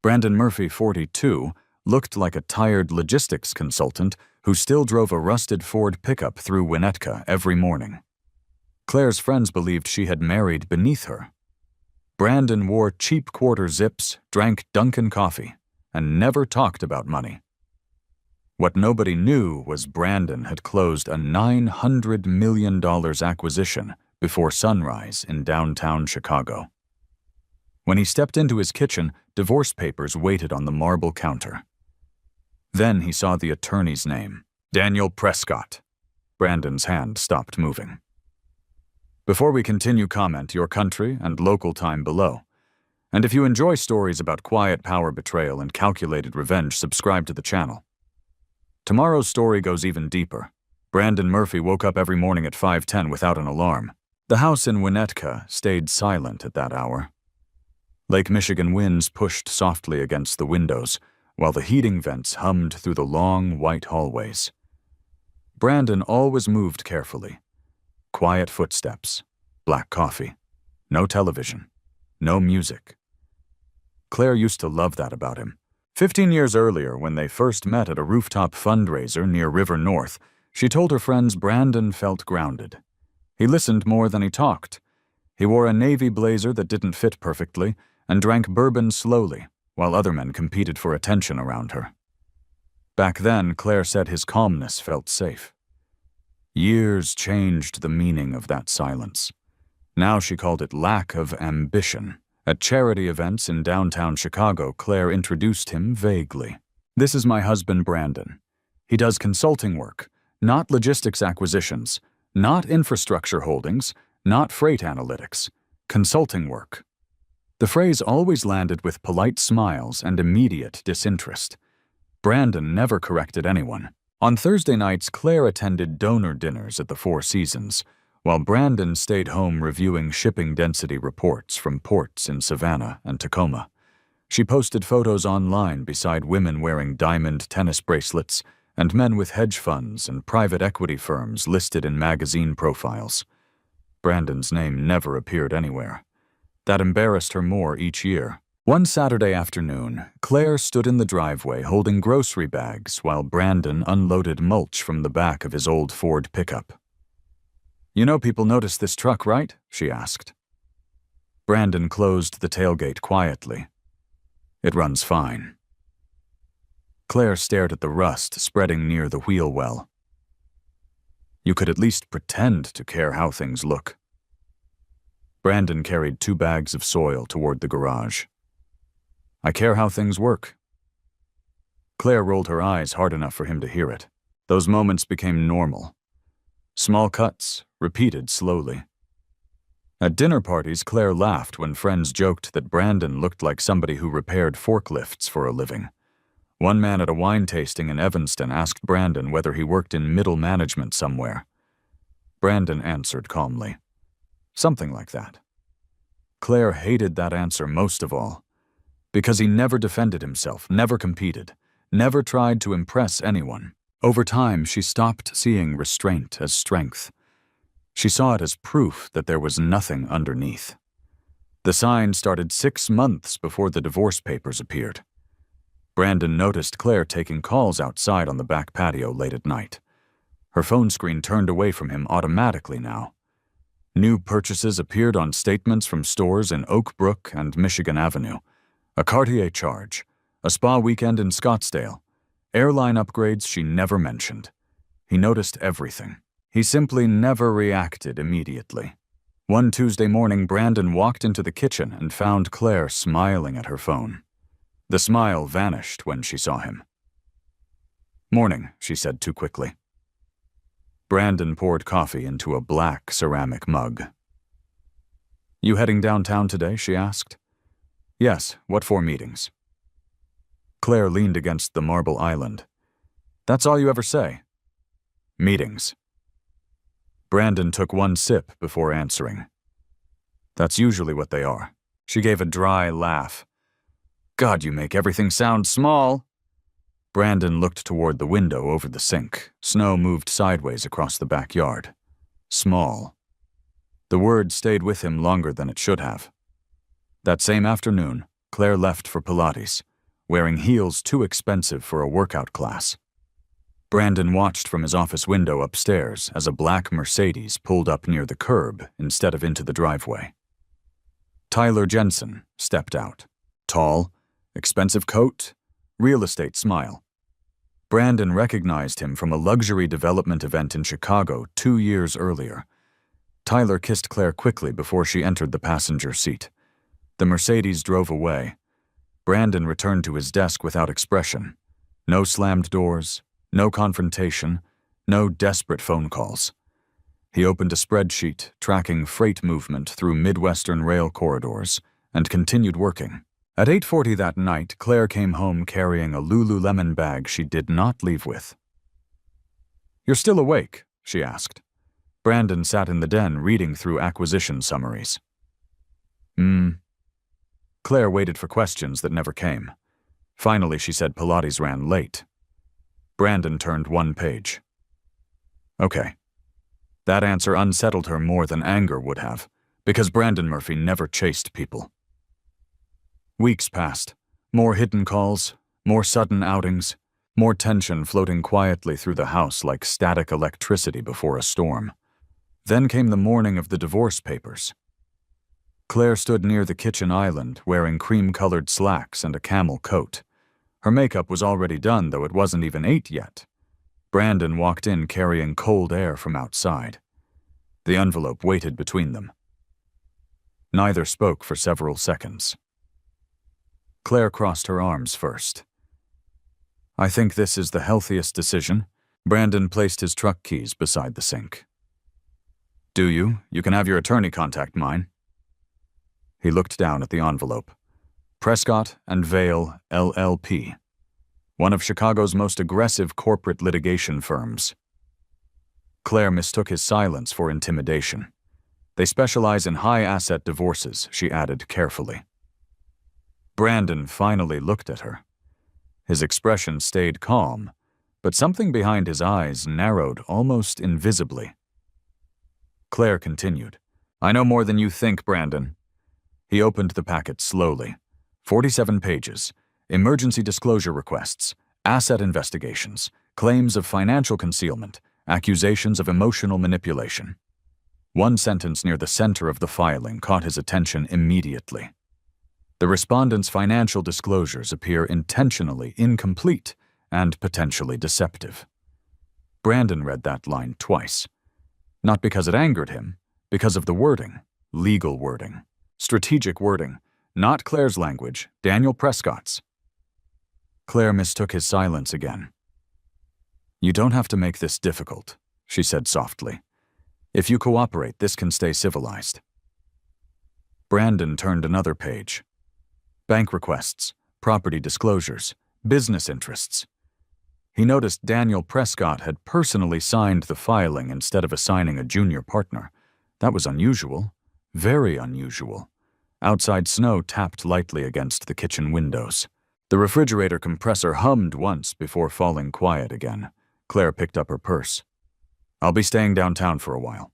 Brandon Murphy, 42, looked like a tired logistics consultant who still drove a rusted Ford pickup through Winnetka every morning. Claire's friends believed she had married beneath her. Brandon wore cheap quarter zips, drank Dunkin' coffee, and never talked about money. What nobody knew was Brandon had closed a $900 million acquisition before sunrise in downtown Chicago. When he stepped into his kitchen, divorce papers waited on the marble counter. Then he saw the attorney's name, Daniel Prescott. Brandon's hand stopped moving. Before we continue, comment your country and local time below. And if you enjoy stories about quiet power betrayal and calculated revenge, subscribe to the channel. Tomorrow's story goes even deeper. Brandon Murphy woke up every morning at 5:10 without an alarm. The house in Winnetka stayed silent at that hour. Lake Michigan winds pushed softly against the windows, while the heating vents hummed through the long, white hallways. Brandon always moved carefully. Quiet footsteps, black coffee, no television, no music. Claire used to love that about him. 15 years earlier, when they first met at a rooftop fundraiser near River North, she told her friends Brandon felt grounded. He listened more than he talked. He wore a navy blazer that didn't fit perfectly and drank bourbon slowly, while other men competed for attention around her. Back then, Claire said his calmness felt safe. Years changed the meaning of that silence. Now she called it lack of ambition. At charity events in downtown Chicago, Claire introduced him vaguely. "This is my husband, Brandon. He does consulting work, not logistics acquisitions, not infrastructure holdings, not freight analytics. Consulting work." The phrase always landed with polite smiles and immediate disinterest. Brandon never corrected anyone. On Thursday nights, Claire attended donor dinners at the Four Seasons, while Brandon stayed home reviewing shipping density reports from ports in Savannah and Tacoma. She posted photos online beside women wearing diamond tennis bracelets and men with hedge funds and private equity firms listed in magazine profiles. Brandon's name never appeared anywhere. That embarrassed her more each year. One Saturday afternoon, Claire stood in the driveway holding grocery bags while Brandon unloaded mulch from the back of his old Ford pickup. "You know people notice this truck, right?" she asked. Brandon closed the tailgate quietly. "It runs fine." Claire stared at the rust spreading near the wheel well. "You could at least pretend to care how things look." Brandon carried 2 bags of soil toward the garage. "I care how things work." Claire rolled her eyes hard enough for him to hear it. Those moments became normal. Small cuts, repeated slowly. At dinner parties, Claire laughed when friends joked that Brandon looked like somebody who repaired forklifts for a living. One man at a wine tasting in Evanston asked Brandon whether he worked in middle management somewhere. Brandon answered calmly, "Something like that." Claire hated that answer most of all, because he never defended himself, never competed, never tried to impress anyone. Over time, she stopped seeing restraint as strength. She saw it as proof that there was nothing underneath. The sign started 6 months before the divorce papers appeared. Brandon noticed Claire taking calls outside on the back patio late at night. Her phone screen turned away from him automatically now. New purchases appeared on statements from stores in Oak Brook and Michigan Avenue. A Cartier charge, a spa weekend in Scottsdale, airline upgrades she never mentioned. He noticed everything. He simply never reacted immediately. One Tuesday morning, Brandon walked into the kitchen and found Claire smiling at her phone. The smile vanished when she saw him. "Morning," she said too quickly. Brandon poured coffee into a black ceramic mug. "You heading downtown today?" she asked. "Yes, what for meetings?" Claire leaned against the marble island. "That's all you ever say?" "Meetings." Brandon took one sip before answering. "That's usually what they are." She gave a dry laugh. "God, you make everything sound small." Brandon looked toward the window over the sink. Snow moved sideways across the backyard. Small. The word stayed with him longer than it should have. That same afternoon, Claire left for Pilates. wearing heels too expensive for a workout class. Brandon watched from his office window upstairs as a black Mercedes pulled up near the curb instead of into the driveway. Tyler Jensen stepped out. Tall, expensive coat, real estate smile. Brandon recognized him from a luxury development event in Chicago 2 years earlier. Tyler kissed Claire quickly before she entered the passenger seat. The Mercedes drove away. Brandon returned to his desk without expression. No slammed doors, no confrontation, no desperate phone calls. He opened a spreadsheet tracking freight movement through Midwestern rail corridors and continued working. At 8:40 that night, Claire came home carrying a Lululemon bag she did not leave with. "You're still awake?" she asked. Brandon sat in the den reading through acquisition summaries. Claire waited for questions that never came. Finally, she said Pilates ran late. Brandon turned one page. Okay. That answer unsettled her more than anger would have, because Brandon Murphy never chased people. Weeks passed. More hidden calls, more sudden outings, more tension floating quietly through the house like static electricity before a storm. Then came the morning of the divorce papers. Claire stood near the kitchen island, wearing cream-colored slacks and a camel coat. Her makeup was already done, though it wasn't even 8 yet. Brandon walked in carrying cold air from outside. The envelope waited between them. Neither spoke for several seconds. Claire crossed her arms first. "I think this is the healthiest decision." Brandon placed his truck keys beside the sink. "Do you? You can have your attorney contact mine." He looked down at the envelope. Prescott and Vale, LLP. One of Chicago's most aggressive corporate litigation firms. Claire mistook his silence for intimidation. "They specialize in high-asset divorces," she added carefully. Brandon finally looked at her. His expression stayed calm, but something behind his eyes narrowed almost invisibly. Claire continued, "I know more than you think, Brandon." He opened the packet slowly. 47 pages, emergency disclosure requests, asset investigations, claims of financial concealment, accusations of emotional manipulation. One sentence near the center of the filing caught his attention immediately. The respondent's financial disclosures appear intentionally incomplete and potentially deceptive. Brandon read that line twice. Not because it angered him, because of the wording, legal wording, strategic wording, not Claire's language, Daniel Prescott's. Claire mistook his silence again. "You don't have to make this difficult," she said softly. "If you cooperate, this can stay civilized." Brandon turned another page. Bank requests, property disclosures, business interests. He noticed Daniel Prescott had personally signed the filing instead of assigning a junior partner. That was unusual, very unusual. Outside snow tapped lightly against the kitchen windows. The refrigerator compressor hummed once before falling quiet again. Claire picked up her purse. "I'll be staying downtown for a while."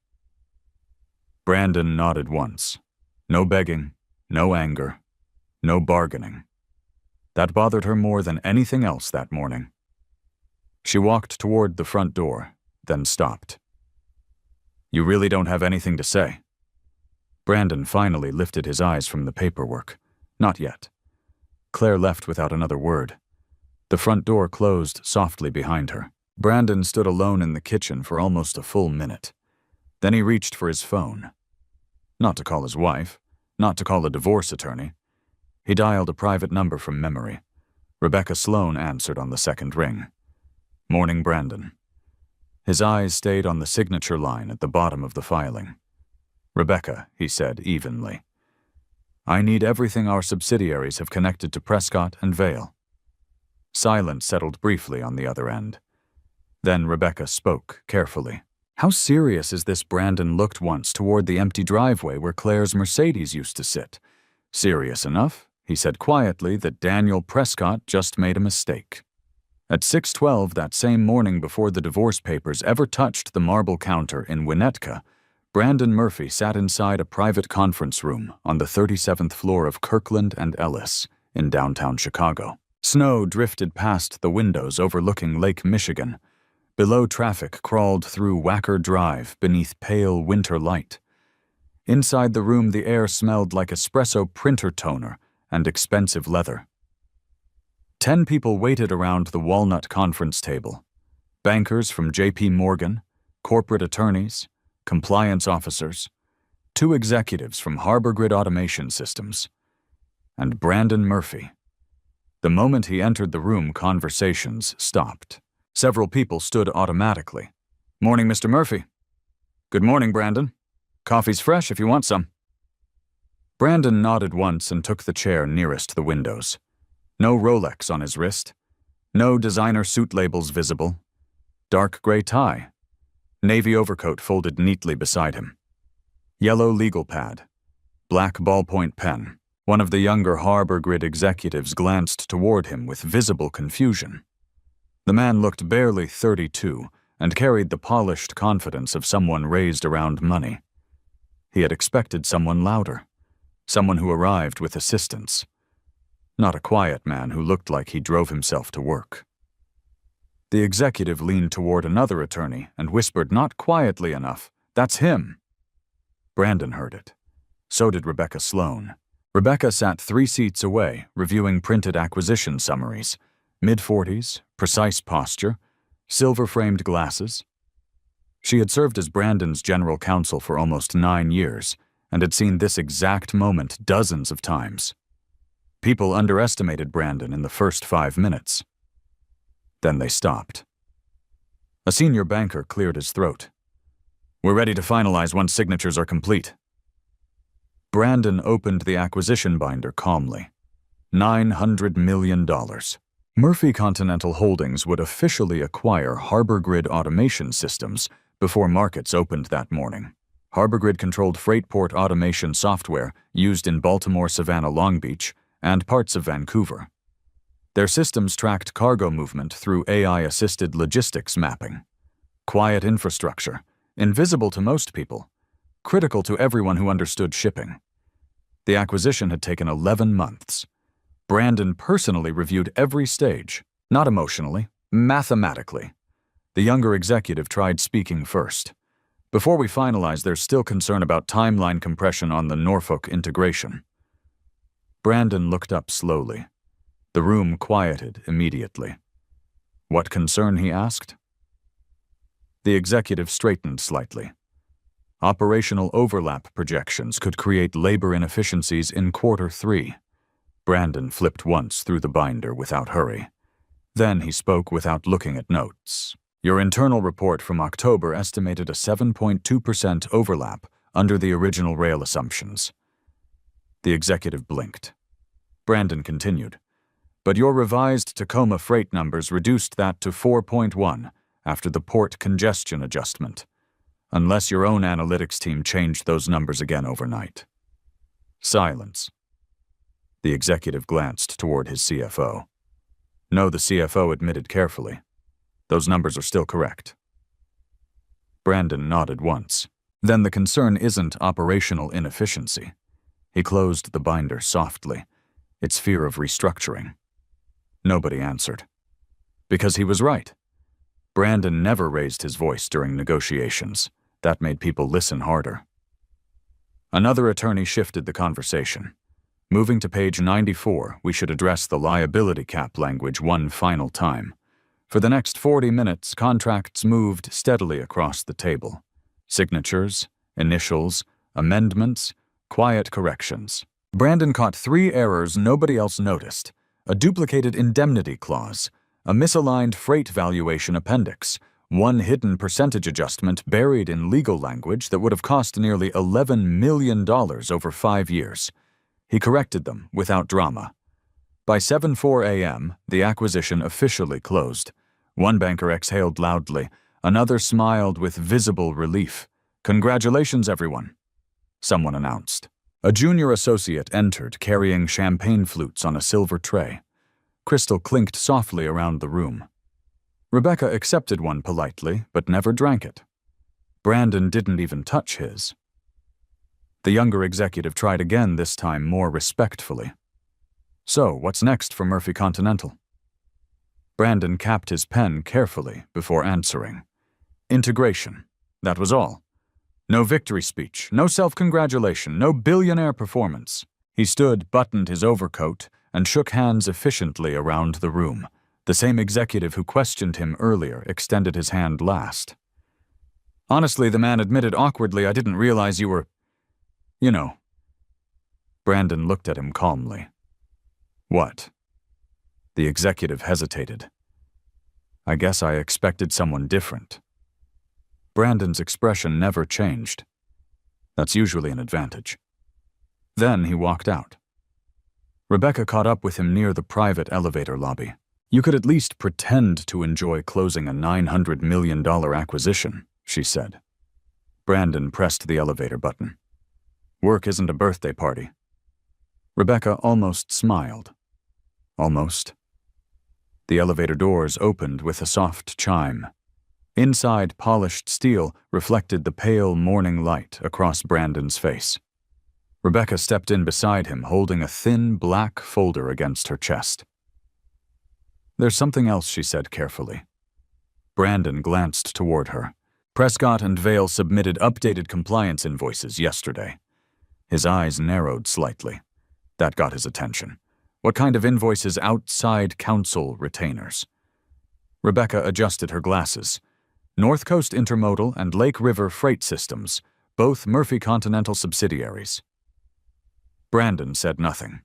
Brandon nodded once. No begging, no anger, no bargaining. That bothered her more than anything else that morning. She walked toward the front door, then stopped. "You really don't have anything to say?" Brandon finally lifted his eyes from the paperwork. Not yet. Claire left without another word. The front door closed softly behind her. Brandon stood alone in the kitchen for almost a full minute. Then he reached for his phone. Not to call his wife, not to call a divorce attorney. He dialed a private number from memory. Rebecca Sloan answered on the second ring. "Morning, Brandon." His eyes stayed on the signature line at the bottom of the filing. "Rebecca," he said evenly. "I need everything our subsidiaries have connected to Prescott and Vale." Silence settled briefly on the other end. Then Rebecca spoke carefully. "How serious is this?" Brandon looked once toward the empty driveway where Claire's Mercedes used to sit. "Serious enough," he said quietly, "that Daniel Prescott just made a mistake." At 6:12 that same morning, before the divorce papers ever touched the marble counter in Winnetka, Brandon Murphy sat inside a private conference room on the 37th floor of Kirkland and Ellis in downtown Chicago. Snow drifted past the windows overlooking Lake Michigan. Below, traffic crawled through Wacker Drive beneath pale winter light. Inside the room, the air smelled like espresso printer toner and expensive leather. 10 people waited around the walnut conference table. Bankers from J.P. Morgan, corporate attorneys, compliance officers, 2 executives from Harbor Grid Automation Systems, and Brandon Murphy. The moment he entered the room, conversations stopped. Several people stood automatically. "Morning, Mr. Murphy." "Good morning, Brandon. Coffee's fresh if you want some." Brandon nodded once and took the chair nearest the windows. No Rolex on his wrist. No designer suit labels visible. Dark gray tie. Navy overcoat folded neatly beside him. Yellow legal pad. Black ballpoint pen. One of the younger Harbor Grid executives glanced toward him with visible confusion. The man looked barely 32 and carried the polished confidence of someone raised around money. He had expected someone louder, someone who arrived with assistance, not a quiet man who looked like he drove himself to work. The executive leaned toward another attorney and whispered not quietly enough, "That's him." Brandon heard it. So did Rebecca Sloan. Rebecca sat 3 seats away, reviewing printed acquisition summaries. Mid-40s, precise posture, silver-framed glasses. She had served as Brandon's general counsel for almost 9 years and had seen this exact moment dozens of times. People underestimated Brandon in the first 5 minutes. Then they stopped. A senior banker cleared his throat. "We're ready to finalize once signatures are complete." Brandon opened the acquisition binder calmly. $900 million. Murphy Continental Holdings would officially acquire Harbor Grid Automation Systems before markets opened that morning. Harbor Grid controlled freight port automation software used in Baltimore, Savannah, Long Beach, and parts of Vancouver. Their systems tracked cargo movement through AI-assisted logistics mapping. Quiet infrastructure, invisible to most people, critical to everyone who understood shipping. The acquisition had taken 11 months. Brandon personally reviewed every stage, not emotionally, mathematically. The younger executive tried speaking first. "Before we finalize, there's still concern about timeline compression on the Norfolk integration." Brandon looked up slowly. The room quieted immediately. "What concern?" he asked. The executive straightened slightly. Operational overlap projections could create labor inefficiencies in Q3. Brandon flipped once through the binder without hurry. Then he spoke without looking at notes. "Your internal report from October estimated a 7.2% overlap under the original rail assumptions." The executive blinked. Brandon continued. "But your revised Tacoma freight numbers reduced that to 4.1 after the port congestion adjustment, unless your own analytics team changed those numbers again overnight." Silence. The executive glanced toward his CFO. No, the CFO admitted carefully. "Those numbers are still correct." Brandon nodded once. "Then the concern isn't operational inefficiency." He closed the binder softly. "It's fear of restructuring." Nobody answered. Because he was right. Brandon never raised his voice during negotiations. That made people listen harder. Another attorney shifted the conversation. "Moving to page 94, we should address the liability cap language one final time." For the next 40 minutes, contracts moved steadily across the table. Signatures, initials, amendments, quiet corrections. Brandon caught 3 errors nobody else noticed: a duplicated indemnity clause, a misaligned freight valuation appendix, one hidden percentage adjustment buried in legal language that would have cost nearly $11 million over 5 years. He corrected them without drama. By 7:04 a.m., the acquisition officially closed. One banker exhaled loudly. Another smiled with visible relief. "Congratulations, everyone," someone announced. A junior associate entered carrying champagne flutes on a silver tray. Crystal clinked softly around the room. Rebecca accepted one politely, but never drank it. Brandon didn't even touch his. The younger executive tried again, this time more respectfully. So, what's next for Murphy Continental? Brandon capped his pen carefully before answering. Integration. That was all. No victory speech, no self-congratulation, no billionaire performance. He stood, buttoned his overcoat, and shook hands efficiently around the room. The same executive who questioned him earlier extended his hand last. Honestly, the man admitted awkwardly, I didn't realize you were… You know. Brandon looked at him calmly. What? The executive hesitated. I guess I expected someone different. Brandon's expression never changed. That's usually an advantage. Then he walked out. Rebecca caught up with him near the private elevator lobby. You could at least pretend to enjoy closing a $900 million acquisition, she said. Brandon pressed the elevator button. Work isn't a birthday party. Rebecca almost smiled. Almost. The elevator doors opened with a soft chime. Inside, polished steel reflected the pale morning light across Brandon's face. Rebecca stepped in beside him, holding a thin black folder against her chest. There's something else, she said carefully. Brandon glanced toward her. Prescott and Vale submitted updated compliance invoices yesterday. His eyes narrowed slightly. That got his attention. What kind of invoices? Outside counsel retainers? Rebecca adjusted her glasses. North Coast Intermodal and Lake River Freight Systems, both Murphy Continental subsidiaries. Brandon said nothing.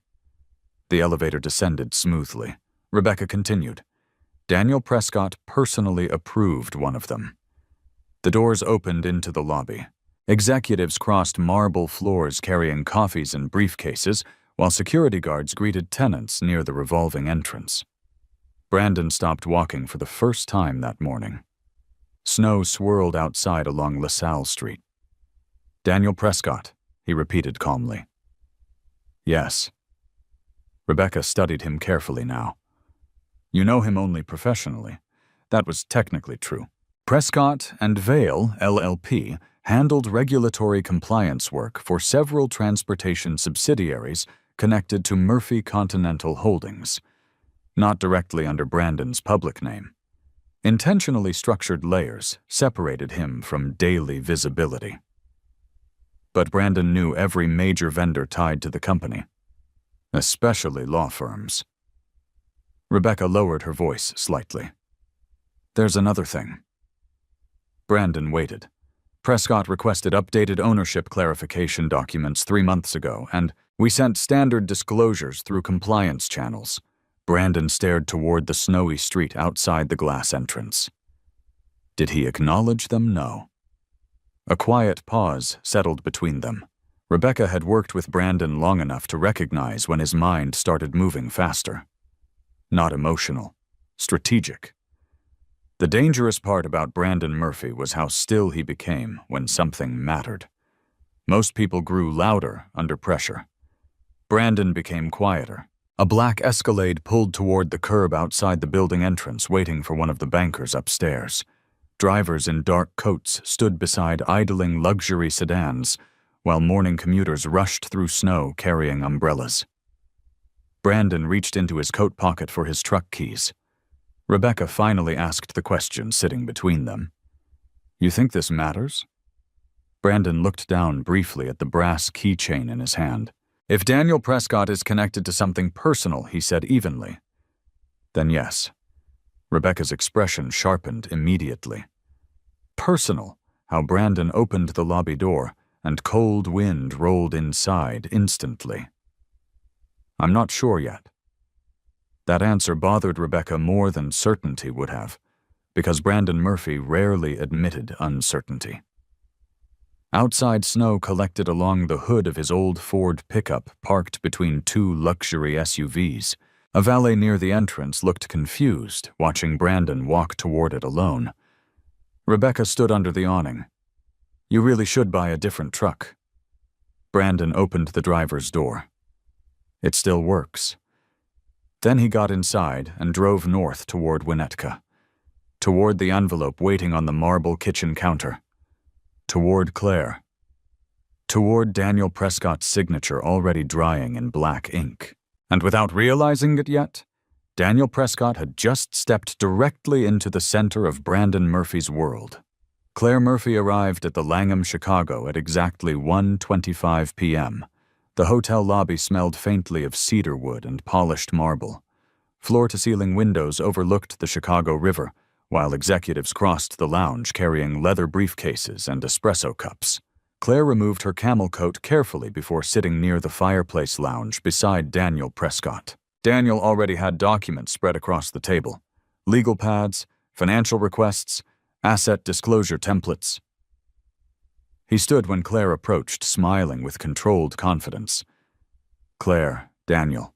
The elevator descended smoothly. Rebecca continued. Daniel Prescott personally approved one of them. The doors opened into the lobby. Executives crossed marble floors carrying coffees and briefcases, while security guards greeted tenants near the revolving entrance. Brandon stopped walking for the first time that morning. Snow swirled outside along LaSalle Street. Daniel Prescott, he repeated calmly. Yes. Rebecca studied him carefully now. You know him only professionally. That was technically true. Prescott and Vale, LLP, handled regulatory compliance work for several transportation subsidiaries connected to Murphy Continental Holdings, not directly under Brandon's public name. Intentionally structured layers separated him from daily visibility. But Brandon knew every major vendor tied to the company, especially law firms. Rebecca lowered her voice slightly. There's another thing. Brandon waited. Prescott requested updated ownership clarification documents 3 months ago, and we sent standard disclosures through compliance channels. Brandon stared toward the snowy street outside the glass entrance. Did he acknowledge them? No. A quiet pause settled between them. Rebecca had worked with Brandon long enough to recognize when his mind started moving faster. Not emotional, strategic. The dangerous part about Brandon Murphy was how still he became when something mattered. Most people grew louder under pressure. Brandon became quieter. A black Escalade pulled toward the curb outside the building entrance, waiting for one of the bankers upstairs. Drivers in dark coats stood beside idling luxury sedans, while morning commuters rushed through snow carrying umbrellas. Brandon reached into his coat pocket for his truck keys. Rebecca finally asked the question sitting between them. You think this matters? Brandon looked down briefly at the brass keychain in his hand. If Daniel Prescott is connected to something personal, he said evenly. Then yes. Rebecca's expression sharpened immediately. Personal, how Brandon opened the lobby door and cold wind rolled inside instantly. I'm not sure yet. That answer bothered Rebecca more than certainty would have, because Brandon Murphy rarely admitted uncertainty. Outside snow collected along the hood of his old Ford pickup parked between 2 luxury SUVs. A valet near the entrance looked confused, watching Brandon walk toward it alone. Rebecca stood under the awning. You really should buy a different truck. Brandon opened the driver's door. It still works. Then he got inside and drove north toward Winnetka, toward the envelope waiting on the marble kitchen counter, toward Claire, toward Daniel Prescott's signature already drying in black ink. And without realizing it yet, Daniel Prescott had just stepped directly into the center of Brandon Murphy's world. Claire Murphy arrived at the Langham Chicago at exactly 1:25 p.m. The hotel lobby smelled faintly of cedar wood and polished marble. Floor-to-ceiling windows overlooked the Chicago River, while executives crossed the lounge carrying leather briefcases and espresso cups. Claire removed her camel coat carefully before sitting near the fireplace lounge beside Daniel Prescott. Daniel already had documents spread across the table: legal pads, financial requests, asset disclosure templates. He stood when Claire approached, smiling with controlled confidence. "Claire, Daniel."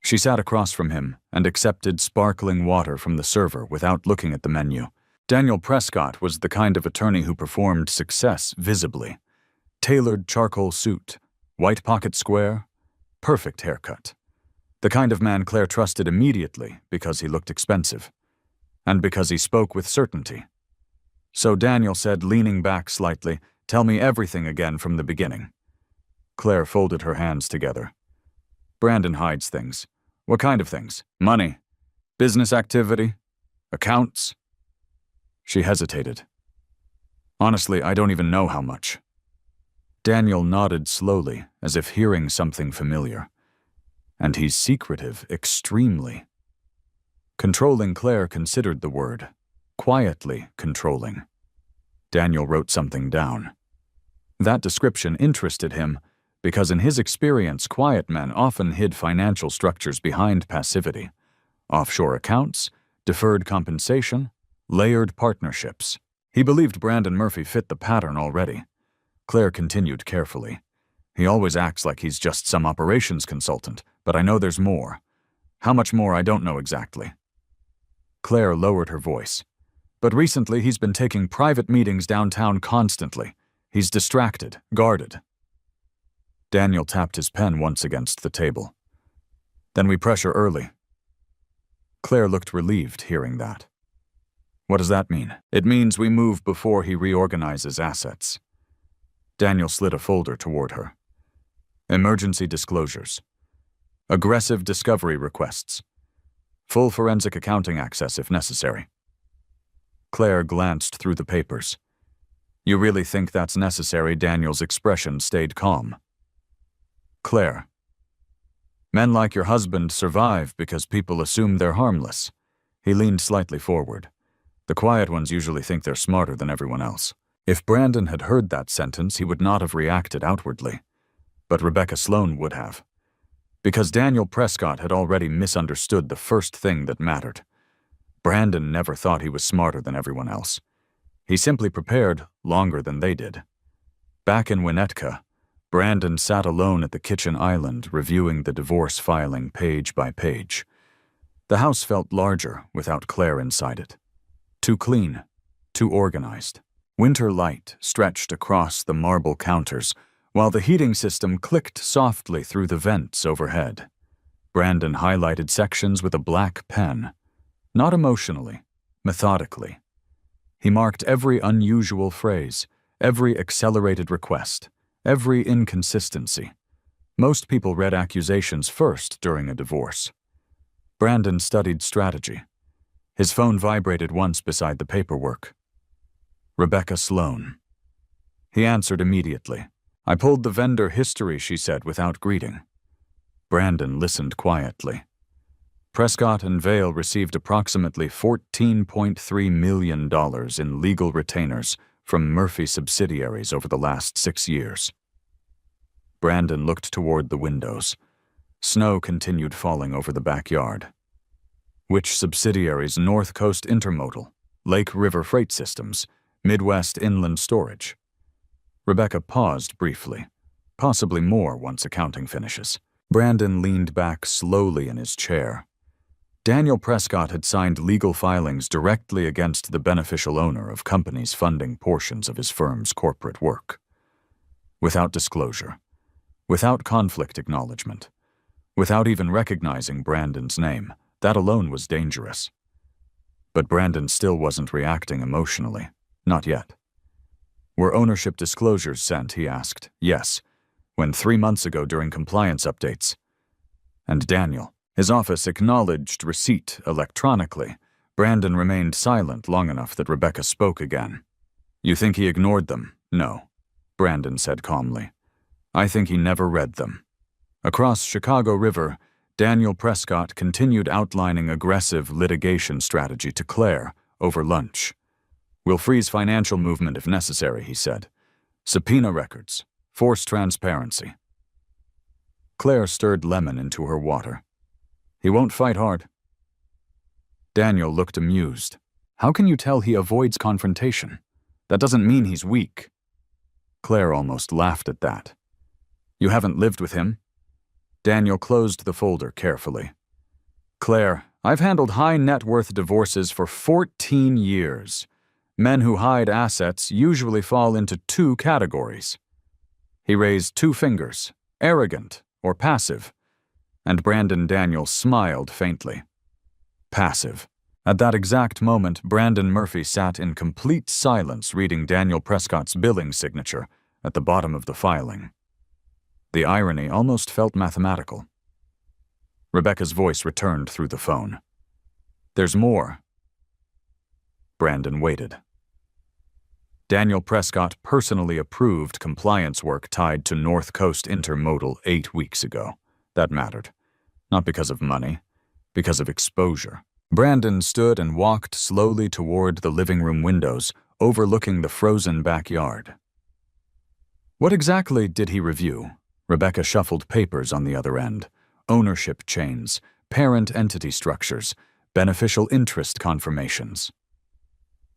She sat across from him and accepted sparkling water from the server without looking at the menu. Daniel Prescott was the kind of attorney who performed success visibly. Tailored charcoal suit, white pocket square, perfect haircut. The kind of man Claire trusted immediately because he looked expensive, and because he spoke with certainty. So Daniel said, leaning back slightly, "Tell me everything again from the beginning." Claire folded her hands together. "Brandon hides things." "What kind of things?" "Money. Business activity. Accounts." She hesitated. "Honestly, I don't even know how much." Daniel nodded slowly, as if hearing something familiar. "And he's secretive, extremely." Controlling Claire considered the word. Quietly controlling. Daniel wrote something down. That description interested him because in his experience, quiet men often hid financial structures behind passivity. Offshore accounts, deferred compensation, layered partnerships. He believed Brandon Murphy fit the pattern already. Claire continued carefully. "He always acts like he's just some operations consultant, but I know there's more. How much more, I don't know exactly." Claire lowered her voice. "But recently he's been taking private meetings downtown constantly. He's distracted, guarded." Daniel tapped his pen once against the table. "Then we pressure early." Claire looked relieved hearing that. "What does that mean?" "It means we move before he reorganizes assets." Daniel slid a folder toward her. "Emergency disclosures. Aggressive discovery requests. Full forensic accounting access if necessary." Claire glanced through the papers. "You really think that's necessary?" Daniel's expression stayed calm. "Claire, men like your husband survive because people assume they're harmless." He leaned slightly forward. "The quiet ones usually think they're smarter than everyone else." If Brandon had heard that sentence, he would not have reacted outwardly. But Rebecca Sloan would have. Because Daniel Prescott had already misunderstood the first thing that mattered. Brandon never thought he was smarter than everyone else. He simply prepared longer than they did. Back in Winnetka, Brandon sat alone at the kitchen island reviewing the divorce filing page by page. The house felt larger without Claire inside it. Too clean, too organized. Winter light stretched across the marble counters, while the heating system clicked softly through the vents overhead. Brandon highlighted sections with a black pen, not emotionally, methodically. He marked every unusual phrase, every accelerated request, every inconsistency. Most people read accusations first during a divorce. Brandon studied strategy. His phone vibrated once beside the paperwork. Rebecca Sloan. He answered immediately. "I pulled the vendor history," she said without greeting. Brandon listened quietly. Prescott and Vail received approximately $14.3 million in legal retainers from Murphy subsidiaries over the last 6 years. Brandon looked toward the windows. Snow continued falling over the backyard. Which subsidiaries? North Coast Intermodal, Lake River Freight Systems, Midwest Inland Storage. Rebecca paused briefly, possibly more once accounting finishes. Brandon leaned back slowly in his chair. Daniel Prescott had signed legal filings directly against the beneficial owner of companies funding portions of his firm's corporate work. Without disclosure, without conflict acknowledgement, without even recognizing Brandon's name, that alone was dangerous. But Brandon still wasn't reacting emotionally, not yet. "Were ownership disclosures sent?" he asked. "Yes. When 3 months ago during compliance updates." And Daniel. His office acknowledged receipt electronically. Brandon remained silent long enough that Rebecca spoke again. You think he ignored them? No, Brandon said calmly. I think he never read them. Across Chicago River, Daniel Prescott continued outlining aggressive litigation strategy to Claire over lunch. We'll freeze financial movement if necessary, he said. Subpoena records. Force transparency. Claire stirred lemon into her water. He won't fight hard. Daniel looked amused. How can you tell he avoids confrontation? That doesn't mean he's weak. Claire almost laughed at that. You haven't lived with him? Daniel closed the folder carefully. Claire, I've handled high net worth divorces for 14 years. Men who hide assets usually fall into two categories. He raised two fingers, arrogant or passive, and Brandon Daniel smiled faintly. Passive. At that exact moment, Brandon Murphy sat in complete silence reading Daniel Prescott's billing signature at the bottom of the filing. The irony almost felt mathematical. Rebecca's voice returned through the phone. There's more. Brandon waited. Daniel Prescott personally approved compliance work tied to North Coast Intermodal 8 weeks ago. That mattered. Not because of money, because of exposure. Brandon stood and walked slowly toward the living room windows, overlooking the frozen backyard. What exactly did he review? Rebecca shuffled papers on the other end. Ownership chains, parent entity structures, beneficial interest confirmations.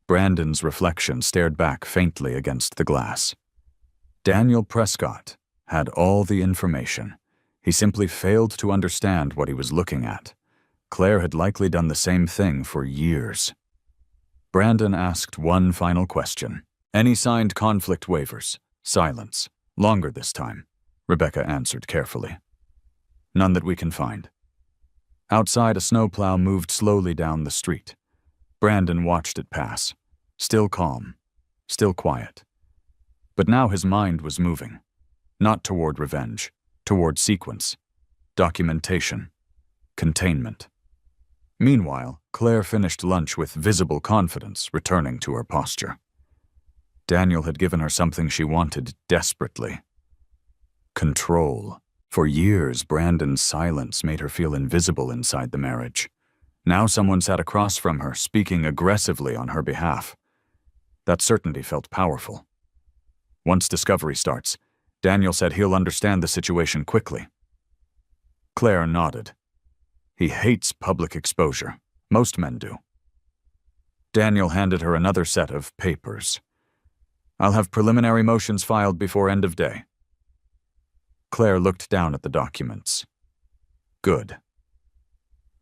Brandon's reflection stared back faintly against the glass. Daniel Prescott had all the information. He simply failed to understand what he was looking at. Claire had likely done the same thing for years. Brandon asked one final question. Any signed conflict waivers? Silence. Longer this time. Rebecca answered carefully. None that we can find. Outside, a snowplow moved slowly down the street. Brandon watched it pass. Still calm. Still quiet. But now his mind was moving. Not toward revenge. Toward sequence. Documentation. Containment. Meanwhile, Claire finished lunch with visible confidence, returning to her posture. Daniel had given her something she wanted desperately. Control. For years, Brandon's silence made her feel invisible inside the marriage. Now someone sat across from her, speaking aggressively on her behalf. That certainty felt powerful. Once discovery starts, Daniel said he'll understand the situation quickly. Claire nodded. He hates public exposure. Most men do. Daniel handed her another set of papers. I'll have preliminary motions filed before end of day. Claire looked down at the documents. Good.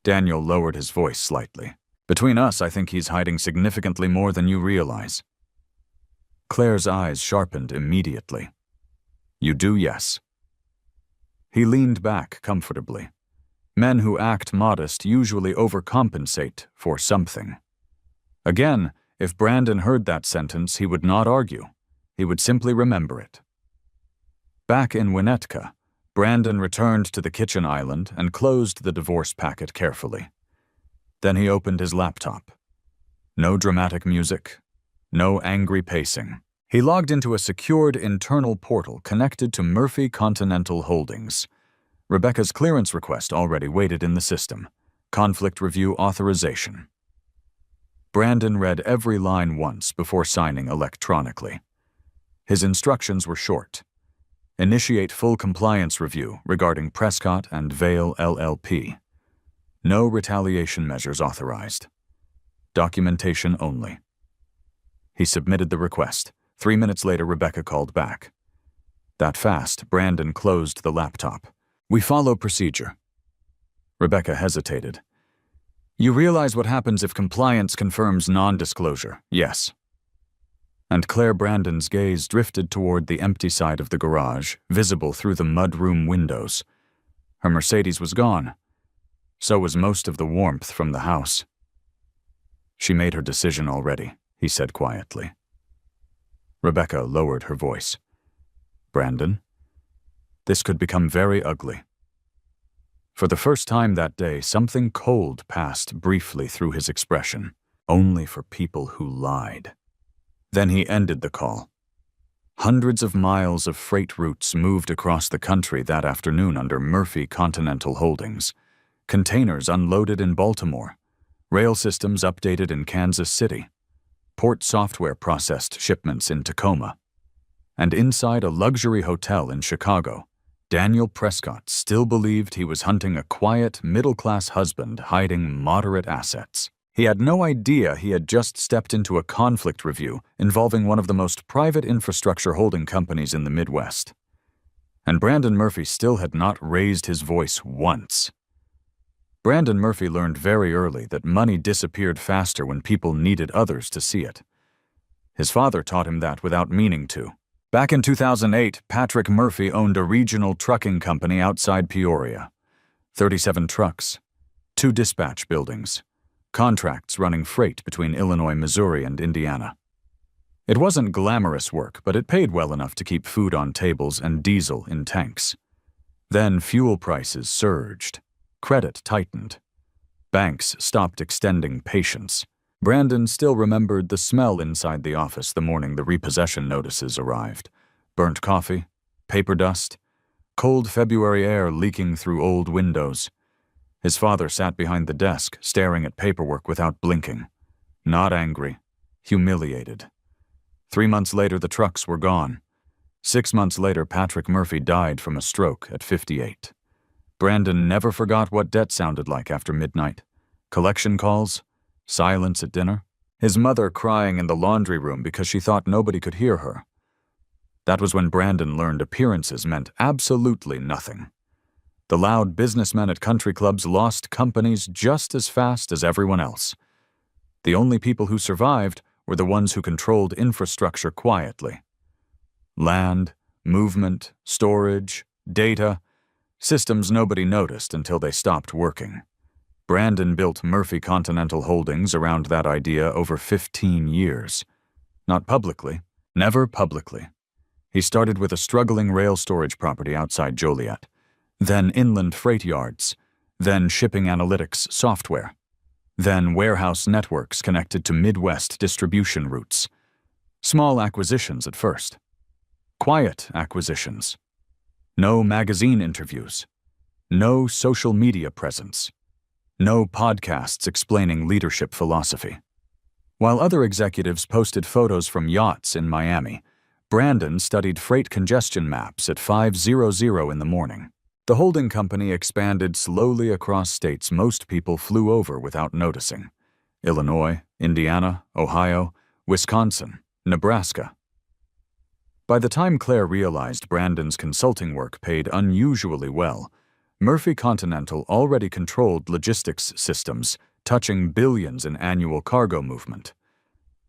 Daniel lowered his voice slightly. Between us, I think he's hiding significantly more than you realize. Claire's eyes sharpened immediately. You do, yes. He leaned back comfortably. Men who act modest usually overcompensate for something. Again, if Brandon heard that sentence, he would not argue. He would simply remember it. Back in Winnetka, Brandon returned to the kitchen island and closed the divorce packet carefully. Then he opened his laptop. No dramatic music, no angry pacing. He logged into a secured internal portal connected to Murphy Continental Holdings. Rebecca's clearance request already waited in the system. Conflict review authorization. Brandon read every line once before signing electronically. His instructions were short. Initiate full compliance review regarding Prescott and Vale LLP. No retaliation measures authorized. Documentation only. He submitted the request. 3 minutes later, Rebecca called back. That fast, Brandon closed the laptop. We follow procedure. Rebecca hesitated. You realize what happens if compliance confirms non-disclosure, yes. And Claire Brandon's gaze drifted toward the empty side of the garage, visible through the mudroom windows. Her Mercedes was gone. So was most of the warmth from the house. She made her decision already, he said quietly. Rebecca lowered her voice. Brandon, this could become very ugly. For the first time that day, something cold passed briefly through his expression. Only for people who lied. Then he ended the call. Hundreds of miles of freight routes moved across the country that afternoon under Murphy Continental Holdings. Containers unloaded in Baltimore. Rail systems updated in Kansas City. Port software processed shipments in Tacoma. And inside a luxury hotel in Chicago, Daniel Prescott still believed he was hunting a quiet, middle-class husband hiding moderate assets. He had no idea he had just stepped into a conflict review involving one of the most private infrastructure holding companies in the Midwest. And Brandon Murphy still had not raised his voice once. Brandon Murphy learned very early that money disappeared faster when people needed others to see it. His father taught him that without meaning to. Back in 2008, Patrick Murphy owned a regional trucking company outside Peoria. 37 trucks, 2 dispatch buildings, contracts running freight between Illinois, Missouri, and Indiana. It wasn't glamorous work, but it paid well enough to keep food on tables and diesel in tanks. Then fuel prices surged. Credit tightened. Banks stopped extending patience. Brandon still remembered the smell inside the office the morning the repossession notices arrived. Burnt coffee, paper dust, cold February air leaking through old windows. His father sat behind the desk, staring at paperwork without blinking. Not angry, humiliated. 3 months later, the trucks were gone. 6 months later, Patrick Murphy died from a stroke at 58. Brandon never forgot what debt sounded like after midnight. Collection calls, silence at dinner, his mother crying in the laundry room because she thought nobody could hear her. That was when Brandon learned appearances meant absolutely nothing. The loud businessmen at country clubs lost companies just as fast as everyone else. The only people who survived were the ones who controlled infrastructure quietly. Land, movement, storage, data, systems nobody noticed until they stopped working. Brandon built Murphy Continental Holdings around that idea over 15 years. Not publicly, never publicly. He started with a struggling rail storage property outside Joliet, then inland freight yards, then shipping analytics software, then warehouse networks connected to Midwest distribution routes. Small acquisitions at first. Quiet acquisitions. No magazine interviews. No social media presence. No podcasts explaining leadership philosophy. While other executives posted photos from yachts in Miami, Brandon studied freight congestion maps at 5:00 in the morning. The holding company expanded slowly across states most people flew over without noticing. Illinois, Indiana, Ohio, Wisconsin, Nebraska. By the time Claire realized Brandon's consulting work paid unusually well, Murphy Continental already controlled logistics systems, touching billions in annual cargo movement.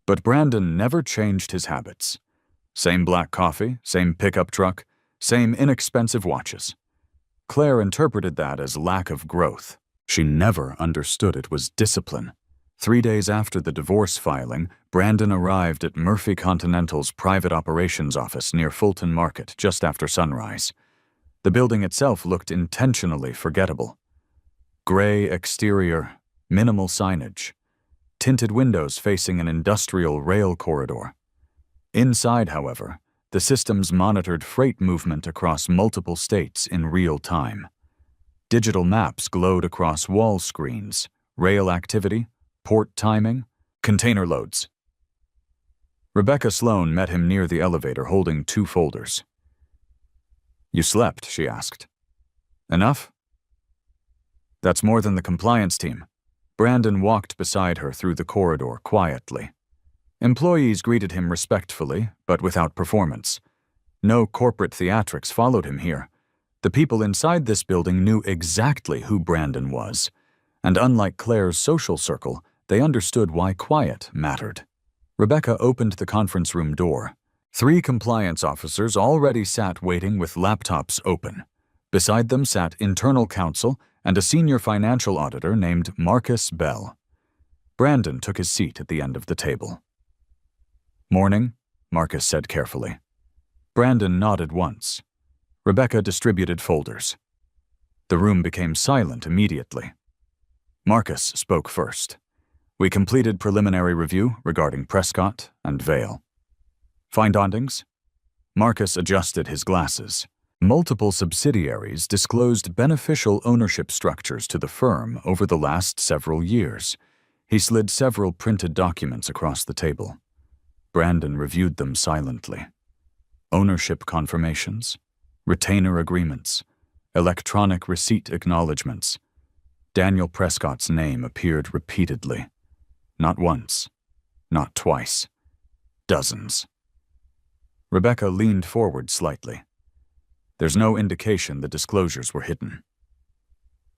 But Brandon never changed his habits. Same black coffee, same pickup truck, same inexpensive watches. Claire interpreted that as lack of growth. She never understood it was discipline. 3 days after the divorce filing, Brandon arrived at Murphy Continental's private operations office near Fulton Market just after sunrise. The building itself looked intentionally forgettable. Gray exterior, minimal signage, tinted windows facing an industrial rail corridor. Inside, however, the systems monitored freight movement across multiple states in real time. Digital maps glowed across wall screens, rail activity, port timing, container loads. Rebecca Sloan met him near the elevator holding 2 folders. "You slept?" she asked. "Enough?" "That's more than the compliance team." Brandon walked beside her through the corridor quietly. Employees greeted him respectfully, but without performance. No corporate theatrics followed him here. The people inside this building knew exactly who Brandon was, and unlike Claire's social circle, they understood why quiet mattered. Rebecca opened the conference room door. 3 compliance officers already sat waiting with laptops open. Beside them sat internal counsel and a senior financial auditor named Marcus Bell. Brandon took his seat at the end of the table. "Morning," Marcus said carefully. Brandon nodded once. Rebecca distributed folders. The room became silent immediately. Marcus spoke first. We completed preliminary review regarding Prescott and Vale. Findings? Marcus adjusted his glasses. Multiple subsidiaries disclosed beneficial ownership structures to the firm over the last several years. He slid several printed documents across the table. Brandon reviewed them silently. Ownership confirmations, retainer agreements, electronic receipt acknowledgments. Daniel Prescott's name appeared repeatedly. Not once, not twice, dozens. Rebecca leaned forward slightly. There's no indication the disclosures were hidden.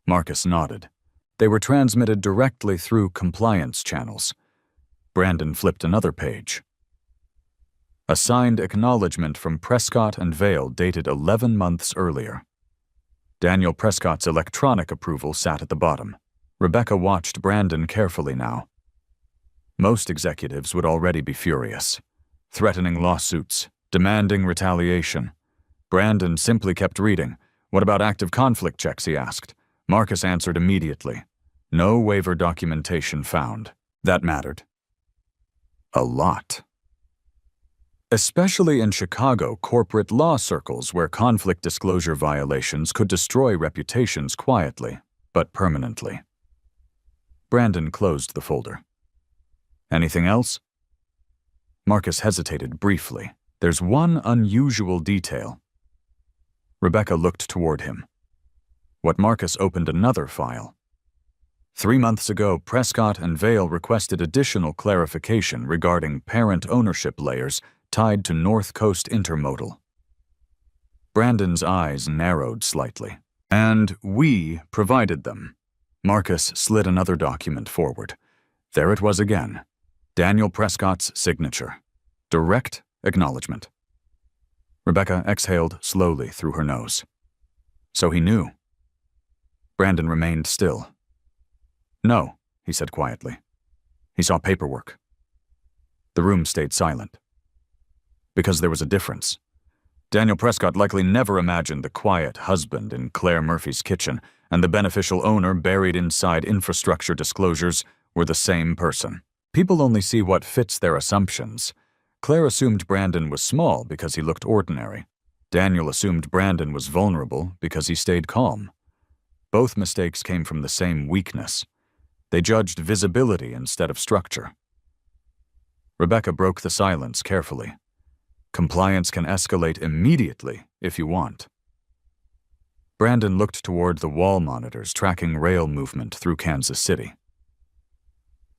Marcus nodded. They were transmitted directly through compliance channels. Brandon flipped another page. A signed acknowledgement from Prescott and Vale dated 11 months earlier. Daniel Prescott's electronic approval sat at the bottom. Rebecca watched Brandon carefully now. Most executives would already be furious, threatening lawsuits, demanding retaliation. Brandon simply kept reading. What about active conflict checks, he asked. Marcus answered immediately. No waiver documentation found. That mattered. A lot. Especially in Chicago corporate law circles where conflict disclosure violations could destroy reputations quietly, but permanently. Brandon closed the folder. Anything else? Marcus hesitated briefly. There's one unusual detail. Rebecca looked toward him. What Marcus opened another file. 3 months ago, Prescott and Vale requested additional clarification regarding parent ownership layers tied to North Coast Intermodal. Brandon's eyes narrowed slightly. And we provided them. Marcus slid another document forward. There it was again. Daniel Prescott's signature. Direct acknowledgement. Rebecca exhaled slowly through her nose. So he knew. Brandon remained still. No, he said quietly. He saw paperwork. The room stayed silent. Because there was a difference. Daniel Prescott likely never imagined the quiet husband in Claire Murphy's kitchen and the beneficial owner buried inside infrastructure disclosures were the same person. People only see what fits their assumptions. Claire assumed Brandon was small because he looked ordinary. Daniel assumed Brandon was vulnerable because he stayed calm. Both mistakes came from the same weakness. They judged visibility instead of structure. Rebecca broke the silence carefully. Compliance can escalate immediately if you want. Brandon looked toward the wall monitors tracking rail movement through Kansas City.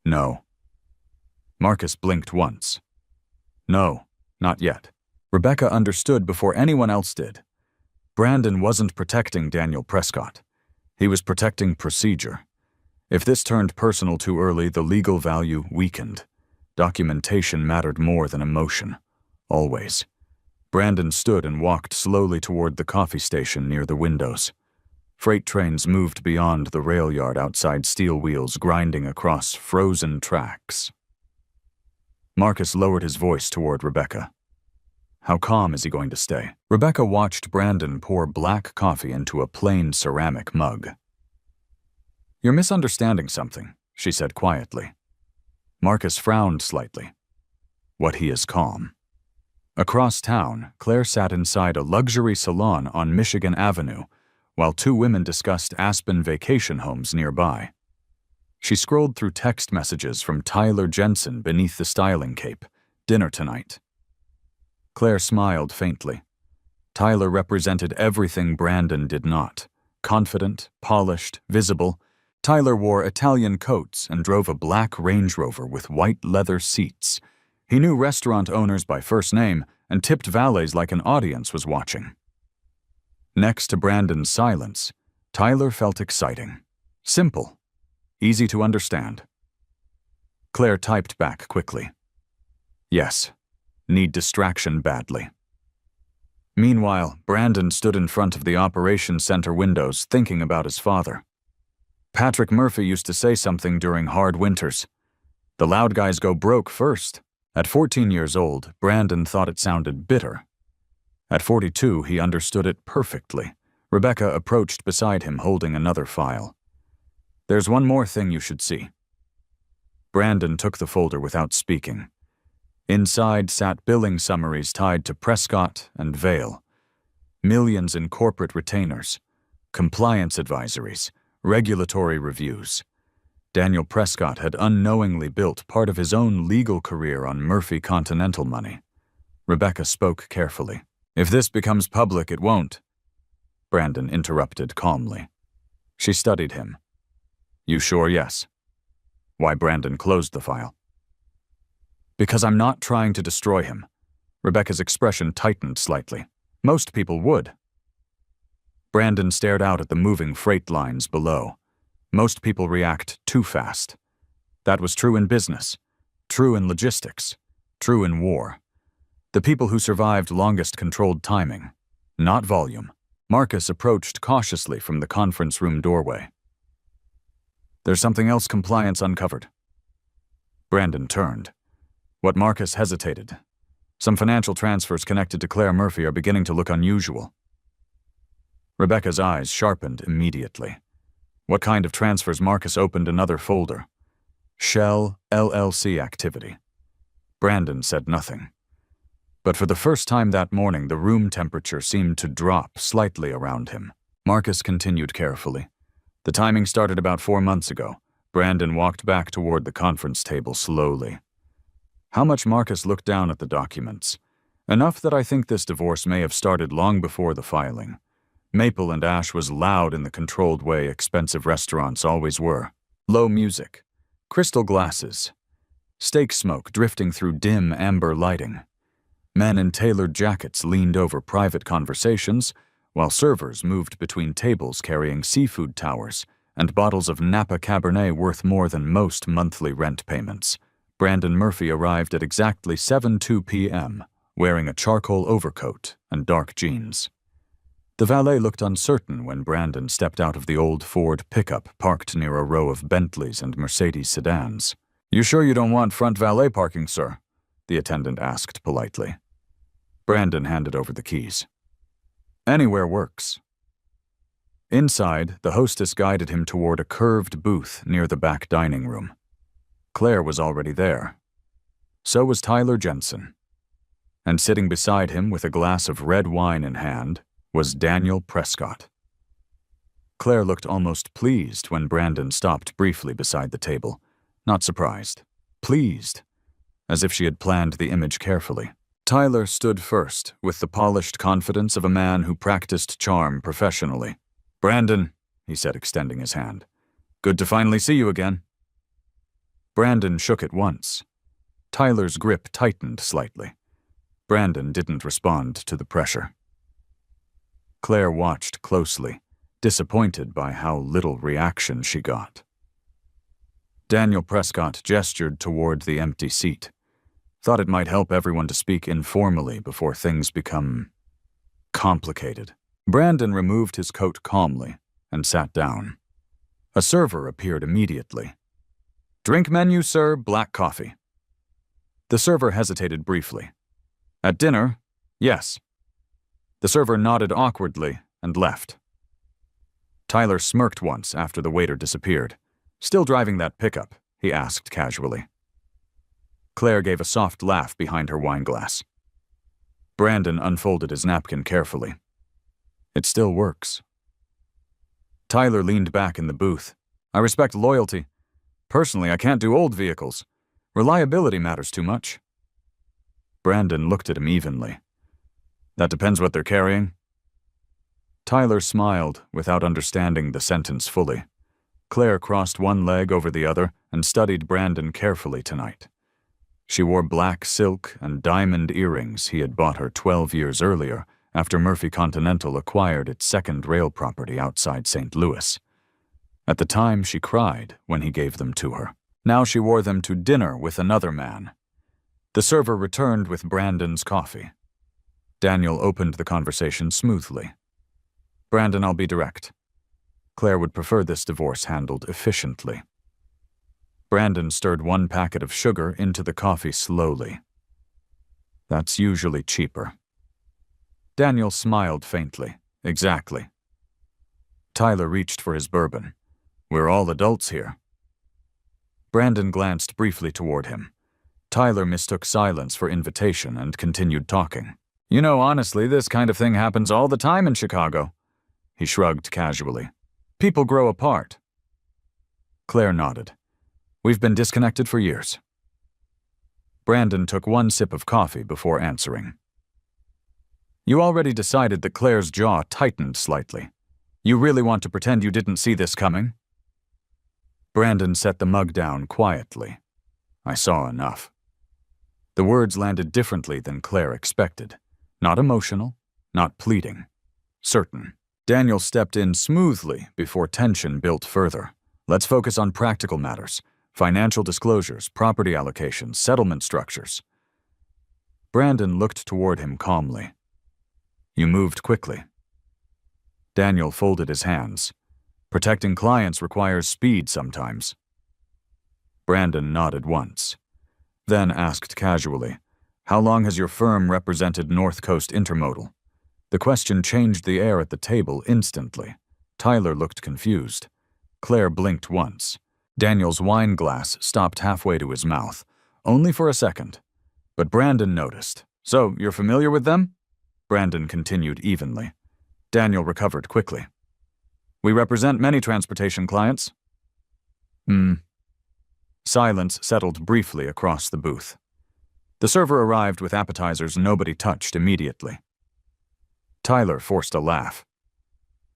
No. Marcus blinked once. No, not yet. Rebecca understood before anyone else did. Brandon wasn't protecting Daniel Prescott. He was protecting procedure. If this turned personal too early, the legal value weakened. Documentation mattered more than emotion. Always. Brandon stood and walked slowly toward the coffee station near the windows. Freight trains moved beyond the rail yard outside, steel wheels grinding across frozen tracks. Marcus lowered his voice toward Rebecca. How calm is he going to stay? Rebecca watched Brandon pour black coffee into a plain ceramic mug. You're misunderstanding something, she said quietly. Marcus frowned slightly. What he is calm. Across town, Claire sat inside a luxury salon on Michigan Avenue, while 2 women discussed Aspen vacation homes nearby. She scrolled through text messages from Tyler Jensen beneath the styling cape. Dinner tonight. Claire smiled faintly. Tyler represented everything Brandon did not. Confident, polished, visible. Tyler wore Italian coats and drove a black Range Rover with white leather seats. He knew restaurant owners by first name and tipped valets like an audience was watching. Next to Brandon's silence, Tyler felt exciting. Simple. Easy to understand. Claire typed back quickly. Yes. Need distraction badly. Meanwhile, Brandon stood in front of the operations center windows thinking about his father. Patrick Murphy used to say something during hard winters. The loud guys go broke first. At 14 years old, Brandon thought it sounded bitter. At 42, he understood it perfectly. Rebecca approached beside him holding another file. "There's one more thing you should see." Brandon took the folder without speaking. Inside sat billing summaries tied to Prescott and Vale. Millions in corporate retainers, compliance advisories, regulatory reviews. Daniel Prescott had unknowingly built part of his own legal career on Murphy Continental money. Rebecca spoke carefully. "If this becomes public, it won't." Brandon interrupted calmly. She studied him. "You sure yes?" Why Brandon closed the file. "Because I'm not trying to destroy him." Rebecca's expression tightened slightly. "Most people would." Brandon stared out at the moving freight lines below. Most people react too fast. That was true in business, true in logistics, true in war. The people who survived longest controlled timing, not volume. Marcus approached cautiously from the conference room doorway. "There's something else compliance uncovered." Brandon turned. What Marcus hesitated. Some financial transfers connected to Claire Murphy are beginning to look unusual. Rebecca's eyes sharpened immediately. What kind of transfers? Marcus opened another folder. Shell LLC activity. Brandon said nothing. But for the first time that morning, the room temperature seemed to drop slightly around him. Marcus continued carefully. "The timing started about 4 months ago." Brandon walked back toward the conference table slowly. How much? Marcus looked down at the documents. "Enough that I think this divorce may have started long before the filing. Maple and Ash was loud in the controlled way expensive restaurants always were. Low music, crystal glasses, steak smoke drifting through dim amber lighting. Men in tailored jackets leaned over private conversations, while servers moved between tables carrying seafood towers and bottles of Napa Cabernet worth more than most monthly rent payments. Brandon Murphy arrived at exactly 7:02 p.m., wearing a charcoal overcoat and dark jeans. The valet looked uncertain when Brandon stepped out of the old Ford pickup parked near a row of Bentleys and Mercedes sedans. "You sure you don't want front valet parking, sir?" the attendant asked politely. Brandon handed over the keys. "Anywhere works." Inside, the hostess guided him toward a curved booth near the back dining room. Claire was already there. So was Tyler Jensen. And sitting beside him with a glass of red wine in hand was Daniel Prescott. Claire looked almost pleased when Brandon stopped briefly beside the table. Not surprised. Pleased. As if she had planned the image carefully. Tyler stood first, with the polished confidence of a man who practiced charm professionally. "Brandon," he said, extending his hand. "Good to finally see you again." Brandon shook it once. Tyler's grip tightened slightly. Brandon didn't respond to the pressure. Claire watched closely, disappointed by how little reaction she got. Daniel Prescott gestured toward the empty seat. Thought it might help everyone to speak informally before things become complicated. Brandon removed his coat calmly and sat down. A server appeared immediately. "Drink menu, sir, black coffee." The server hesitated briefly. "At dinner? Yes." The server nodded awkwardly and left. Tyler smirked once after the waiter disappeared. "Still driving that pickup?" he asked casually. Claire gave a soft laugh behind her wineglass. Brandon unfolded his napkin carefully. "It still works." Tyler leaned back in the booth. "I respect loyalty. Personally, I can't do old vehicles. Reliability matters too much." Brandon looked at him evenly. "That depends what they're carrying." Tyler smiled without understanding the sentence fully. Claire crossed one leg over the other and studied Brandon carefully tonight. She wore black silk and diamond earrings he had bought her 12 years earlier after Murphy Continental acquired its second rail property outside St. Louis. At the time, she cried when he gave them to her. Now she wore them to dinner with another man. The server returned with Brandon's coffee. Daniel opened the conversation smoothly. "Brandon, I'll be direct. Claire would prefer this divorce handled efficiently." Brandon stirred one packet of sugar into the coffee slowly. "That's usually cheaper." Daniel smiled faintly. "Exactly. Tyler reached for his bourbon. We're all adults here. Brandon glanced briefly toward him. Tyler mistook silence for invitation and continued talking. You know, honestly, this kind of thing happens all the time in Chicago. He shrugged casually. People grow apart. Claire nodded. We've been disconnected for years. Brandon took one sip of coffee before answering. You already decided that Claire's jaw tightened slightly. You really want to pretend you didn't see this coming? Brandon set the mug down quietly. I saw enough. The words landed differently than Claire expected. Not emotional, not pleading. Certain. Daniel stepped in smoothly before tension built further. Let's focus on practical matters. Financial disclosures, property allocations, settlement structures. Brandon looked toward him calmly. You moved quickly. Daniel folded his hands. Protecting clients requires speed sometimes. Brandon nodded once, then asked casually, How long has your firm represented North Coast Intermodal? The question changed the air at the table instantly. Tyler looked confused. Claire blinked once. Daniel's wine glass stopped halfway to his mouth, only for a second. But Brandon noticed. So, you're familiar with them? Brandon continued evenly. Daniel recovered quickly. We represent many transportation clients. Silence settled briefly across the booth. The server arrived with appetizers nobody touched immediately. Tyler forced a laugh.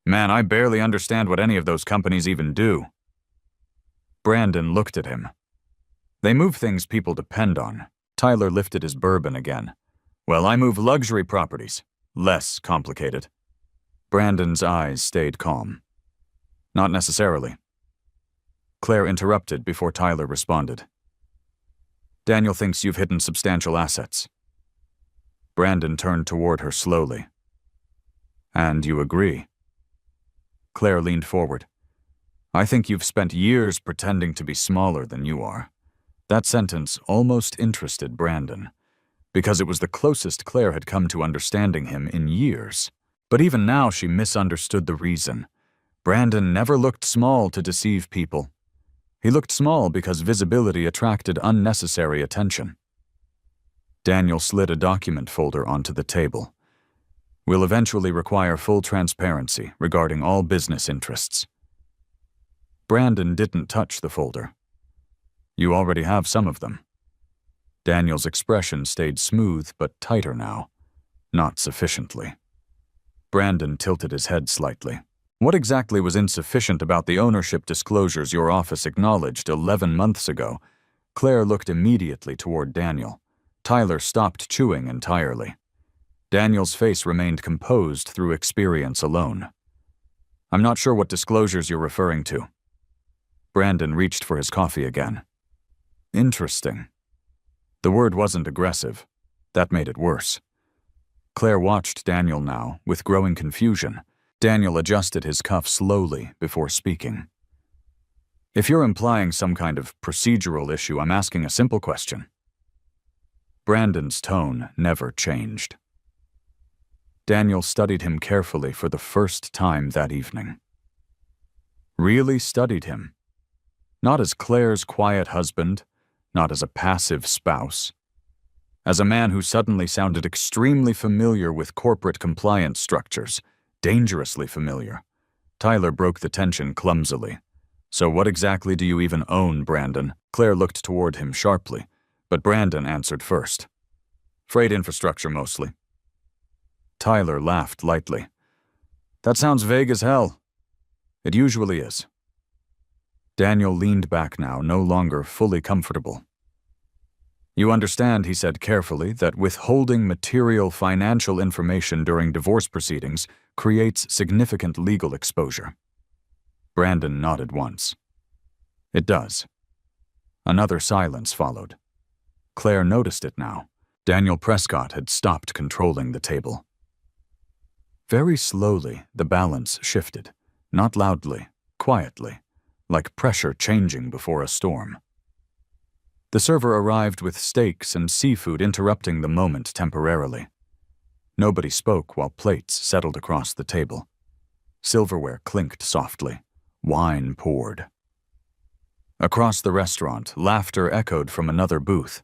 Man, I barely understand what any of those companies even do. Brandon looked at him. They move things people depend on. Tyler lifted his bourbon again. Well, I move luxury properties. Less complicated. Brandon's eyes stayed calm. Not necessarily. Claire interrupted before Tyler responded. Daniel thinks you've hidden substantial assets. Brandon turned toward her slowly. And you agree? Claire leaned forward. I think you've spent years pretending to be smaller than you are. That sentence almost interested Brandon, because it was the closest Claire had come to understanding him in years. But even now she misunderstood the reason. Brandon never looked small to deceive people. He looked small because visibility attracted unnecessary attention. Daniel slid a document folder onto the table. We'll eventually require full transparency regarding all business interests. Brandon didn't touch the folder. You already have some of them. Daniel's expression stayed smooth but tighter now. Not sufficiently. Brandon tilted his head slightly. What exactly was insufficient about the ownership disclosures your office acknowledged 11 months ago? Claire looked immediately toward Daniel. Tyler stopped chewing entirely. Daniel's face remained composed through experience alone. I'm not sure what disclosures you're referring to. Brandon reached for his coffee again. Interesting. The word wasn't aggressive. That made it worse. Claire watched Daniel now, with growing confusion. Daniel adjusted his cuff slowly before speaking. If you're implying some kind of procedural issue, I'm asking a simple question. Brandon's tone never changed. Daniel studied him carefully for the first time that evening. Really studied him. Not as Claire's quiet husband, not as a passive spouse. As a man who suddenly sounded extremely familiar with corporate compliance structures, dangerously familiar. Tyler broke the tension clumsily. So what exactly do you even own, Brandon? Claire looked toward him sharply, but Brandon answered first. Freight infrastructure mostly. Tyler laughed lightly. That sounds vague as hell. It usually is. Daniel leaned back now, no longer fully comfortable. You understand, he said carefully, that withholding material financial information during divorce proceedings creates significant legal exposure. Brandon nodded once. It does. Another silence followed. Claire noticed it now. Daniel Prescott had stopped controlling the table. Very slowly, the balance shifted, not loudly, quietly, like pressure changing before a storm. The server arrived with steaks and seafood interrupting the moment temporarily. Nobody spoke while plates settled across the table. Silverware clinked softly. Wine poured. Across the restaurant, laughter echoed from another booth.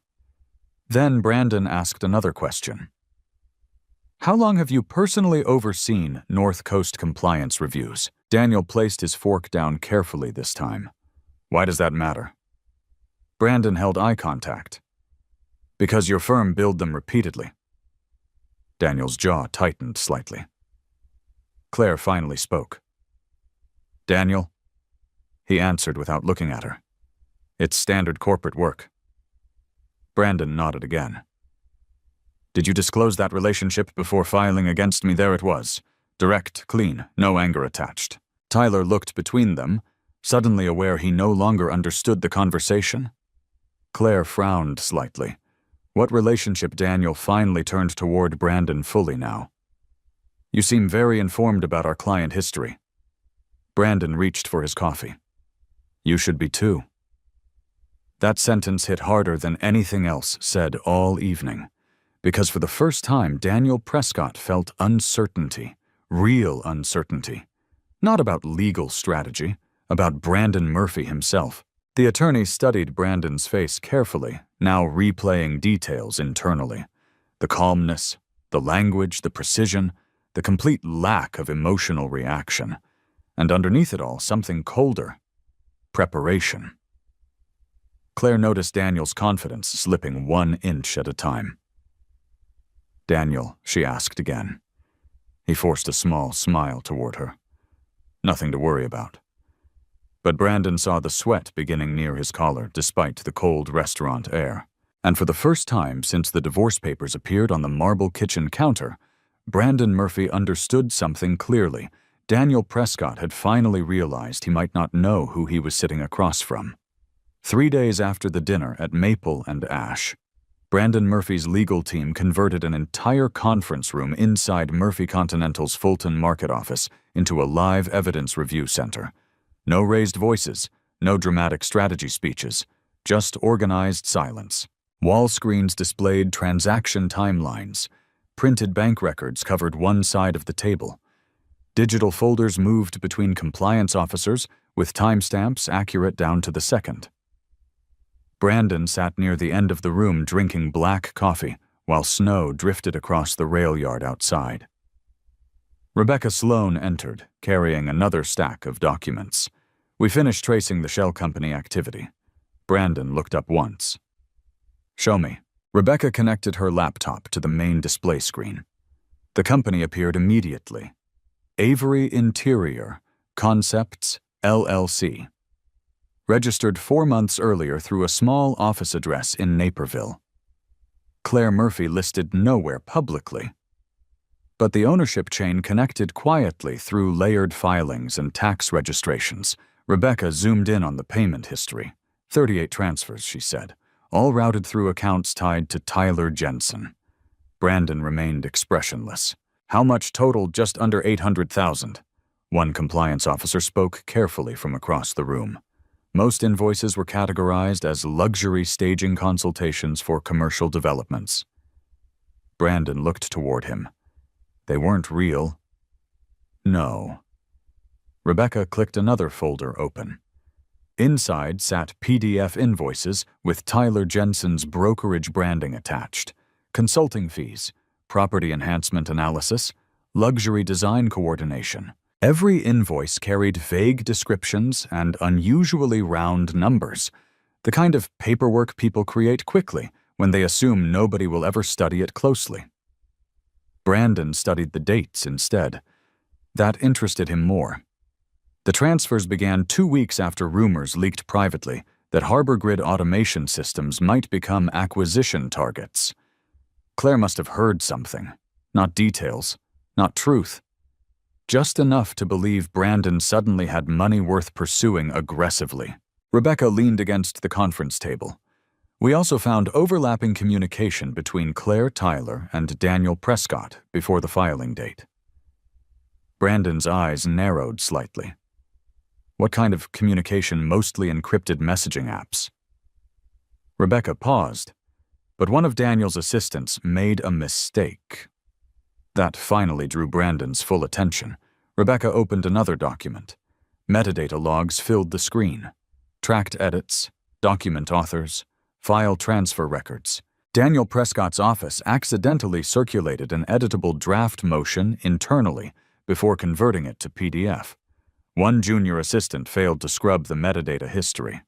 Then Brandon asked another question. How long have you personally overseen North Coast compliance reviews? Daniel placed his fork down carefully this time. Why does that matter? Brandon held eye contact. Because your firm billed them repeatedly. Daniel's jaw tightened slightly. Claire finally spoke. Daniel? He answered without looking at her. It's standard corporate work. Brandon nodded again. Did you disclose that relationship before filing against me? There it was. Direct, clean, no anger attached. Tyler looked between them, suddenly aware he no longer understood the conversation. Claire frowned slightly. What relationship? Daniel finally turned toward Brandon fully now. You seem very informed about our client history. Brandon reached for his coffee. You should be too. That sentence hit harder than anything else said all evening, because for the first time Daniel Prescott felt uncertainty, real uncertainty. Not about legal strategy, about Brandon Murphy himself. The attorney studied Brandon's face carefully, now replaying details internally. The calmness, the language, the precision, the complete lack of emotional reaction. And underneath it all, something colder. Preparation. Claire noticed Daniel's confidence slipping 1 inch at a time. Daniel, she asked again. He forced a small smile toward her. Nothing to worry about. But Brandon saw the sweat beginning near his collar despite the cold restaurant air. And for the first time since the divorce papers appeared on the marble kitchen counter, Brandon Murphy understood something clearly. Daniel Prescott had finally realized he might not know who he was sitting across from. 3 days after the dinner at Maple and Ash, Brandon Murphy's legal team converted an entire conference room inside Murphy Continental's Fulton Market office into a live evidence review center. No raised voices, no dramatic strategy speeches, just organized silence. Wall screens displayed transaction timelines. Printed bank records covered one side of the table. Digital folders moved between compliance officers with timestamps accurate down to the second. Brandon sat near the end of the room drinking black coffee while snow drifted across the rail yard outside. Rebecca Sloan entered, carrying another stack of documents. We finished tracing the shell company activity. Brandon looked up once. Show me. Rebecca connected her laptop to the main display screen. The company appeared immediately. Avery Interior Concepts, LLC. Registered 4 months earlier through a small office address in Naperville. Claire Murphy listed nowhere publicly. But the ownership chain connected quietly through layered filings and tax registrations. Rebecca zoomed in on the payment history. 38 transfers, she said, all routed through accounts tied to Tyler Jensen. Brandon remained expressionless. How much totaled? Just under $800,000. One compliance officer spoke carefully from across the room. Most invoices were categorized as luxury staging consultations for commercial developments. Brandon looked toward him. They weren't real. No. Rebecca clicked another folder open. Inside sat PDF invoices with Tyler Jensen's brokerage branding attached, consulting fees, property enhancement analysis, luxury design coordination. Every invoice carried vague descriptions and unusually round numbers, the kind of paperwork people create quickly when they assume nobody will ever study it closely. Brandon studied the dates instead. That interested him more. The transfers began 2 weeks after rumors leaked privately that Harbor Grid automation systems might become acquisition targets. Claire must have heard something. Not details, not truth. Just enough to believe Brandon suddenly had money worth pursuing aggressively. Rebecca leaned against the conference table. We also found overlapping communication between Claire Tyler and Daniel Prescott before the filing date. Brandon's eyes narrowed slightly. What kind of communication? Mostly encrypted messaging apps. Rebecca paused, but one of Daniel's assistants made a mistake. That finally drew Brandon's full attention. Rebecca opened another document. Metadata logs filled the screen. Tracked edits, document authors, file transfer records. Daniel Prescott's office accidentally circulated an editable draft motion internally before converting it to PDF. One junior assistant failed to scrub the metadata history.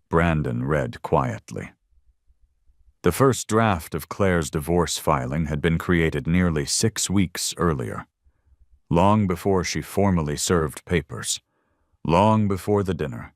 Brandon read quietly. The first draft of Claire's divorce filing had been created nearly 6 weeks earlier, long before she formally served papers, long before the dinner,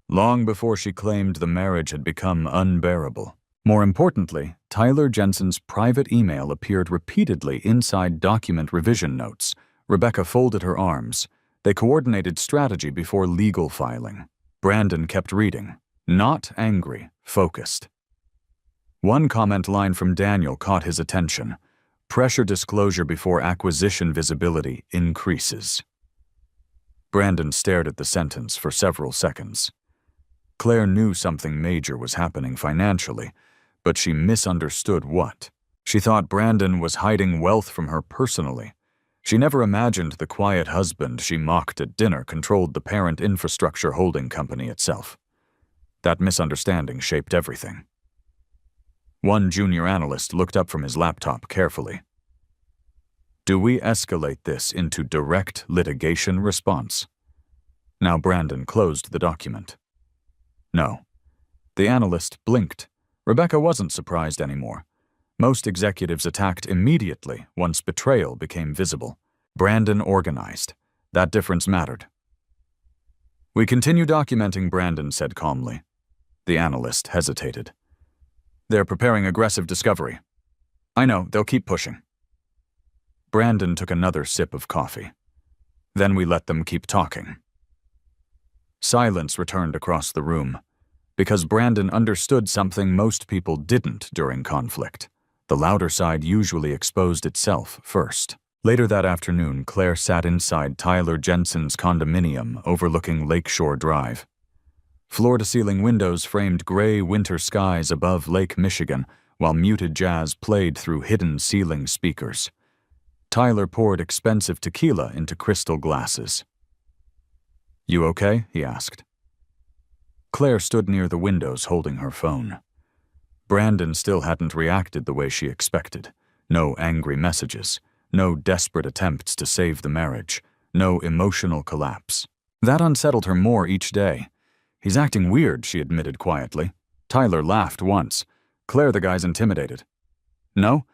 long before she claimed the marriage had become unbearable. More importantly, Tyler Jensen's private email appeared repeatedly inside document revision notes. Rebecca folded her arms. They coordinated strategy before legal filing. Brandon kept reading, not angry, focused. One comment line from Daniel caught his attention. Pressure disclosure before acquisition visibility increases. Brandon stared at the sentence for several seconds. Claire knew something major was happening financially, but she misunderstood what. She thought Brandon was hiding wealth from her personally. She never imagined the quiet husband she mocked at dinner controlled the parent infrastructure holding company itself. That misunderstanding shaped everything. One junior analyst looked up from his laptop carefully. Do we escalate this into direct litigation response? Now Brandon closed the document. No. The analyst blinked. Rebecca wasn't surprised anymore. Most executives attacked immediately once betrayal became visible. Brandon organized. That difference mattered. We continue documenting, Brandon said calmly. The analyst hesitated. They're preparing aggressive discovery. I know, they'll keep pushing. Brandon took another sip of coffee. Then we let them keep talking. Silence returned across the room, because Brandon understood something most people didn't during conflict. The louder side usually exposed itself first. Later that afternoon, Claire sat inside Tyler Jensen's condominium overlooking Lakeshore Drive. Floor-to-ceiling windows framed gray winter skies above Lake Michigan, while muted jazz played through hidden ceiling speakers. Tyler poured expensive tequila into crystal glasses. You okay? He asked. Claire stood near the windows holding her phone. Brandon still hadn't reacted the way she expected. No angry messages, no desperate attempts to save the marriage, no emotional collapse. That unsettled her more each day. He's acting weird, she admitted quietly. Tyler laughed once. Claire, the guy's intimidated. No?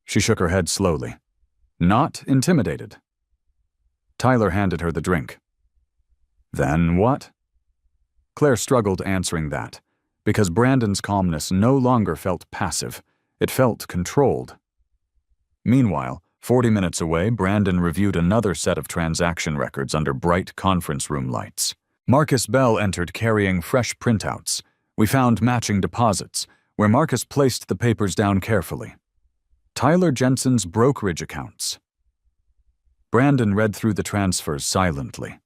She shook her head slowly. Not intimidated. Tyler handed her the drink. Then what? Claire struggled answering that, because Brandon's calmness no longer felt passive. It felt controlled. Meanwhile, 40 minutes away, Brandon reviewed another set of transaction records under bright conference room lights. Marcus Bell entered carrying fresh printouts. We found matching deposits, where Marcus placed the papers down carefully. Tyler Jensen's brokerage accounts. Brandon read through the transfers silently.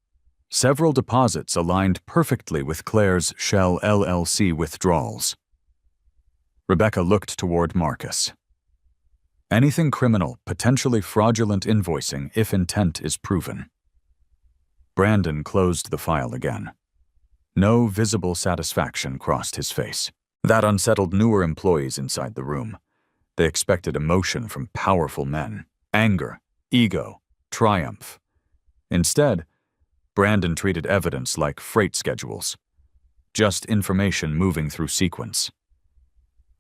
Several deposits aligned perfectly with Claire's Shell LLC withdrawals. Rebecca looked toward Marcus. Anything criminal, potentially fraudulent invoicing if intent is proven. Brandon closed the file again. No visible satisfaction crossed his face. That unsettled newer employees inside the room. They expected emotion from powerful men. Anger, ego, triumph. Instead, Brandon treated evidence like freight schedules. Just information moving through sequence.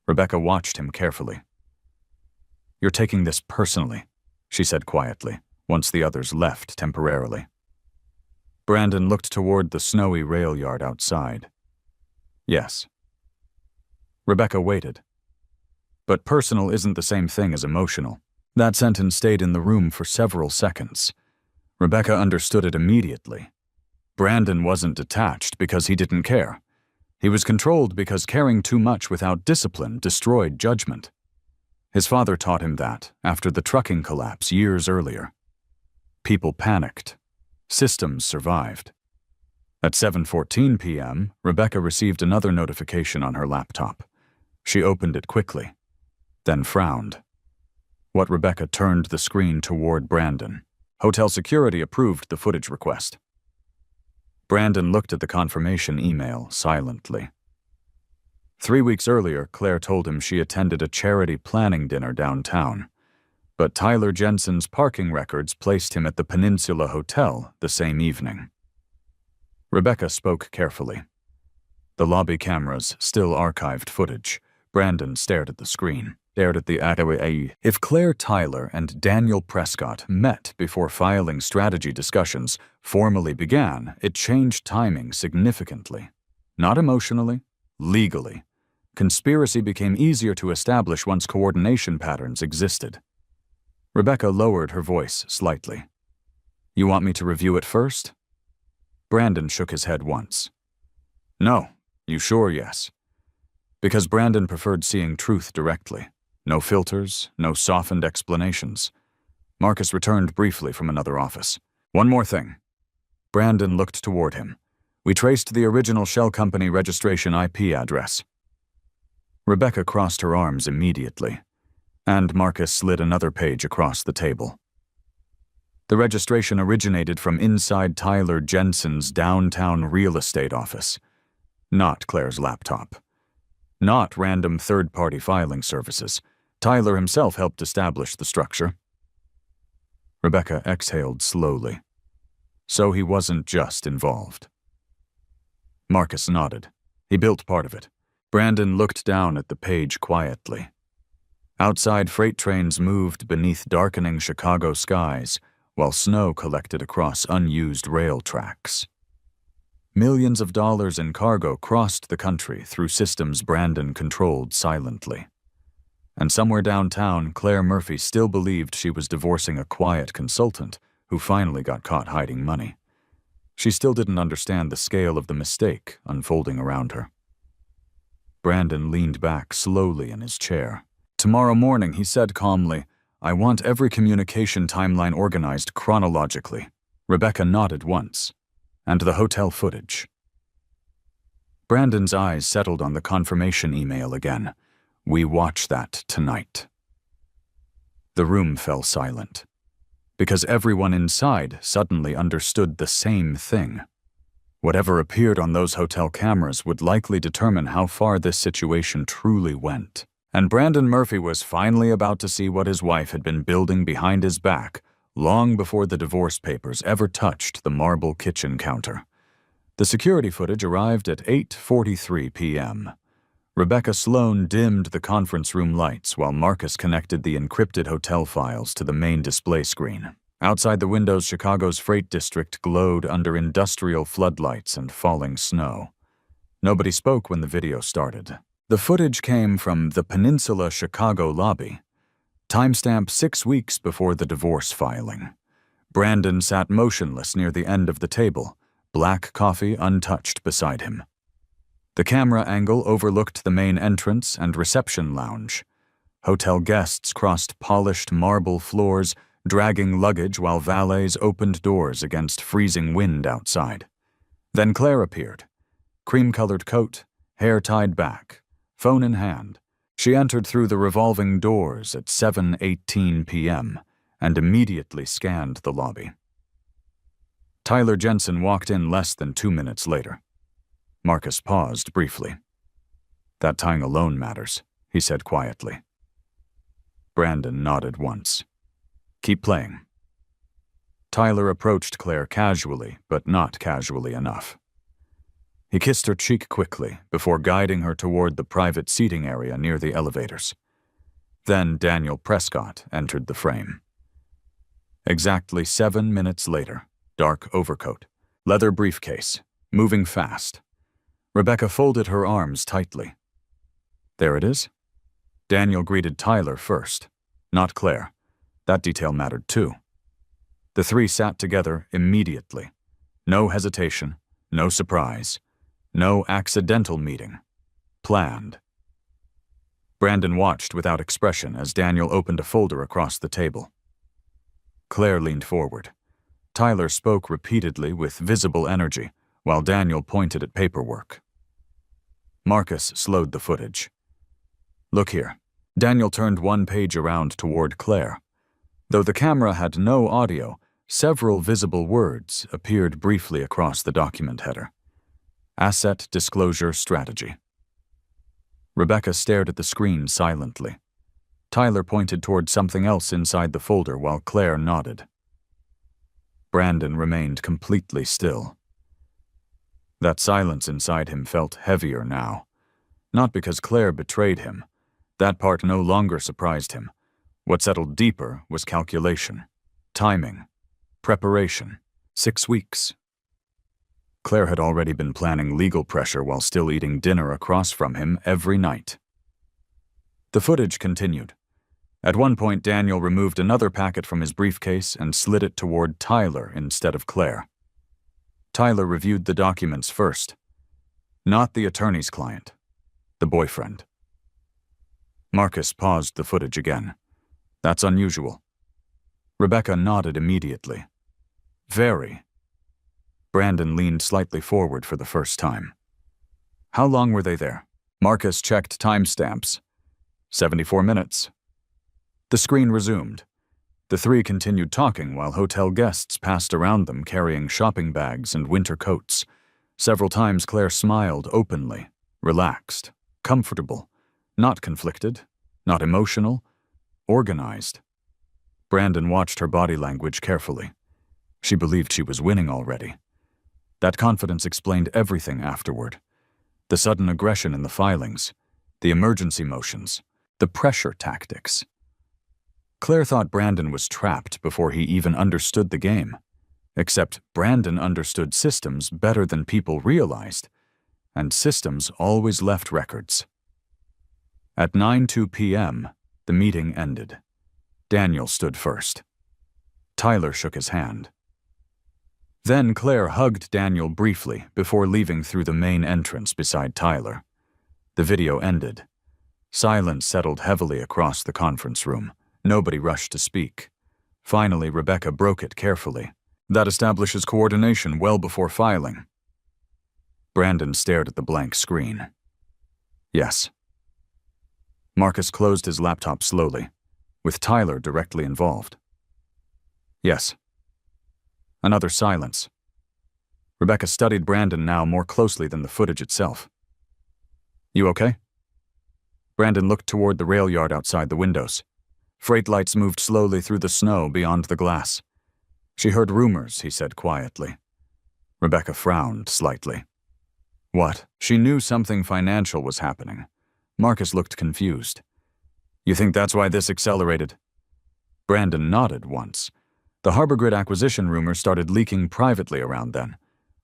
Rebecca watched him carefully. You're taking this personally, she said quietly, once the others left temporarily. Brandon looked toward the snowy rail yard outside. Yes. Rebecca waited. But personal isn't the same thing as emotional. That sentence stayed in the room for several seconds. Rebecca understood it immediately. Brandon wasn't detached because he didn't care. He was controlled because caring too much without discipline destroyed judgment. His father taught him that after the trucking collapse years earlier. People panicked. Systems survived. At 7:14 p.m., Rebecca received another notification on her laptop. She opened it quickly, then frowned. Rebecca turned the screen toward Brandon. Hotel security approved the footage request. Brandon looked at the confirmation email silently. 3 weeks earlier, Claire told him she attended a charity planning dinner downtown, but Tyler Jensen's parking records placed him at the Peninsula Hotel the same evening. Rebecca spoke carefully. The lobby cameras still archived footage. Brandon stared at the screen, stared at the If Claire Tyler and Daniel Prescott met before filing strategy discussions formally began, it changed timing significantly. Not emotionally, legally. Conspiracy became easier to establish once coordination patterns existed. Rebecca lowered her voice slightly. You want me to review it first? Brandon shook his head once. No. You sure? Yes. Because Brandon preferred seeing truth directly. No filters, no softened explanations. Marcus returned briefly from another office. One more thing. Brandon looked toward him. We traced the original shell company registration IP address. Rebecca crossed her arms immediately, and Marcus slid another page across the table. The registration originated from inside Tyler Jensen's downtown real estate office. Not Claire's laptop. Not random third-party filing services. Tyler himself helped establish the structure. Rebecca exhaled slowly. So he wasn't just involved. Marcus nodded. He built part of it. Brandon looked down at the page quietly. Outside, freight trains moved beneath darkening Chicago skies, while snow collected across unused rail tracks. Millions of dollars in cargo crossed the country through systems Brandon controlled silently. And somewhere downtown, Claire Murphy still believed she was divorcing a quiet consultant who finally got caught hiding money. She still didn't understand the scale of the mistake unfolding around her. Brandon leaned back slowly in his chair. Tomorrow morning, he said calmly, I want every communication timeline organized chronologically. Rebecca nodded once. And the hotel footage. Brandon's eyes settled on the confirmation email again. We watch that tonight. The room fell silent, because everyone inside suddenly understood the same thing. Whatever appeared on those hotel cameras would likely determine how far this situation truly went. And Brandon Murphy was finally about to see what his wife had been building behind his back long before the divorce papers ever touched the marble kitchen counter. The security footage arrived at 8:43 p.m. Rebecca Sloan dimmed the conference room lights while Marcus connected the encrypted hotel files to the main display screen. Outside the windows, Chicago's freight district glowed under industrial floodlights and falling snow. Nobody spoke when the video started. The footage came from the Peninsula Chicago lobby. Timestamp 6 weeks before the divorce filing. Brandon sat motionless near the end of the table, black coffee untouched beside him. The camera angle overlooked the main entrance and reception lounge. Hotel guests crossed polished marble floors, dragging luggage while valets opened doors against freezing wind outside. Then Claire appeared, cream-colored coat, hair tied back, phone in hand. She entered through the revolving doors at 7:18 p.m. and immediately scanned the lobby. Tyler Jensen walked in less than 2 minutes later. Marcus paused briefly. That tying alone matters, he said quietly. Brandon nodded once. Keep playing. Tyler approached Claire casually, but not casually enough. He kissed her cheek quickly before guiding her toward the private seating area near the elevators. Then Daniel Prescott entered the frame. Exactly 7 minutes later, dark overcoat, leather briefcase, moving fast. Rebecca folded her arms tightly. There it is. Daniel greeted Tyler first, not Claire. That detail mattered too. The three sat together immediately. No hesitation, no surprise. No accidental meeting. Planned. Brandon watched without expression as Daniel opened a folder across the table. Claire leaned forward. Tyler spoke repeatedly with visible energy, while Daniel pointed at paperwork. Marcus slowed the footage. Look here. Daniel turned one page around toward Claire. Though the camera had no audio, Several visible words appeared briefly across the document header. Asset Disclosure Strategy. Rebecca stared at the screen silently. Tyler pointed toward something else inside the folder while Claire nodded. Brandon remained completely still. That silence inside him felt heavier now. Not because Claire betrayed him. That part no longer surprised him. What settled deeper was calculation, timing, preparation. 6 weeks. Claire had already been planning legal pressure while still eating dinner across from him every night. The footage continued. At one point, Daniel removed another packet from his briefcase and slid it toward Tyler instead of Claire. Tyler reviewed the documents first. Not the attorney's client, the boyfriend. Marcus paused the footage again. That's unusual. Rebecca nodded immediately. Very. Brandon leaned slightly forward for the first time. How long were they there? Marcus checked timestamps. 74 minutes. The screen resumed. The three continued talking while hotel guests passed around them carrying shopping bags and winter coats. Several times Claire smiled openly, relaxed, comfortable, not conflicted, not emotional, organized. Brandon watched her body language carefully. She believed she was winning already. That confidence explained everything afterward. The sudden aggression in the filings, the emergency motions, the pressure tactics. Claire thought Brandon was trapped before he even understood the game. Except Brandon understood systems better than people realized, and systems always left records. At 9:02 p.m., the meeting ended. Daniel stood first. Tyler shook his hand. Then Claire hugged Daniel briefly before leaving through the main entrance beside Tyler. The video ended. Silence settled heavily across the conference room. Nobody rushed to speak. Finally, Rebecca broke it carefully. That establishes coordination well before filing. Brandon stared at the blank screen. Yes. Marcus closed his laptop slowly, with Tyler directly involved. Yes. Another silence. Rebecca studied Brandon now more closely than the footage itself. You okay? Brandon looked toward the rail yard outside the windows. Freight lights moved slowly through the snow beyond the glass. She heard rumors, he said quietly. Rebecca frowned slightly. What? She knew something financial was happening. Marcus looked confused. You think that's why this accelerated? Brandon nodded once. The Harbor Grid acquisition rumor started leaking privately around then.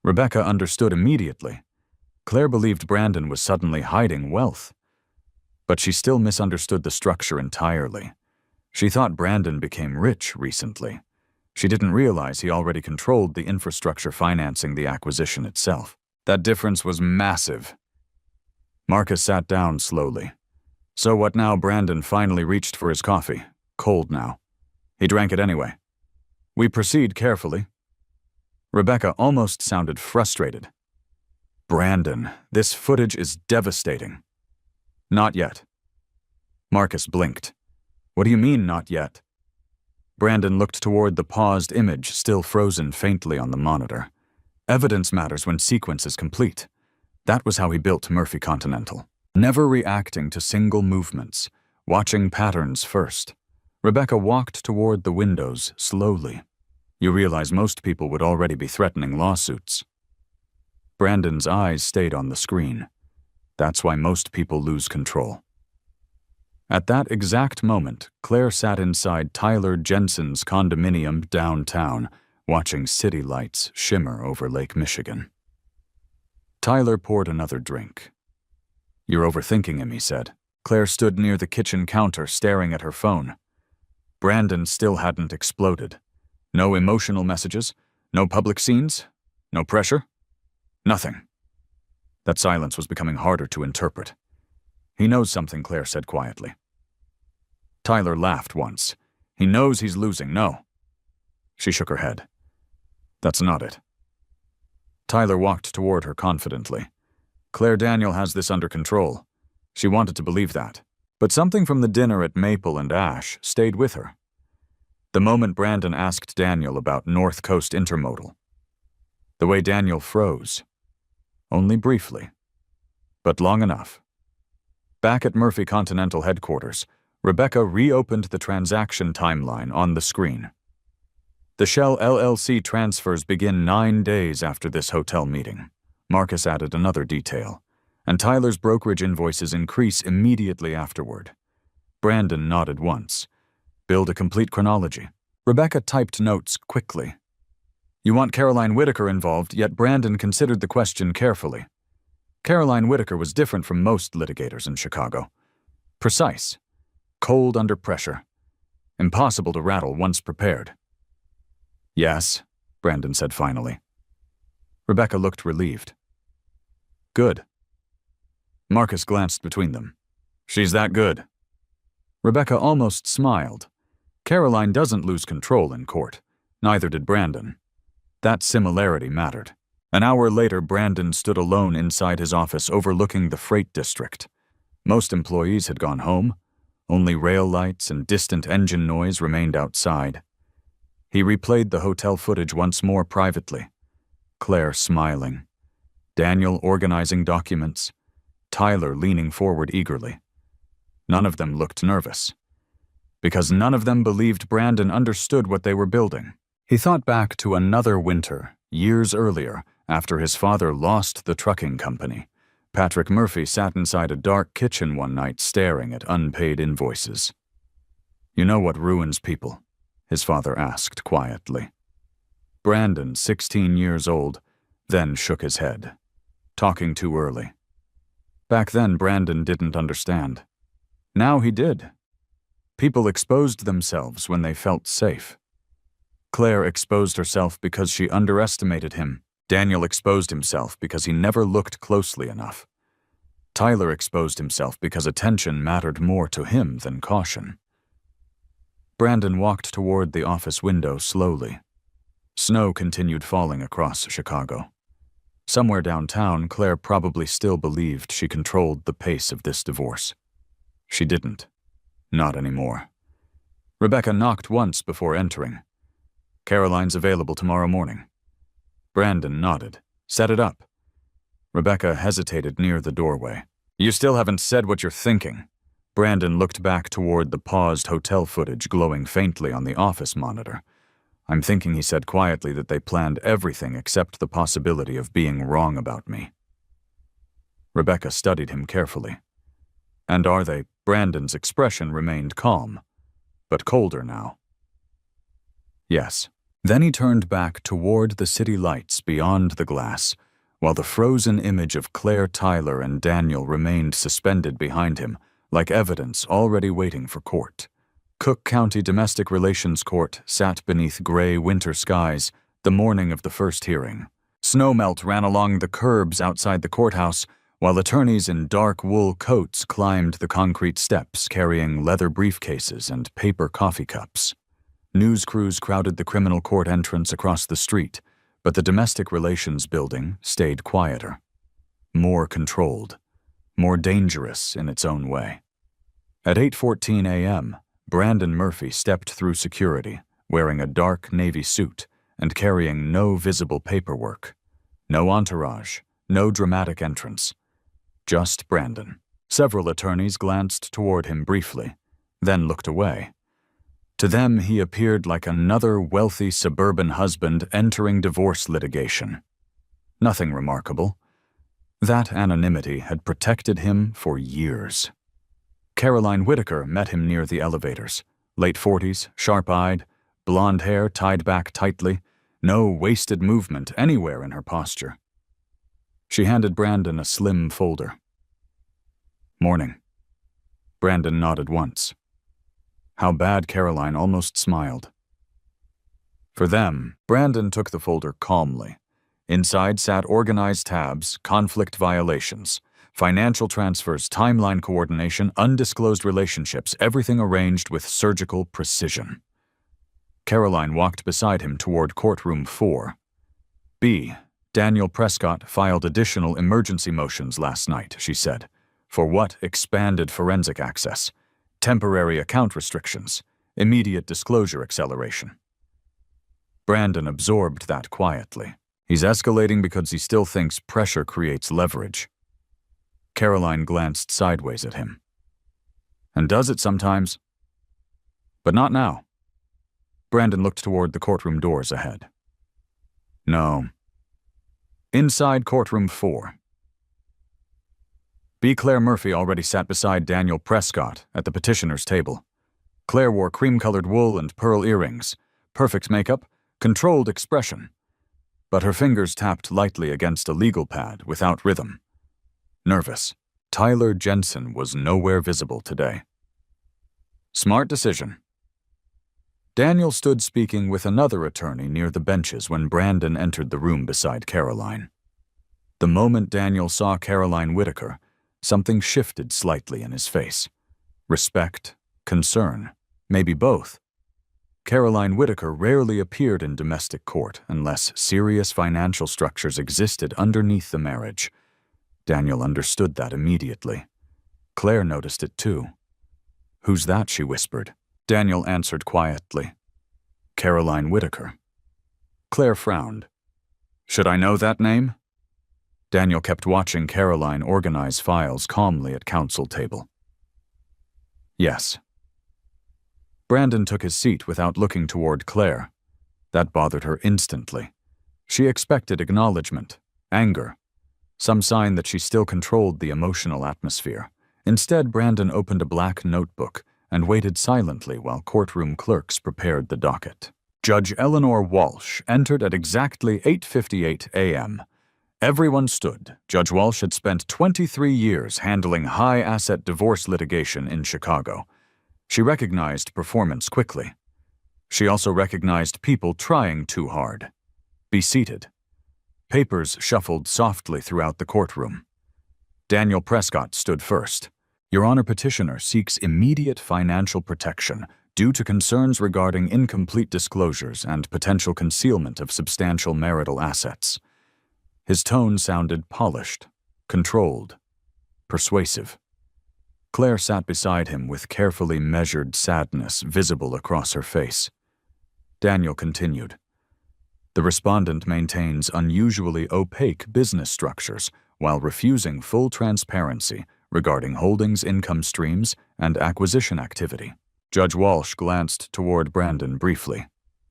Rebecca understood immediately. Claire believed Brandon was suddenly hiding wealth. But she still misunderstood the structure entirely. She thought Brandon became rich recently. She didn't realize he already controlled the infrastructure financing the acquisition itself. That difference was massive. Marcus sat down slowly. So what now? Brandon finally reached for his coffee, cold now. He drank it anyway. We proceed carefully. Rebecca almost sounded frustrated. Brandon, this footage is devastating. Not yet. Marcus blinked. What do you mean, not yet? Brandon looked toward the paused image still frozen faintly on the monitor. Evidence matters when sequence is complete. That was how he built Murphy Continental. Never reacting to single movements, watching patterns first. Rebecca walked toward the windows slowly. You realize most people would already be threatening lawsuits. Brandon's eyes stayed on the screen. That's why most people lose control. At that exact moment, Claire sat inside Tyler Jensen's condominium downtown, watching city lights shimmer over Lake Michigan. Tyler poured another drink. You're overthinking him, he said. Claire stood near the kitchen counter staring at her phone. Brandon still hadn't exploded. No emotional messages, no public scenes, no pressure, nothing. That silence was becoming harder to interpret. He knows something, Claire said quietly. Tyler laughed once. He knows he's losing, no. She shook her head. That's not it. Tyler walked toward her confidently. Claire Daniel has this under control. She wanted to believe that. But something from the dinner at Maple and Ash stayed with her. The moment Brandon asked Daniel about North Coast Intermodal. The way Daniel froze. Only briefly, but long enough. Back at Murphy Continental headquarters, Rebecca reopened the transaction timeline on the screen. The Shell LLC transfers begin 9 days after this hotel meeting. Marcus added another detail, and Tyler's brokerage invoices increase immediately afterward. Brandon nodded once. Build a complete chronology. Rebecca typed notes quickly. You want Caroline Whitaker involved, yet Brandon considered the question carefully. Caroline Whitaker was different from most litigators in Chicago. Precise. Cold under pressure. Impossible to rattle once prepared. Yes, Brandon said finally. Rebecca looked relieved. Good. Marcus glanced between them. She's that good. Rebecca almost smiled. Caroline doesn't lose control in court. Neither did Brandon. That similarity mattered. An hour later, Brandon stood alone inside his office overlooking the freight district. Most employees had gone home. Only rail lights and distant engine noise remained outside. He replayed the hotel footage once more privately. Claire smiling. Daniel organizing documents. Tyler leaning forward eagerly. None of them looked nervous. Because none of them believed Brandon understood what they were building. He thought back to another winter, years earlier, after his father lost the trucking company. Patrick Murphy sat inside a dark kitchen one night staring at unpaid invoices. You know what ruins people? His father asked quietly. Brandon, 16 years old, then shook his head. Talking too early. Back then, Brandon didn't understand. Now he did. People exposed themselves when they felt safe. Claire exposed herself because she underestimated him. Daniel exposed himself because he never looked closely enough. Tyler exposed himself because attention mattered more to him than caution. Brandon walked toward the office window slowly. Snow continued falling across Chicago. Somewhere downtown, Claire probably still believed she controlled the pace of this divorce. She didn't. Not anymore. Rebecca knocked once before entering. Caroline's available tomorrow morning. Brandon nodded. Set it up. Rebecca hesitated near the doorway. You still haven't said what you're thinking. Brandon looked back toward the paused hotel footage glowing faintly on the office monitor. I'm thinking he said quietly that they planned everything except the possibility of being wrong about me. Rebecca studied him carefully. And are they? Brandon's expression remained calm, but colder now. Yes. Then he turned back toward the city lights beyond the glass, while the frozen image of Claire Tyler and Daniel remained suspended behind him, like evidence already waiting for court. Cook County Domestic Relations Court sat beneath gray winter skies the morning of the first hearing. Snowmelt ran along the curbs outside the courthouse, while attorneys in dark wool coats climbed the concrete steps carrying leather briefcases and paper coffee cups. News crews crowded the criminal court entrance across the street, but the domestic relations building stayed quieter. More controlled. More dangerous in its own way. At 8:14 a.m., Brandon Murphy stepped through security, wearing a dark navy suit and carrying no visible paperwork. No entourage, no dramatic entrance. Just Brandon. Several attorneys glanced toward him briefly, then looked away. To them, he appeared like another wealthy suburban husband entering divorce litigation. Nothing remarkable. That anonymity had protected him for years. Caroline Whitaker met him near the elevators, late 40s, sharp-eyed, blonde hair tied back tightly, no wasted movement anywhere in her posture. She handed Brandon a slim folder. Morning. Brandon nodded once. How bad Caroline almost smiled. For them, Brandon took the folder calmly. Inside sat organized tabs, conflict violations, financial transfers, timeline coordination, undisclosed relationships, everything arranged with surgical precision. Caroline walked beside him toward courtroom 4. B. Daniel Prescott filed additional emergency motions last night, she said. For what? Expanded forensic access. Temporary account restrictions. Immediate disclosure acceleration. Brandon absorbed that quietly. He's escalating because he still thinks pressure creates leverage. Caroline glanced sideways at him. And does it sometimes? But not now. Brandon looked toward the courtroom doors ahead. No. Inside courtroom 4. B. Claire Murphy already sat beside Daniel Prescott at the petitioner's table. Claire wore cream-colored wool and pearl earrings, perfect makeup, controlled expression. But her fingers tapped lightly against a legal pad without rhythm. Nervous, Tyler Jensen was nowhere visible today. Smart decision. Daniel stood speaking with another attorney near the benches when Brandon entered the room beside Caroline. The moment Daniel saw Caroline Whitaker, something shifted slightly in his face. Respect, concern, maybe both. Caroline Whitaker rarely appeared in domestic court unless serious financial structures existed underneath the marriage. Daniel understood that immediately. Claire noticed it too. "Who's that?" she whispered. Daniel answered quietly. "Caroline Whitaker." Claire frowned. "Should I know that name?" Daniel kept watching Caroline organize files calmly at counsel table. "Yes." Brandon took his seat without looking toward Claire. That bothered her instantly. She expected acknowledgement, anger, some sign that she still controlled the emotional atmosphere. Instead, Brandon opened a black notebook and waited silently while courtroom clerks prepared the docket. Judge Eleanor Walsh entered at exactly 8:58 a.m. Everyone stood. Judge Walsh had spent 23 years handling high-asset divorce litigation in Chicago. She recognized performance quickly. She also recognized people trying too hard. "Be seated." Papers shuffled softly throughout the courtroom. Daniel Prescott stood first. "Your Honor, petitioner seeks immediate financial protection due to concerns regarding incomplete disclosures and potential concealment of substantial marital assets." His tone sounded polished, controlled, persuasive. Claire sat beside him with carefully measured sadness visible across her face. Daniel continued. "The respondent maintains unusually opaque business structures while refusing full transparency regarding holdings, income streams, and acquisition activity." Judge Walsh glanced toward Brandon briefly.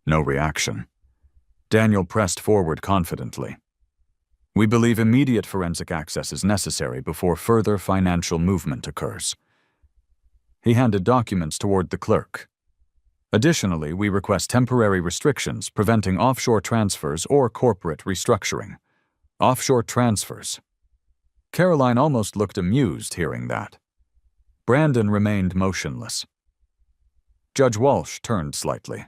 No reaction. Daniel pressed forward confidently. "We believe immediate forensic access is necessary before further financial movement occurs." He handed documents toward the clerk. "Additionally, we request temporary restrictions preventing offshore transfers or corporate restructuring." Offshore transfers. Caroline almost looked amused hearing that. Brandon remained motionless. Judge Walsh turned slightly.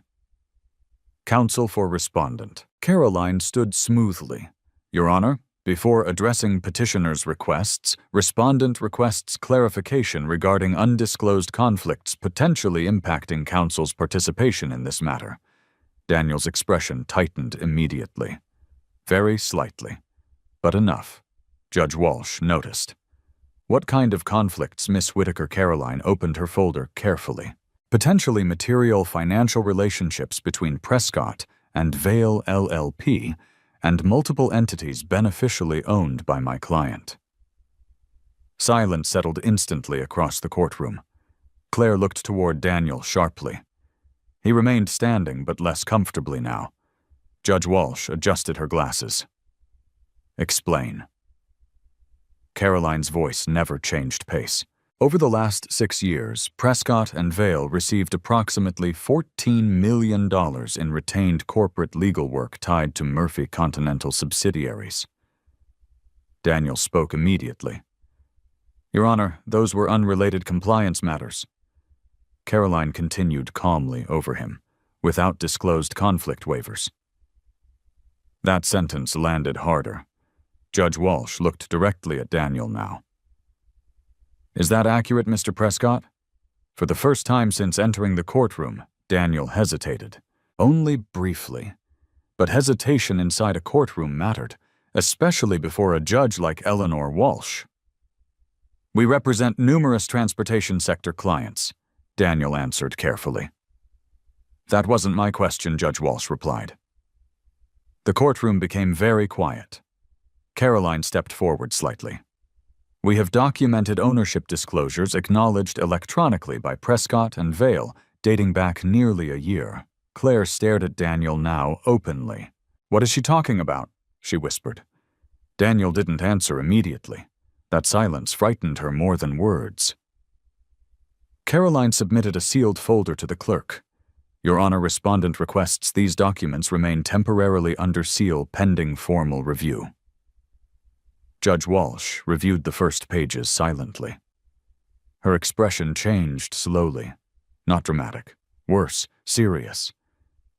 "Counsel for respondent." Caroline stood smoothly. "Your Honor, before addressing petitioner's requests, respondent requests clarification regarding undisclosed conflicts potentially impacting counsel's participation in this matter." Daniel's expression tightened immediately. Very slightly, but enough. Judge Walsh noticed. What kind of conflicts? Miss Whitaker? Caroline opened her folder carefully. "Potentially material financial relationships between Prescott and Vale LLP and multiple entities beneficially owned by my client." Silence settled instantly across the courtroom. Claire looked toward Daniel sharply. He remained standing, but less comfortably now. Judge Walsh adjusted her glasses. "Explain." Caroline's voice never changed pace. Over the last 6 years, Prescott and Vale received approximately $14 million in retained corporate legal work tied to Murphy Continental subsidiaries. Daniel spoke immediately. "Your Honor, those were unrelated compliance matters." Caroline continued calmly over him, without disclosed conflict waivers. That sentence landed harder. Judge Walsh looked directly at Daniel now. "Is that accurate, Mr. Prescott?" For the first time since entering the courtroom, Daniel hesitated. Only briefly. But hesitation inside a courtroom mattered, especially before a judge like Eleanor Walsh. "We represent numerous transportation sector clients," Daniel answered carefully. That wasn't my question, Judge Walsh replied. The courtroom became very quiet. Caroline stepped forward slightly. We have documented ownership disclosures acknowledged electronically by Prescott and Vale, dating back nearly a year. Claire stared at Daniel now openly. What is she talking about? She whispered. Daniel didn't answer immediately. That silence frightened her more than words. Caroline submitted a sealed folder to the clerk. Your Honor, respondent requests these documents remain temporarily under seal pending formal review. Judge Walsh reviewed the first pages silently. Her expression changed slowly. Not dramatic. Worse, serious.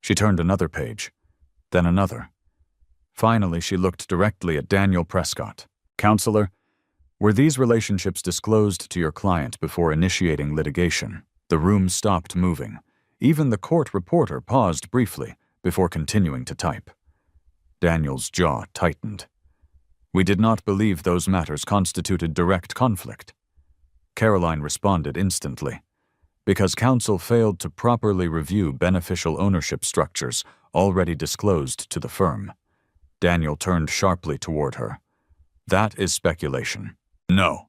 She turned another page, then another. Finally, she looked directly at Daniel Prescott. Counselor, were these relationships disclosed to your client before initiating litigation? The room stopped moving. Even the court reporter paused briefly before continuing to type. Daniel's jaw tightened. We did not believe those matters constituted direct conflict. Caroline responded instantly. Because counsel failed to properly review beneficial ownership structures already disclosed to the firm. Daniel turned sharply toward her. That is speculation. No,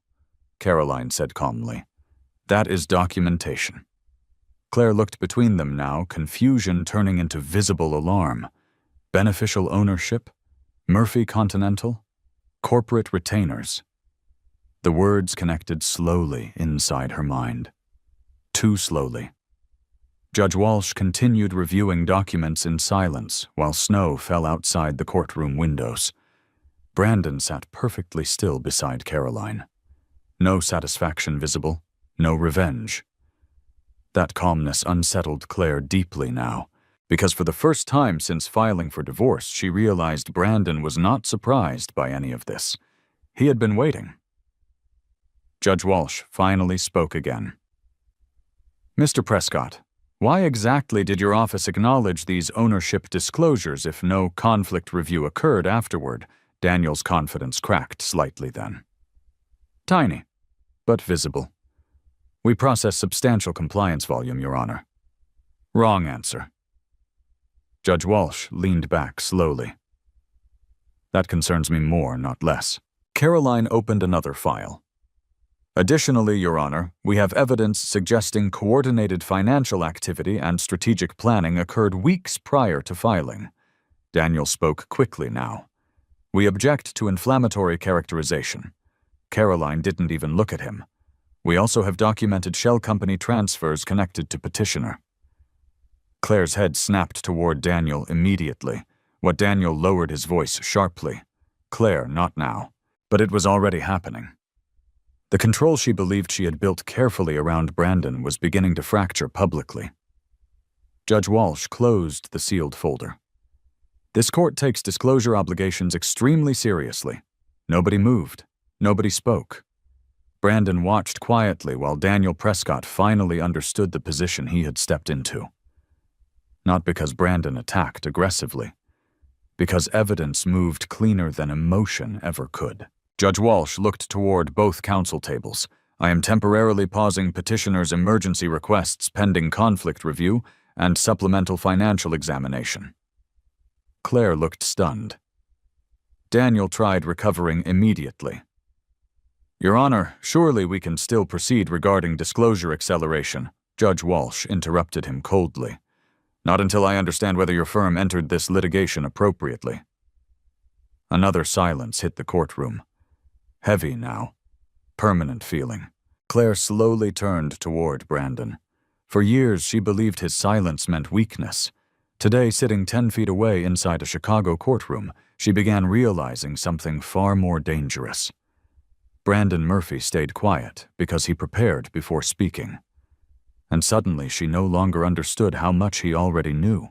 Caroline said calmly. That is documentation. Claire looked between them now, confusion turning into visible alarm. Beneficial ownership? Murphy Continental? Corporate retainers? The words connected slowly inside her mind. Too slowly. Judge Walsh continued reviewing documents in silence while snow fell outside the courtroom windows. Brandon sat perfectly still beside Caroline. No satisfaction visible, no revenge. That calmness unsettled Claire deeply now, because for the first time since filing for divorce, she realized Brandon was not surprised by any of this. He had been waiting. Judge Walsh finally spoke again. Mr. Prescott, why exactly did your office acknowledge these ownership disclosures if no conflict review occurred afterward? Daniel's confidence cracked slightly then. Tiny, but visible. We process substantial compliance volume, Your Honor. Wrong answer. Judge Walsh leaned back slowly. That concerns me more, not less. Caroline opened another file. Additionally, Your Honor, we have evidence suggesting coordinated financial activity and strategic planning occurred weeks prior to filing. Daniel spoke quickly now. We object to inflammatory characterization. Caroline didn't even look at him. We also have documented shell company transfers connected to petitioner. Claire's head snapped toward Daniel immediately. What Daniel lowered his voice sharply. Claire, not now. But it was already happening. The control she believed she had built carefully around Brandon was beginning to fracture publicly. Judge Walsh closed the sealed folder. This court takes disclosure obligations extremely seriously. Nobody moved. Nobody spoke. Brandon watched quietly while Daniel Prescott finally understood the position he had stepped into. Not because Brandon attacked aggressively. Because evidence moved cleaner than emotion ever could. Judge Walsh looked toward both counsel tables. I am temporarily pausing petitioner's emergency requests pending conflict review and supplemental financial examination. Claire looked stunned. Daniel tried recovering immediately. Your Honor, surely we can still proceed regarding disclosure acceleration, Judge Walsh interrupted him coldly. Not until I understand whether your firm entered this litigation appropriately. Another silence hit the courtroom. Heavy now. Permanent feeling. Claire slowly turned toward Brandon. For years, she believed his silence meant weakness. Today, sitting 10 feet away inside a Chicago courtroom, she began realizing something far more dangerous. Brandon Murphy stayed quiet because he prepared before speaking. And suddenly, she no longer understood how much he already knew.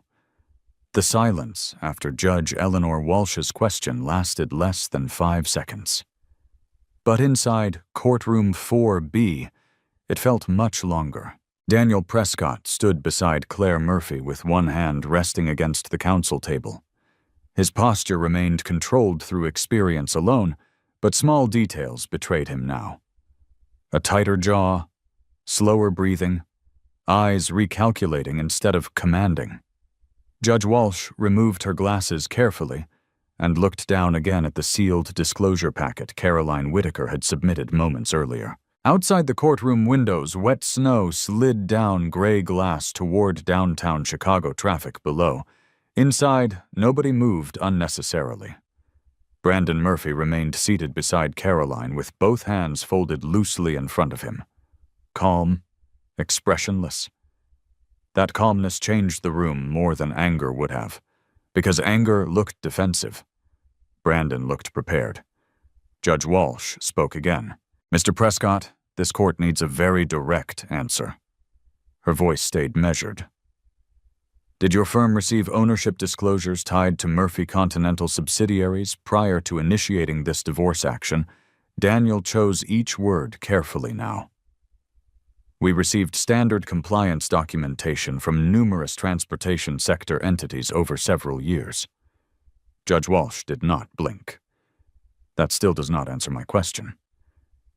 The silence after Judge Eleanor Walsh's question lasted less than 5 seconds. But inside courtroom 4B, it felt much longer. Daniel Prescott stood beside Claire Murphy with one hand resting against the counsel table. His posture remained controlled through experience alone, but small details betrayed him now. A tighter jaw, slower breathing, eyes recalculating instead of commanding. Judge Walsh removed her glasses carefully and looked down again at the sealed disclosure packet Caroline Whitaker had submitted moments earlier. Outside the courtroom windows, wet snow slid down gray glass toward downtown Chicago traffic below. Inside, nobody moved unnecessarily. Brandon Murphy remained seated beside Caroline with both hands folded loosely in front of him. Calm, expressionless. That calmness changed the room more than anger would have, because anger looked defensive. Brandon looked prepared. Judge Walsh spoke again. "Mr. Prescott, this court needs a very direct answer." Her voice stayed measured. "Did your firm receive ownership disclosures tied to Murphy Continental subsidiaries prior to initiating this divorce action?" Daniel chose each word carefully now. "We received standard compliance documentation from numerous transportation sector entities over several years." Judge Walsh did not blink. "That still does not answer my question."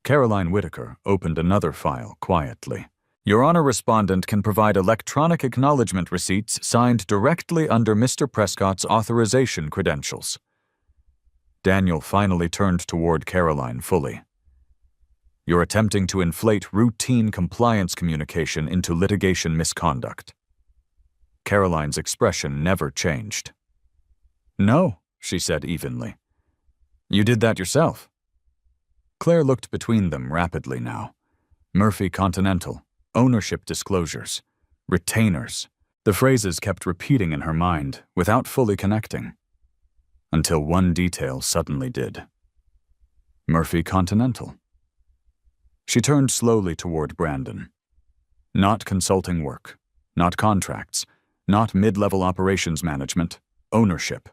Caroline Whitaker opened another file quietly. "Your Honor, respondent can provide electronic acknowledgement receipts signed directly under Mr. Prescott's authorization credentials." Daniel finally turned toward Caroline fully. "You're attempting to inflate routine compliance communication into litigation misconduct." Caroline's expression never changed. "No," she said evenly. "You did that yourself." Claire looked between them rapidly now. Murphy Continental, ownership disclosures, retainers. The phrases kept repeating in her mind without fully connecting, until one detail suddenly did. Murphy Continental. She turned slowly toward Brandon. Not consulting work, not contracts, not mid-level operations management, ownership.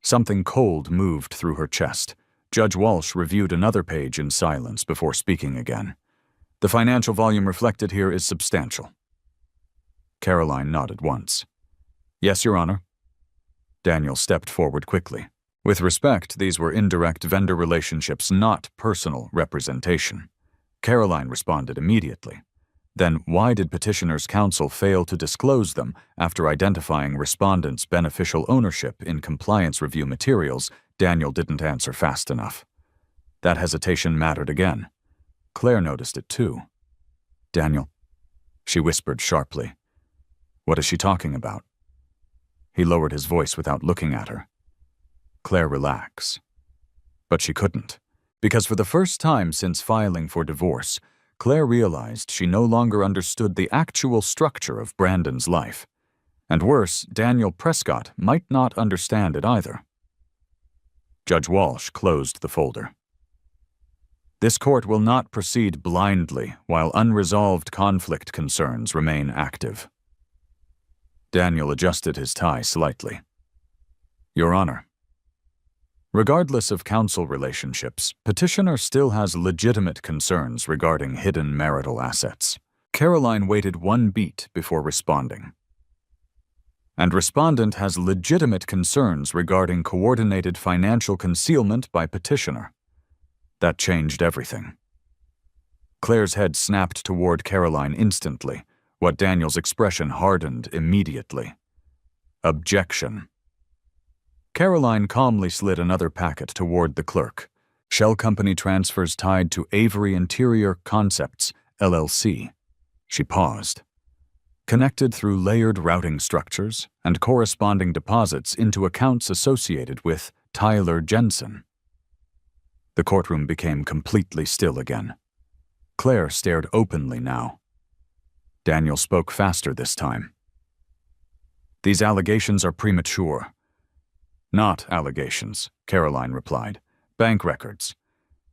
Something cold moved through her chest. Judge Walsh reviewed another page in silence before speaking again. "The financial volume reflected here is substantial." Caroline nodded once. "Yes, Your Honor." Daniel stepped forward quickly. With respect, these were indirect vendor relationships, not personal representation. Caroline responded immediately. Then why did petitioner's counsel fail to disclose them after identifying respondent's beneficial ownership in compliance review materials? Daniel didn't answer fast enough. That hesitation mattered again. Claire noticed it too. "Daniel," she whispered sharply. "What is she talking about?" He lowered his voice without looking at her. "Claire, relax." But she couldn't, because for the first time since filing for divorce, Claire realized she no longer understood the actual structure of Brandon's life. And worse, Daniel Prescott might not understand it either. Judge Walsh closed the folder. "This court will not proceed blindly while unresolved conflict concerns remain active." Daniel adjusted his tie slightly. "Your Honor, regardless of counsel relationships, petitioner still has legitimate concerns regarding hidden marital assets." Caroline waited one beat before responding. "And respondent has legitimate concerns regarding coordinated financial concealment by petitioner." That changed everything. Claire's head snapped toward Caroline instantly, what Daniel's expression hardened immediately. Objection. Caroline calmly slid another packet toward the clerk. "Shell company transfers tied to Avery Interior Concepts, LLC." She paused. "Connected through layered routing structures and corresponding deposits into accounts associated with Tyler Jensen." The courtroom became completely still again. Claire stared openly now. Daniel spoke faster this time. "These allegations are premature." "Not allegations," Caroline replied. "Bank records."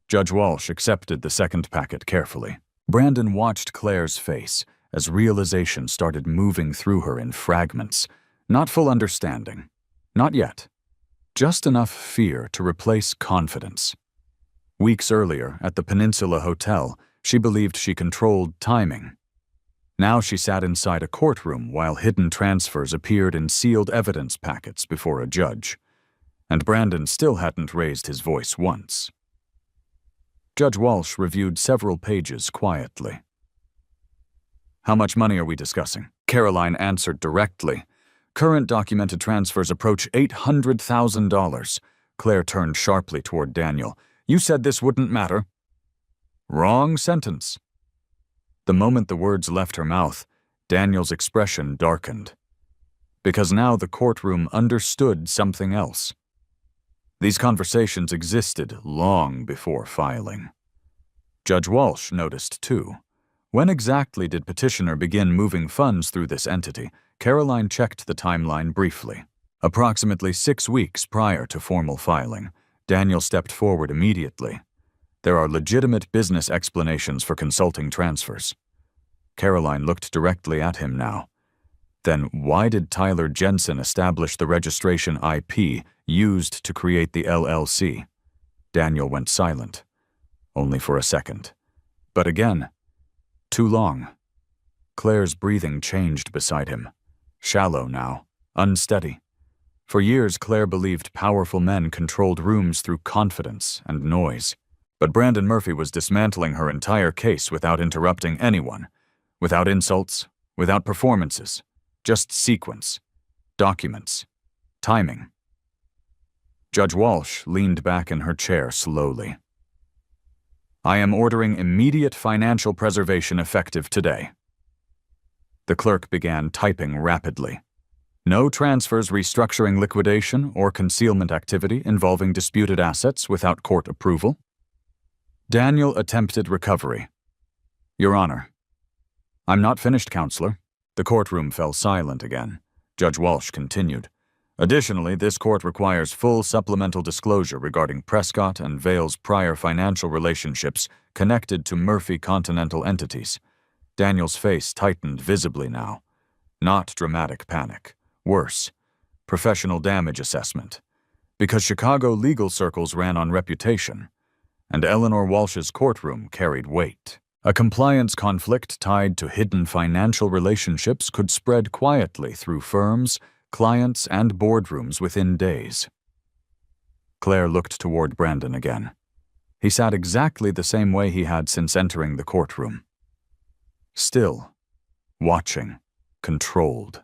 Judge Walsh accepted the second packet carefully. Brandon watched Claire's face as realization started moving through her in fragments. Not full understanding. Not yet. Just enough fear to replace confidence. Weeks earlier, at the Peninsula Hotel, she believed she controlled timing. Now she sat inside a courtroom while hidden transfers appeared in sealed evidence packets before a judge. And Brandon still hadn't raised his voice once. Judge Walsh reviewed several pages quietly. How much money are we discussing? Caroline answered directly. Current documented transfers approach $800,000. Claire turned sharply toward Daniel. You said this wouldn't matter. Wrong sentence. The moment the words left her mouth, Daniel's expression darkened. Because now the courtroom understood something else. These conversations existed long before filing. Judge Walsh noticed too. When exactly did petitioner begin moving funds through this entity? Caroline checked the timeline briefly. Approximately 6 weeks prior to formal filing, Daniel stepped forward immediately. There are legitimate business explanations for consulting transfers. Caroline looked directly at him now. Then why did Tyler Jensen establish the registration IP used to create the LLC? Daniel went silent, only for a second. But again, too long. Claire's breathing changed beside him. Shallow now, unsteady. For years, Claire believed powerful men controlled rooms through confidence and noise. But Brandon Murphy was dismantling her entire case without interrupting anyone, without insults, without performances, just sequence, documents, timing. Judge Walsh leaned back in her chair slowly. I am ordering immediate financial preservation effective today. The clerk began typing rapidly. No transfers restructuring liquidation or concealment activity involving disputed assets without court approval. Daniel attempted recovery. Your Honor. I'm not finished, Counselor. The courtroom fell silent again. Judge Walsh continued. Additionally, this court requires full supplemental disclosure regarding Prescott and Vale's prior financial relationships connected to Murphy Continental entities. Daniel's face tightened visibly now. Not dramatic panic. Worse, professional damage assessment. Because Chicago legal circles ran on reputation, and Eleanor Walsh's courtroom carried weight. A compliance conflict tied to hidden financial relationships could spread quietly through firms, clients, and boardrooms within days. Claire looked toward Brandon again. He sat exactly the same way he had since entering the courtroom. Still, watching, controlled.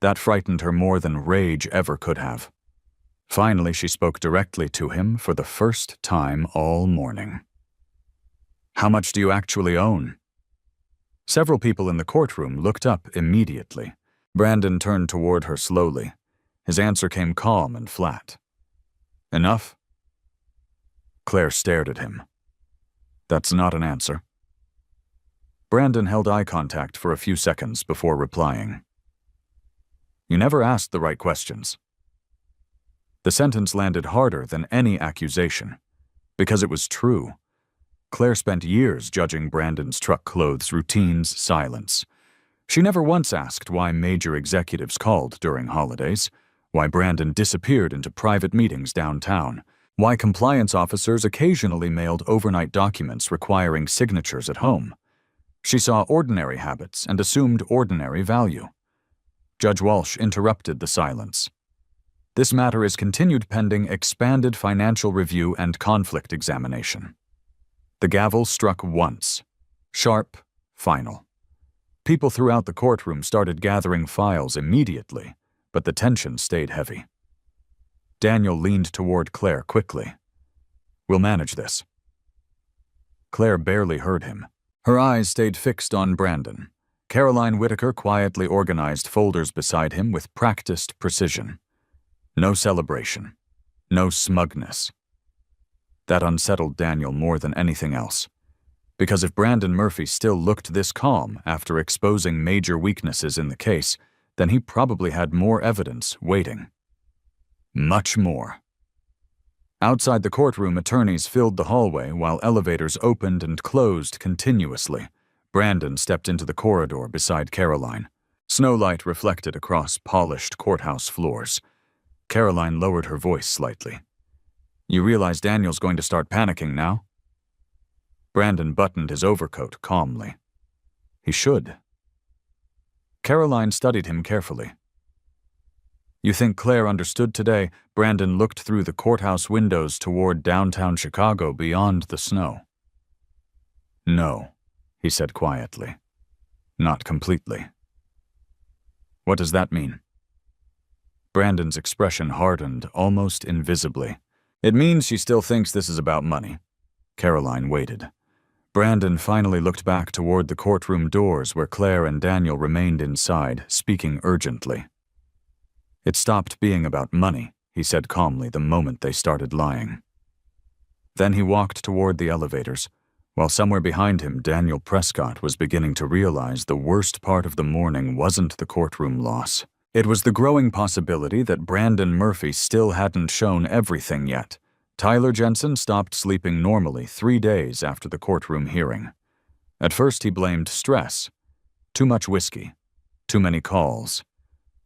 That frightened her more than rage ever could have. Finally, she spoke directly to him for the first time all morning. How much do you actually own? Several people in the courtroom looked up immediately. Brandon turned toward her slowly. His answer came calm and flat. Enough? Claire stared at him. That's not an answer. Brandon held eye contact for a few seconds before replying. You never asked the right questions. The sentence landed harder than any accusation, because it was true. Claire spent years judging Brandon's truck clothes routines silence. She never once asked why major executives called during holidays, why Brandon disappeared into private meetings downtown, why compliance officers occasionally mailed overnight documents requiring signatures at home. She saw ordinary habits and assumed ordinary value. Judge Walsh interrupted the silence. This matter is continued pending expanded financial review and conflict examination. The gavel struck once. Sharp, final. People throughout the courtroom started gathering files immediately, but the tension stayed heavy. Daniel leaned toward Claire quickly. We'll manage this. Claire barely heard him. Her eyes stayed fixed on Brandon. Caroline Whitaker quietly organized folders beside him with practiced precision. No celebration. No smugness. That unsettled Daniel more than anything else. Because if Brandon Murphy still looked this calm after exposing major weaknesses in the case, then he probably had more evidence waiting. Much more. Outside the courtroom, attorneys filled the hallway while elevators opened and closed continuously. Brandon stepped into the corridor beside Caroline. Snowlight reflected across polished courthouse floors. Caroline lowered her voice slightly. You realize Daniel's going to start panicking now? Brandon buttoned his overcoat calmly. He should. Caroline studied him carefully. You think Claire understood today? Brandon looked through the courthouse windows toward downtown Chicago beyond the snow. No, he said quietly. Not completely. What does that mean? Brandon's expression hardened almost invisibly. It means she still thinks this is about money. Caroline waited. Brandon finally looked back toward the courtroom doors where Claire and Daniel remained inside, speaking urgently. It stopped being about money, he said calmly the moment they started lying. Then he walked toward the elevators, while somewhere behind him Daniel Prescott was beginning to realize the worst part of the morning wasn't the courtroom loss. It was the growing possibility that Brandon Murphy still hadn't shown everything yet. Tyler Jensen stopped sleeping normally 3 days after the courtroom hearing. At first he blamed stress. Too much whiskey. Too many calls.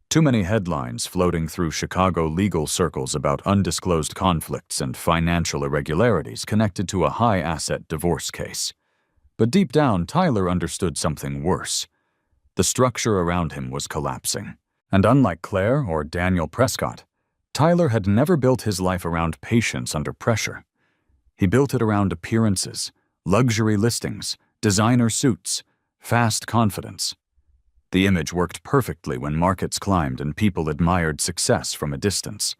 Too many headlines floating through Chicago legal circles about undisclosed conflicts and financial irregularities connected to a high-asset divorce case. But deep down, Tyler understood something worse. The structure around him was collapsing. And unlike Claire or Daniel Prescott, Tyler had never built his life around patience under pressure. He built it around appearances, luxury listings, designer suits, fast confidence. The image worked perfectly when markets climbed and people admired success from a distance.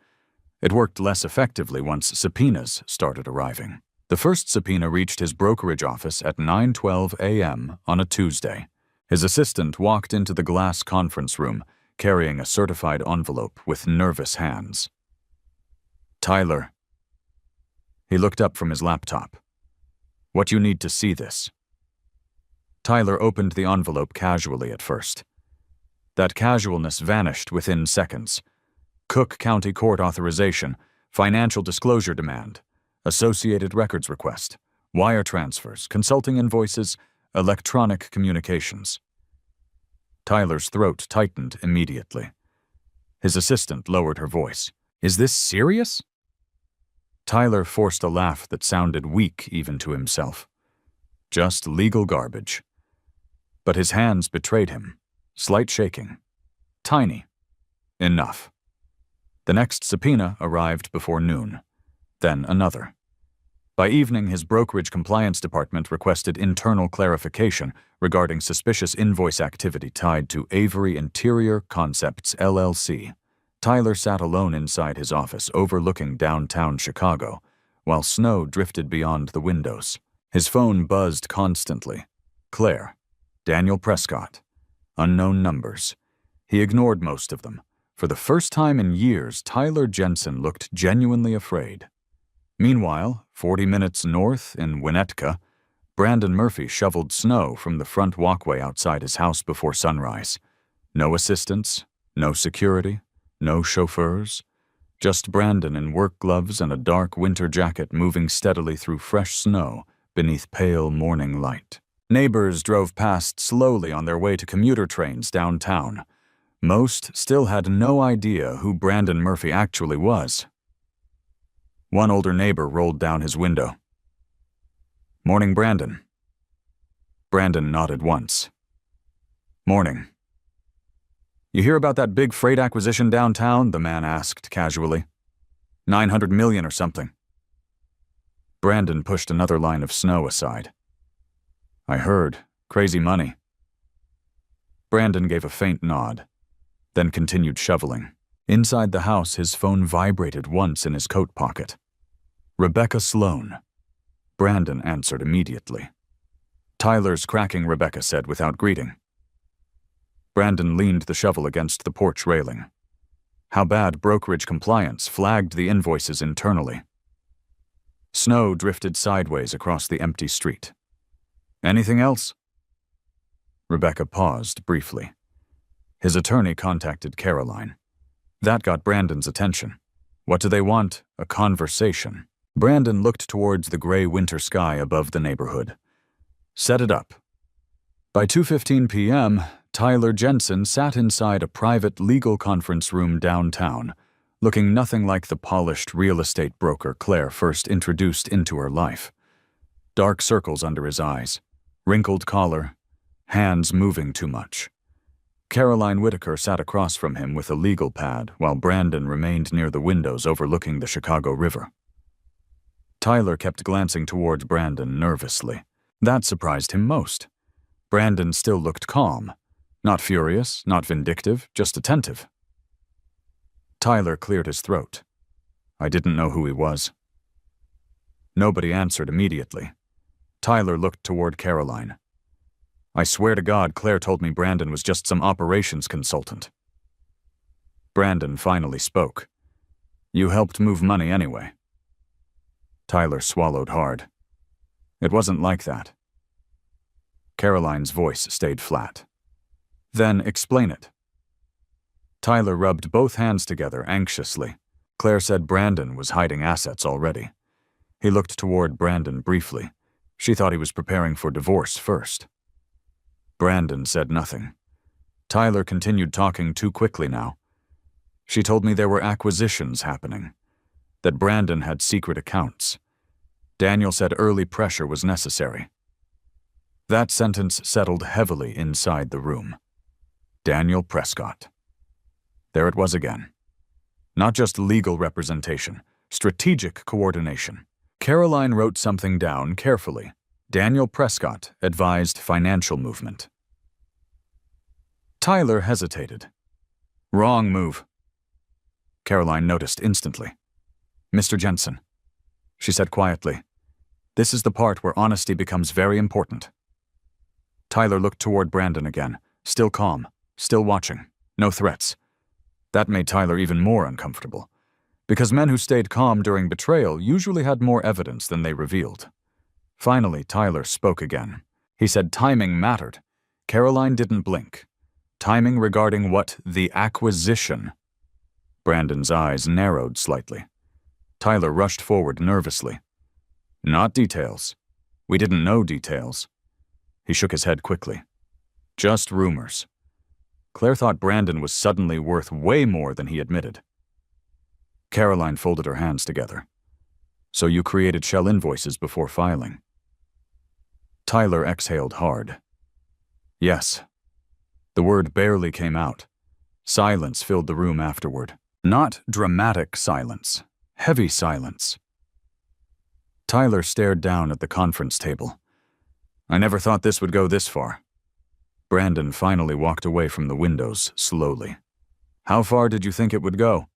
It worked less effectively once subpoenas started arriving. The first subpoena reached his brokerage office at 9:12 a.m. on a Tuesday. His assistant walked into the glass conference room, carrying a certified envelope with nervous hands. Tyler. He looked up from his laptop. What you need to see this. Tyler opened the envelope casually at first. That casualness vanished within seconds. Cook County Court authorization, financial disclosure demand, associated records request, wire transfers, consulting invoices, electronic communications. Tyler's throat tightened immediately. His assistant lowered her voice. Is this serious? Tyler forced a laugh that sounded weak even to himself. Just legal garbage. But his hands betrayed him. Slight shaking. Tiny. Enough. The next subpoena arrived before noon. Then another. By evening, his brokerage compliance department requested internal clarification regarding suspicious invoice activity tied to Avery Interior Concepts, LLC. Tyler sat alone inside his office overlooking downtown Chicago, while snow drifted beyond the windows. His phone buzzed constantly. Claire. Daniel Prescott. Unknown numbers. He ignored most of them. For the first time in years, Tyler Jensen looked genuinely afraid. Meanwhile, 40 minutes north in Winnetka, Brandon Murphy shoveled snow from the front walkway outside his house before sunrise. No assistants, no security, no chauffeurs. Just Brandon in work gloves and a dark winter jacket moving steadily through fresh snow beneath pale morning light. Neighbors drove past slowly on their way to commuter trains downtown. Most still had no idea who Brandon Murphy actually was. One older neighbor rolled down his window. Morning, Brandon. Brandon nodded once. Morning. You hear about that big freight acquisition downtown? The man asked casually. $900 million or something. Brandon pushed another line of snow aside. I heard. Crazy money. Brandon gave a faint nod, then continued shoveling. Inside the house, his phone vibrated once in his coat pocket. Rebecca Sloan. Brandon answered immediately. Tyler's cracking, Rebecca said without greeting. Brandon leaned the shovel against the porch railing. How bad brokerage compliance flagged the invoices internally. Snow drifted sideways across the empty street. Anything else? Rebecca paused briefly. His attorney contacted Caroline. That got Brandon's attention. What do they want? A conversation. Brandon looked towards the gray winter sky above the neighborhood. Set it up. By 2:15 p.m., Tyler Jensen sat inside a private legal conference room downtown, looking nothing like the polished real estate broker Claire first introduced into her life. Dark circles under his eyes, wrinkled collar, hands moving too much. Caroline Whitaker sat across from him with a legal pad while Brandon remained near the windows overlooking the Chicago River. Tyler kept glancing toward Brandon nervously. That surprised him most. Brandon still looked calm. Not furious, not vindictive, just attentive. Tyler cleared his throat. I didn't know who he was. Nobody answered immediately. Tyler looked toward Caroline. I swear to God, Claire told me Brandon was just some operations consultant. Brandon finally spoke. You helped move money anyway. Tyler swallowed hard. It wasn't like that. Caroline's voice stayed flat. Then explain it. Tyler rubbed both hands together anxiously. Claire said Brandon was hiding assets already. He looked toward Brandon briefly. She thought he was preparing for divorce first. Brandon said nothing. Tyler continued talking too quickly now. She told me there were acquisitions happening, that Brandon had secret accounts. Daniel said early pressure was necessary. That sentence settled heavily inside the room. Daniel Prescott. There it was again. Not just legal representation, strategic coordination. Caroline wrote something down carefully. Daniel Prescott advised financial movement. Tyler hesitated. Wrong move. Caroline noticed instantly. Mr. Jensen, she said quietly, this is the part where honesty becomes very important. Tyler looked toward Brandon again, still calm, still watching, no threats. That made Tyler even more uncomfortable, because men who stayed calm during betrayal usually had more evidence than they revealed. Finally, Tyler spoke again. He said timing mattered. Caroline didn't blink. Timing regarding what? The acquisition. Brandon's eyes narrowed slightly. Tyler rushed forward nervously. Not details. We didn't know details. He shook his head quickly. Just rumors. Claire thought Brandon was suddenly worth way more than he admitted. Caroline folded her hands together. So you created shell invoices before filing? Tyler exhaled hard. Yes. The word barely came out. Silence filled the room afterward. Not dramatic silence. Heavy silence. Tyler stared down at the conference table. I never thought this would go this far. Brandon finally walked away from the windows slowly. How far did you think it would go?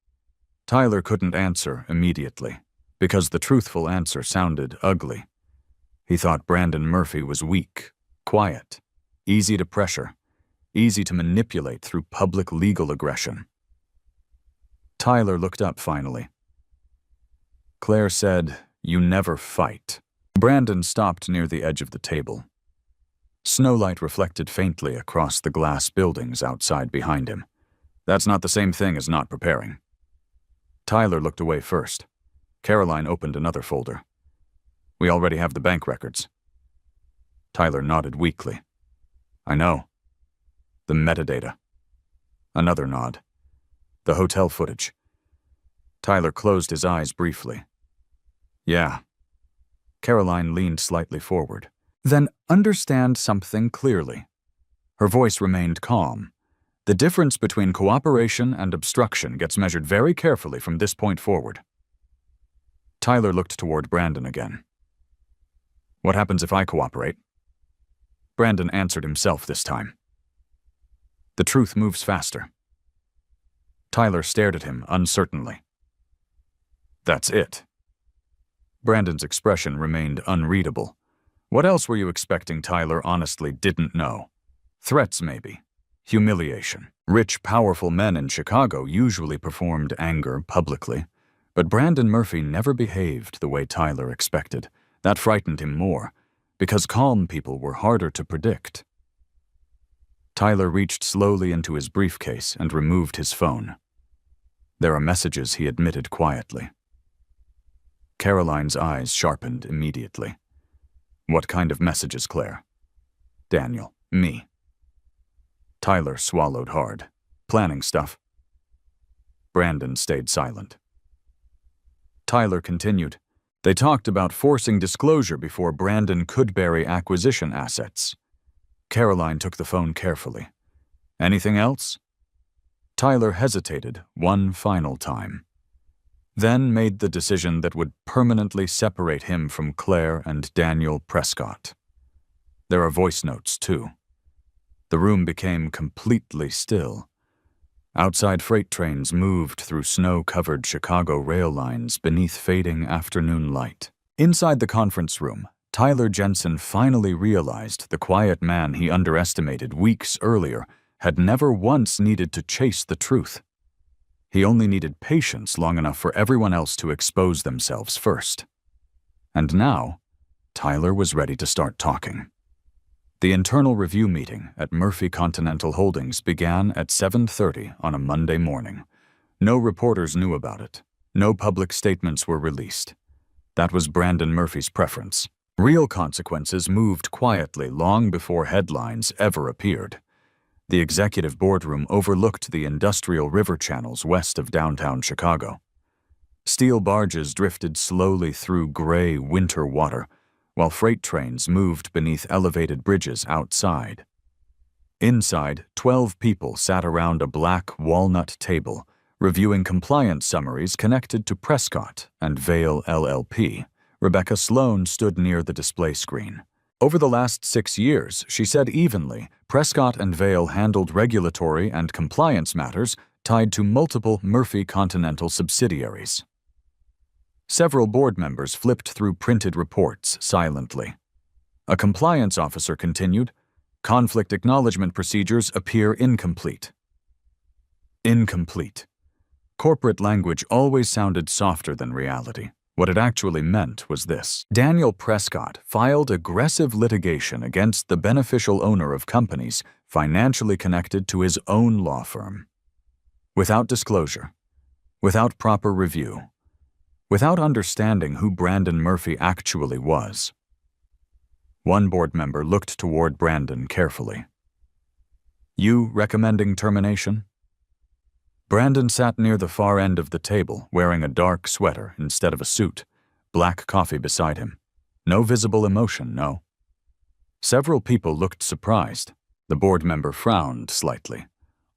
Tyler couldn't answer immediately, because the truthful answer sounded ugly. He thought Brandon Murphy was weak, quiet, easy to pressure, easy to manipulate through public legal aggression. Tyler looked up finally. Claire said, "You never fight." Brandon stopped near the edge of the table. Snowlight reflected faintly across the glass buildings outside behind him. That's not the same thing as not preparing. Tyler looked away first. Caroline opened another folder. We already have the bank records. Tyler nodded weakly. I know. The metadata. Another nod. The hotel footage. Tyler closed his eyes briefly. Yeah. Caroline leaned slightly forward. Then understand something clearly. Her voice remained calm. The difference between cooperation and obstruction gets measured very carefully from this point forward. Tyler looked toward Brandon again. What happens if I cooperate? Brandon answered himself this time. The truth moves faster. Tyler stared at him uncertainly. That's it. Brandon's expression remained unreadable. What else were you expecting Tyler honestly didn't know? Threats, maybe. Humiliation. Rich, powerful men in Chicago usually performed anger publicly, but Brandon Murphy never behaved the way Tyler expected. That frightened him more, because calm people were harder to predict. Tyler reached slowly into his briefcase and removed his phone. There are messages, he admitted quietly. Caroline's eyes sharpened immediately. What kind of messages, Claire? Daniel, me. Tyler swallowed hard. Planning stuff. Brandon stayed silent. Tyler continued. They talked about forcing disclosure before Brandon could bury acquisition assets. Caroline took the phone carefully. Anything else? Tyler hesitated one final time, then made the decision that would permanently separate him from Claire and Daniel Prescott. There are voice notes, too. The room became completely still. Outside freight trains moved through snow-covered Chicago rail lines beneath fading afternoon light. Inside the conference room, Tyler Jensen finally realized the quiet man he underestimated weeks earlier had never once needed to chase the truth. He only needed patience long enough for everyone else to expose themselves first. And now, Tyler was ready to start talking. The internal review meeting at Murphy Continental Holdings began at 7:30 on a Monday morning. No reporters knew about it. No public statements were released. That was Brandon Murphy's preference. Real consequences moved quietly long before headlines ever appeared. The executive boardroom overlooked the industrial river channels west of downtown Chicago. Steel barges drifted slowly through gray winter water, while freight trains moved beneath elevated bridges outside. Inside, 12 people sat around a black walnut table, reviewing compliance summaries connected to Prescott and Vail LLP. Rebecca Sloan stood near the display screen. Over the last 6 years, she said evenly, Prescott and Vail handled regulatory and compliance matters tied to multiple Murphy Continental subsidiaries. Several board members flipped through printed reports silently. A compliance officer continued, conflict acknowledgement procedures appear incomplete. Incomplete. Corporate language always sounded softer than reality. What it actually meant was this. Daniel Prescott filed aggressive litigation against the beneficial owner of companies financially connected to his own law firm. Without disclosure, without proper review, without understanding who Brandon Murphy actually was. One board member looked toward Brandon carefully. You recommending termination? Brandon sat near the far end of the table, wearing a dark sweater instead of a suit, black coffee beside him. No visible emotion, no. Several people looked surprised. The board member frowned slightly.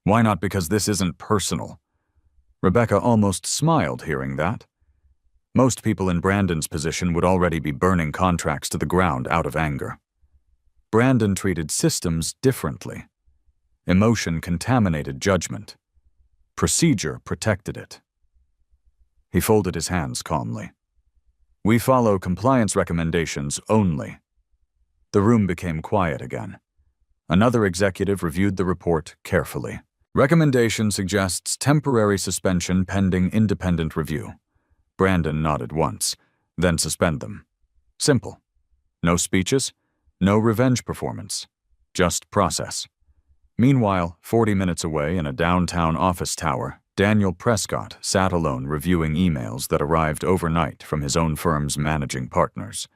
Why not? Because this isn't personal. Rebecca almost smiled hearing that. Most people in Brandon's position would already be burning contracts to the ground out of anger. Brandon treated systems differently. Emotion contaminated judgment. Procedure protected it. He folded his hands calmly. We follow compliance recommendations only. The room became quiet again. Another executive reviewed the report carefully. Recommendation suggests temporary suspension pending independent review. Brandon nodded once, then suspend them. Simple. No speeches, no revenge performance, just process. Meanwhile, 40 minutes away in a downtown office tower, Daniel Prescott sat alone reviewing emails that arrived overnight from his own firm's managing partners.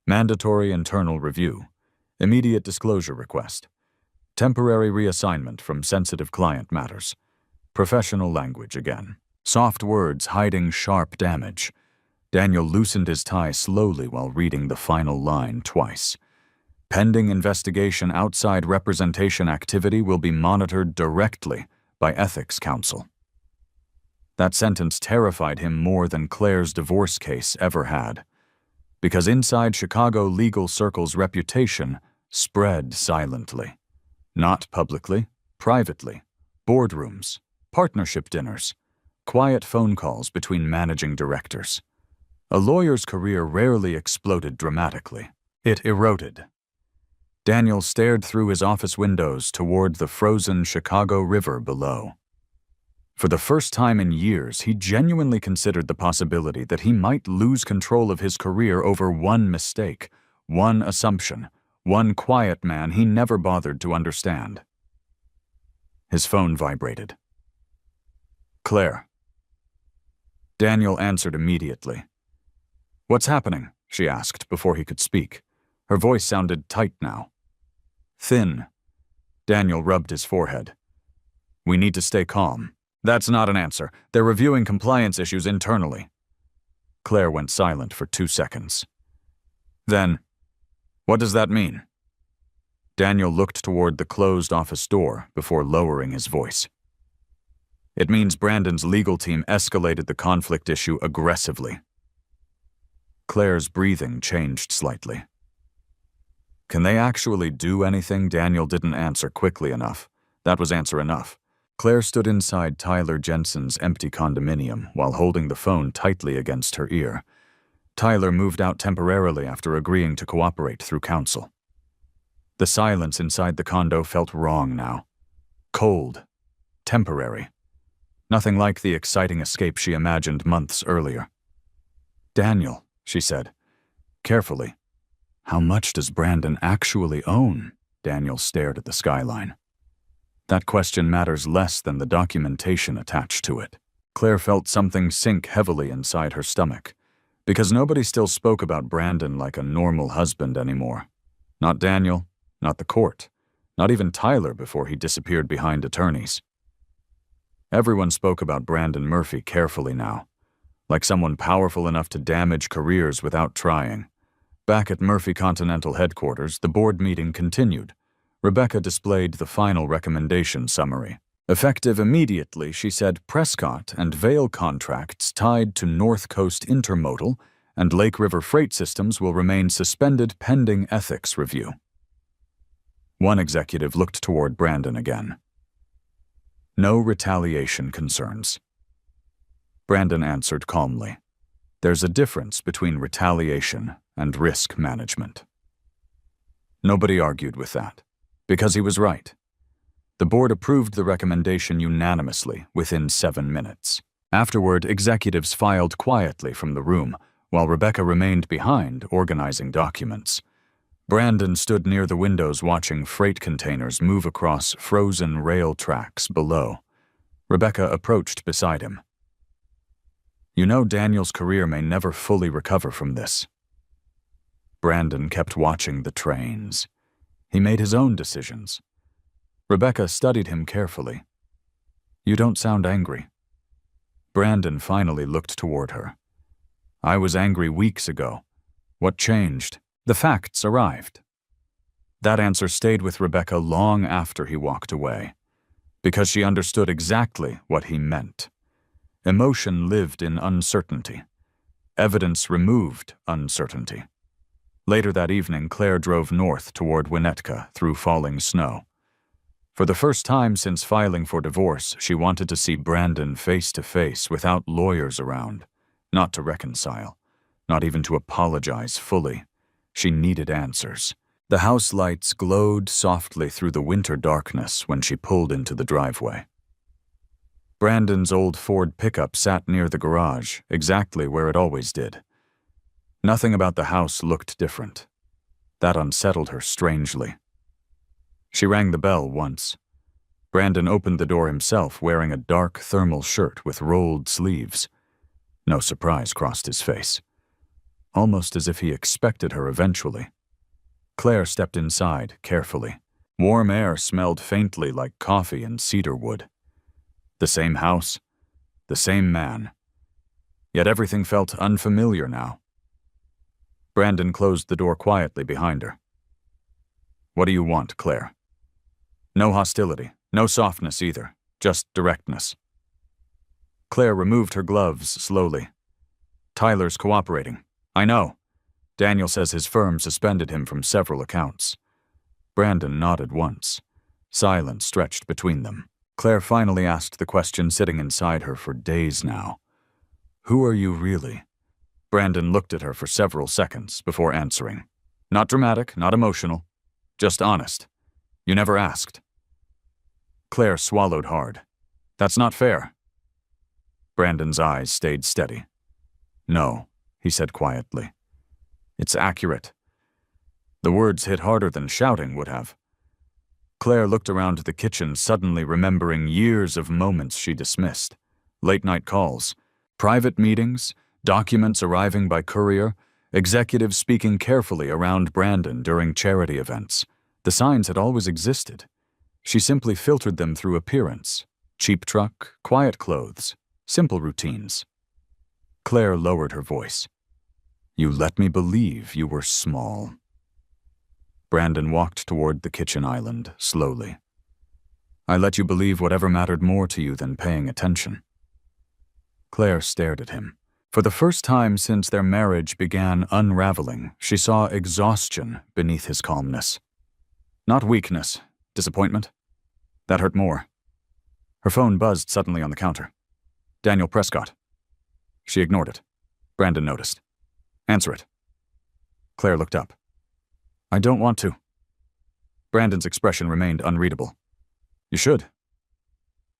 Mandatory internal review, immediate disclosure request, temporary reassignment from sensitive client matters, professional language again. Soft words hiding sharp damage. Daniel loosened his tie slowly while reading the final line twice. Pending investigation, outside representation activity will be monitored directly by Ethics Counsel. That sentence terrified him more than Claire's divorce case ever had, because inside Chicago legal circles' reputation spread silently. Not publicly, privately, boardrooms, partnership dinners, quiet phone calls between managing directors. A lawyer's career rarely exploded dramatically. It eroded. Daniel stared through his office windows toward the frozen Chicago River below. For the first time in years, he genuinely considered the possibility that he might lose control of his career over one mistake, one assumption, one quiet man he never bothered to understand. His phone vibrated. Claire. Daniel answered immediately. What's happening? She asked before he could speak. Her voice sounded tight now. Thin. Daniel rubbed his forehead. We need to stay calm. That's not an answer. They're reviewing compliance issues internally. Claire went silent for 2 seconds. Then, what does that mean? Daniel looked toward the closed office door before lowering his voice. It means Brandon's legal team escalated the conflict issue aggressively. Claire's breathing changed slightly. Can they actually do anything? Daniel didn't answer quickly enough. That was answer enough. Claire stood inside Tyler Jensen's empty condominium while holding the phone tightly against her ear. Tyler moved out temporarily after agreeing to cooperate through counsel. The silence inside the condo felt wrong now. Cold. Temporary. Nothing like the exciting escape she imagined months earlier. "Daniel," she said, carefully. "How much does Brandon actually own?" Daniel stared at the skyline. That question matters less than the documentation attached to it. Claire felt something sink heavily inside her stomach, because nobody still spoke about Brandon like a normal husband anymore. Not Daniel, not the court, not even Tyler before he disappeared behind attorneys. Everyone spoke about Brandon Murphy carefully now, like someone powerful enough to damage careers without trying. Back at Murphy Continental headquarters, the board meeting continued. Rebecca displayed the final recommendation summary. Effective immediately, she said Prescott and Vail contracts tied to North Coast Intermodal and Lake River freight systems will remain suspended pending ethics review. One executive looked toward Brandon again. "No retaliation concerns." Brandon answered calmly. "There's a difference between retaliation and risk management." Nobody argued with that, because he was right. The board approved the recommendation unanimously within 7 minutes. Afterward, executives filed quietly from the room, while Rebecca remained behind, organizing documents. Brandon stood near the windows watching freight containers move across frozen rail tracks below. Rebecca approached beside him. "You know Daniel's career may never fully recover from this." Brandon kept watching the trains. He made his own decisions. Rebecca studied him carefully. "You don't sound angry." Brandon finally looked toward her. "I was angry weeks ago. What changed? The facts arrived." That answer stayed with Rebecca long after he walked away, because she understood exactly what he meant. Emotion lived in uncertainty. Evidence removed uncertainty. Later that evening, Claire drove north toward Winnetka through falling snow. For the first time since filing for divorce, she wanted to see Brandon face to face without lawyers around, not to reconcile, not even to apologize fully. She needed answers. The house lights glowed softly through the winter darkness when she pulled into the driveway. Brandon's old Ford pickup sat near the garage, exactly where it always did. Nothing about the house looked different. That unsettled her strangely. She rang the bell once. Brandon opened the door himself, wearing a dark thermal shirt with rolled sleeves. No surprise crossed his face, almost as if he expected her eventually. Claire stepped inside carefully. Warm air smelled faintly like coffee and cedar wood. The same house, the same man. Yet everything felt unfamiliar now. Brandon closed the door quietly behind her. "What do you want, Claire?" No hostility, no softness either, just directness. Claire removed her gloves slowly. "Tyler's cooperating. I know. Daniel says his firm suspended him from several accounts." Brandon nodded once. Silence stretched between them. Claire finally asked the question sitting inside her for days now. "Who are you really?" Brandon looked at her for several seconds before answering. "Not dramatic, not emotional. Just honest. You never asked." Claire swallowed hard. "That's not fair." Brandon's eyes stayed steady. "No," he said quietly. "It's accurate." The words hit harder than shouting would have. Claire looked around the kitchen, suddenly remembering years of moments she dismissed. Late-night calls, private meetings, documents arriving by courier, executives speaking carefully around Brandon during charity events. The signs had always existed. She simply filtered them through appearance. Cheap truck, quiet clothes, simple routines. Claire lowered her voice. "You let me believe you were small." Brandon walked toward the kitchen island, slowly. "I let you believe whatever mattered more to you than paying attention." Claire stared at him, For the first time since their marriage began unraveling, she saw exhaustion beneath his calmness. Not weakness, disappointment. That hurt more. Her phone buzzed suddenly on the counter. Daniel Prescott. She ignored it. Brandon noticed. Answer it. Claire looked up. I don't want to. Brandon's expression remained unreadable. You should.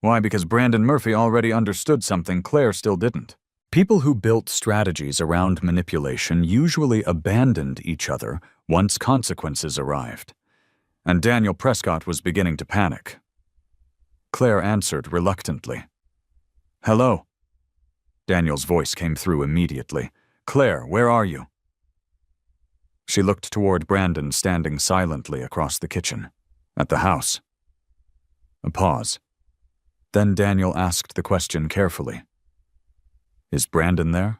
Why? Because Brandon Murphy already understood something Claire still didn't. People who built strategies around manipulation usually abandoned each other once consequences arrived. And Daniel Prescott was beginning to panic. Claire answered reluctantly. Hello. Daniel's voice came through immediately. Claire, where are you? She looked toward Brandon standing silently across the kitchen, at the house. A pause. Then Daniel asked the question carefully. Is Brandon there?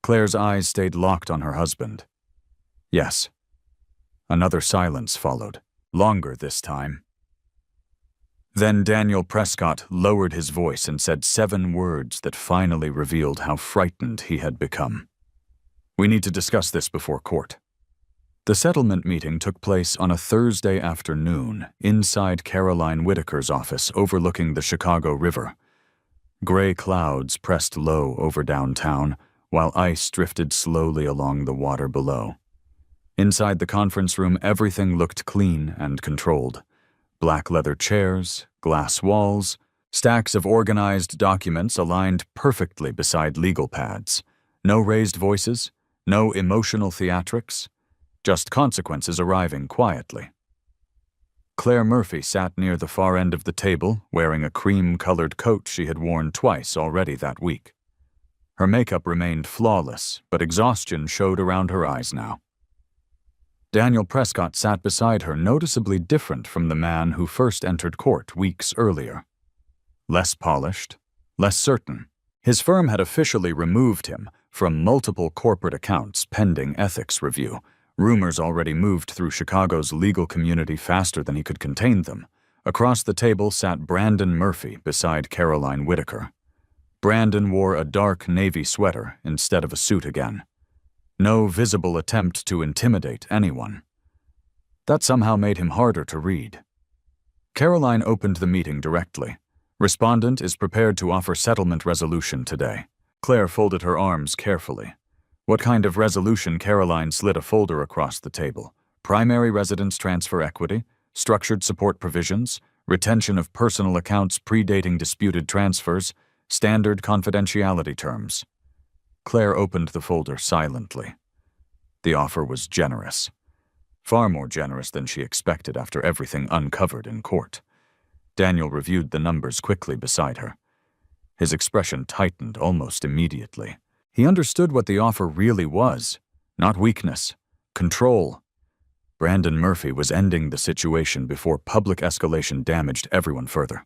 Claire's eyes stayed locked on her husband. Yes. Another silence followed, longer this time. Then Daniel Prescott lowered his voice and said 7 words that finally revealed how frightened he had become. We need to discuss this before court. The settlement meeting took place on a Thursday afternoon inside Caroline Whitaker's office overlooking the Chicago River. Gray clouds pressed low over downtown, while ice drifted slowly along the water below. Inside the conference room, everything looked clean and controlled. Black leather chairs, glass walls, stacks of organized documents aligned perfectly beside legal pads. No raised voices, no emotional theatrics, just consequences arriving quietly. Claire Murphy sat near the far end of the table, wearing a cream-colored coat she had worn twice already that week. Her makeup remained flawless, but exhaustion showed around her eyes now. Daniel Prescott sat beside her, noticeably different from the man who first entered court weeks earlier. Less polished, less certain. His firm had officially removed him from multiple corporate accounts pending ethics review. Rumors already moved through Chicago's legal community faster than he could contain them. Across the table sat Brandon Murphy beside Caroline Whitaker. Brandon wore a dark navy sweater instead of a suit again. No visible attempt to intimidate anyone. That somehow made him harder to read. Caroline opened the meeting directly. Respondent is prepared to offer settlement resolution today. Claire folded her arms carefully. What kind of resolution? Caroline slid a folder across the table. Primary residence transfer equity, structured support provisions, retention of personal accounts predating disputed transfers, standard confidentiality terms. Claire opened the folder silently. The offer was generous. Far more generous than she expected after everything uncovered in court. Daniel reviewed the numbers quickly beside her. His expression tightened almost immediately. He understood what the offer really was. Not weakness. Control. Brandon Murphy was ending the situation before public escalation damaged everyone further.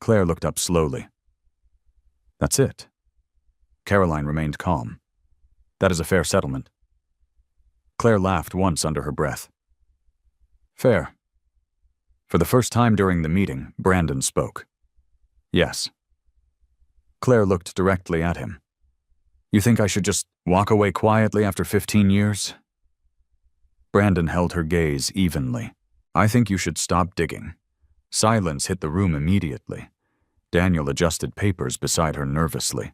Claire looked up slowly. That's it. Caroline remained calm. That is a fair settlement. Claire laughed once under her breath. Fair. For the first time during the meeting, Brandon spoke. Yes. Claire looked directly at him. You think I should just walk away quietly after 15 years? Brandon held her gaze evenly. I think you should stop digging. Silence hit the room immediately. Daniel adjusted papers beside her nervously.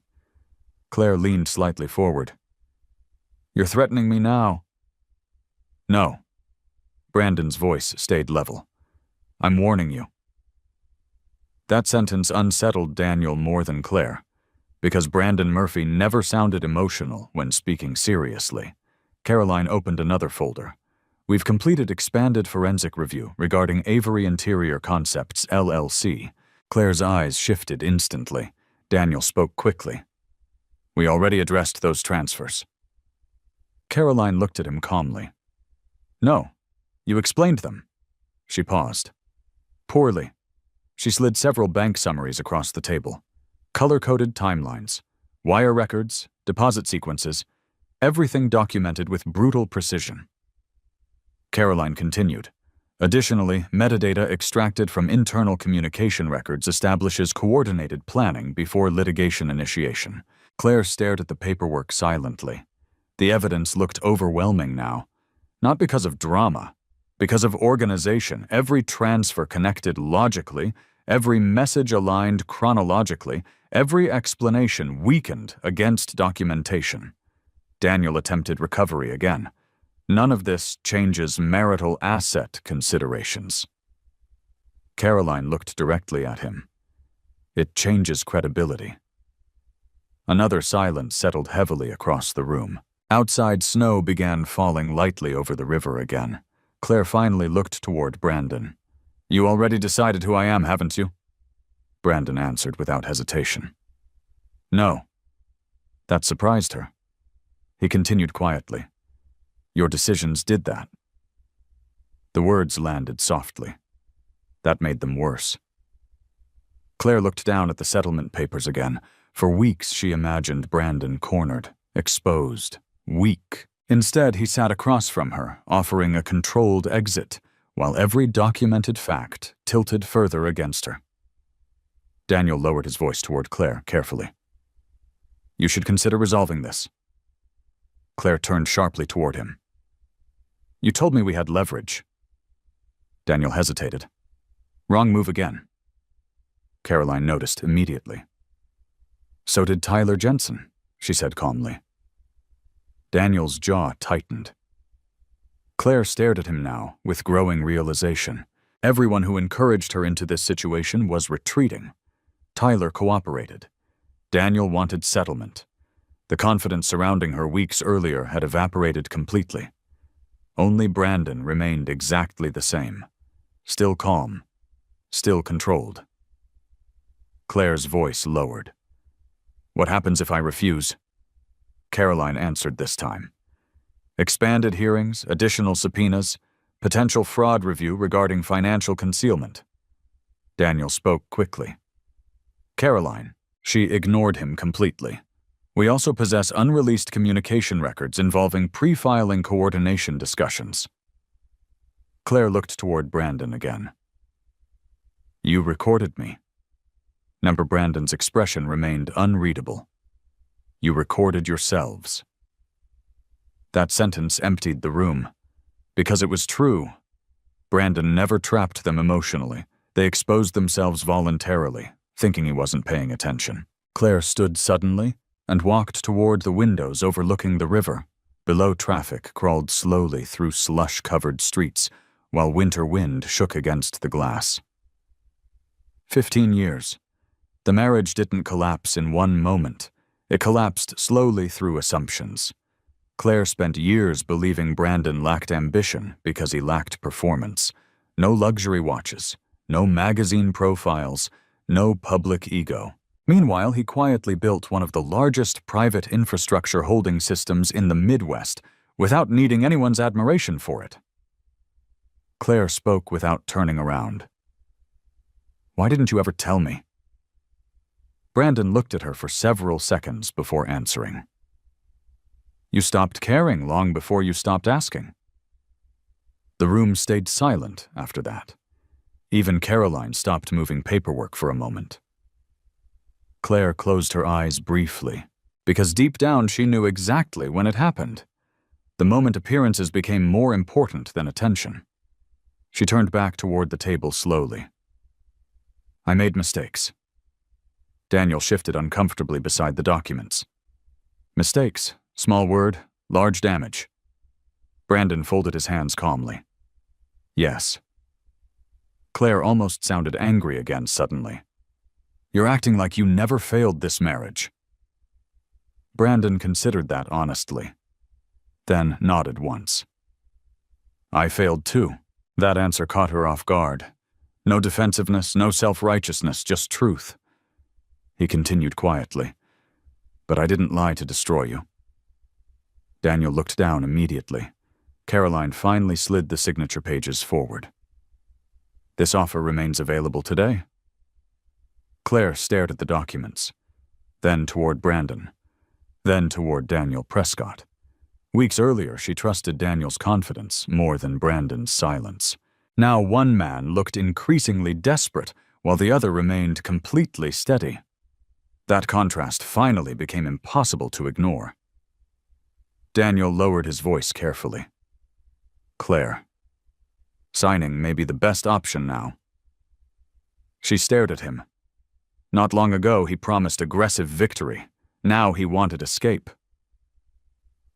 Claire leaned slightly forward. You're threatening me now. No. Brandon's voice stayed level. I'm warning you. That sentence unsettled Daniel more than Claire, because Brandon Murphy never sounded emotional when speaking seriously. Caroline opened another folder. We've completed expanded forensic review regarding Avery Interior Concepts, LLC. Claire's eyes shifted instantly. Daniel spoke quickly. We already addressed those transfers. Caroline looked at him calmly. No, you explained them. She paused. Poorly. She slid several bank summaries across the table. Color-coded timelines, wire records, deposit sequences, everything documented with brutal precision. Caroline continued. Additionally, metadata extracted from internal communication records establishes coordinated planning before litigation initiation. Claire stared at the paperwork silently. The evidence looked overwhelming now. Not because of drama, because of organization. Every transfer connected logically, every message aligned chronologically, every explanation weakened against documentation. Daniel attempted recovery again. None of this changes marital asset considerations. Caroline looked directly at him. It changes credibility. Another silence settled heavily across the room. Outside, snow began falling lightly over the river again. Claire finally looked toward Brandon. "You already decided who I am, haven't you?" Brandon answered without hesitation. "No." That surprised her. He continued quietly. "Your decisions did that." The words landed softly. That made them worse. Claire looked down at the settlement papers again. For weeks she imagined Brandon cornered, exposed, weak. Instead, he sat across from her, offering a controlled exit, while every documented fact tilted further against her. Daniel lowered his voice toward Claire carefully. "You should consider resolving this." Claire turned sharply toward him. "You told me we had leverage." Daniel hesitated. "Wrong move again." Caroline noticed immediately. "So did Tyler Jensen," she said calmly. Daniel's jaw tightened. Claire stared at him now with growing realization. Everyone who encouraged her into this situation was retreating. Tyler cooperated. Daniel wanted settlement. The confidence surrounding her weeks earlier had evaporated completely. Only Brandon remained exactly the same. Still calm. Still controlled. Claire's voice lowered. "What happens if I refuse?" Caroline answered this time. "Expanded hearings, additional subpoenas, potential fraud review regarding financial concealment." Daniel spoke quickly. "Caroline." She ignored him completely. "We also possess unreleased communication records involving pre-filing coordination discussions." Claire looked toward Brandon again. "You recorded me." Number Brandon's expression remained unreadable. "You recorded yourselves." That sentence emptied the room. Because it was true. Brandon never trapped them emotionally. They exposed themselves voluntarily, thinking he wasn't paying attention. Claire stood suddenly and walked toward the windows overlooking the river. Below, traffic crawled slowly through slush-covered streets, while winter wind shook against the glass. 15 years. The marriage didn't collapse in one moment. It collapsed slowly through assumptions. Claire spent years believing Brandon lacked ambition because he lacked performance. No luxury watches, no magazine profiles, no public ego. Meanwhile, he quietly built one of the largest private infrastructure holding systems in the Midwest without needing anyone's admiration for it. Claire spoke without turning around. "Why didn't you ever tell me?" Brandon looked at her for several seconds before answering. "You stopped caring long before you stopped asking." The room stayed silent after that. Even Caroline stopped moving paperwork for a moment. Claire closed her eyes briefly, because deep down she knew exactly when it happened. The moment appearances became more important than attention. She turned back toward the table slowly. "I made mistakes." Daniel shifted uncomfortably beside the documents. "Mistakes. Small word, large damage." Brandon folded his hands calmly. "Yes." Claire almost sounded angry again suddenly. "You're acting like you never failed this marriage." Brandon considered that honestly, then nodded once. "I failed too." That answer caught her off guard. No defensiveness, no self-righteousness, just truth. He continued quietly, "But I didn't lie to destroy you." Daniel looked down immediately. Caroline finally slid the signature pages forward. "This offer remains available today." Claire stared at the documents, then toward Brandon, then toward Daniel Prescott. Weeks earlier, she trusted Daniel's confidence more than Brandon's silence. Now one man looked increasingly desperate, while the other remained completely steady. That contrast finally became impossible to ignore. Daniel lowered his voice carefully. Claire, signing may be the best option now. She stared at him. Not long ago, he promised aggressive victory. Now he wanted escape.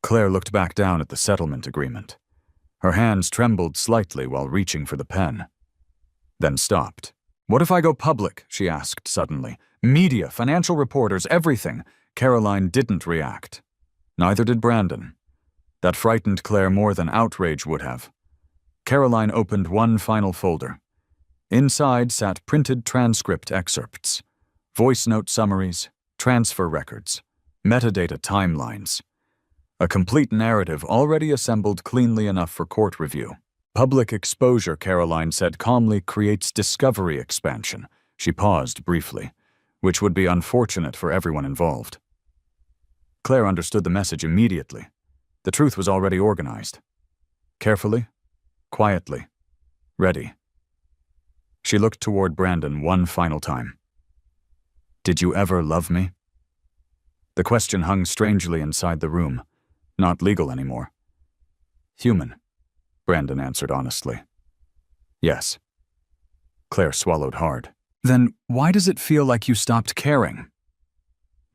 Claire looked back down at the settlement agreement. Her hands trembled slightly while reaching for the pen. Then stopped. What if I go public? She asked suddenly. Media, financial reporters, everything. Caroline didn't react. Neither did Brandon. That frightened Claire more than outrage would have. Caroline opened one final folder. Inside sat printed transcript excerpts, voice note summaries, transfer records, metadata timelines. A complete narrative already assembled cleanly enough for court review. Public exposure, Caroline said calmly, creates discovery expansion. She paused briefly, which would be unfortunate for everyone involved. Claire understood the message immediately. The truth was already organized. Carefully, quietly, ready. She looked toward Brandon one final time. Did you ever love me? The question hung strangely inside the room. Not legal anymore. Human, Brandon answered honestly. Yes. Claire swallowed hard. Then why does it feel like you stopped caring?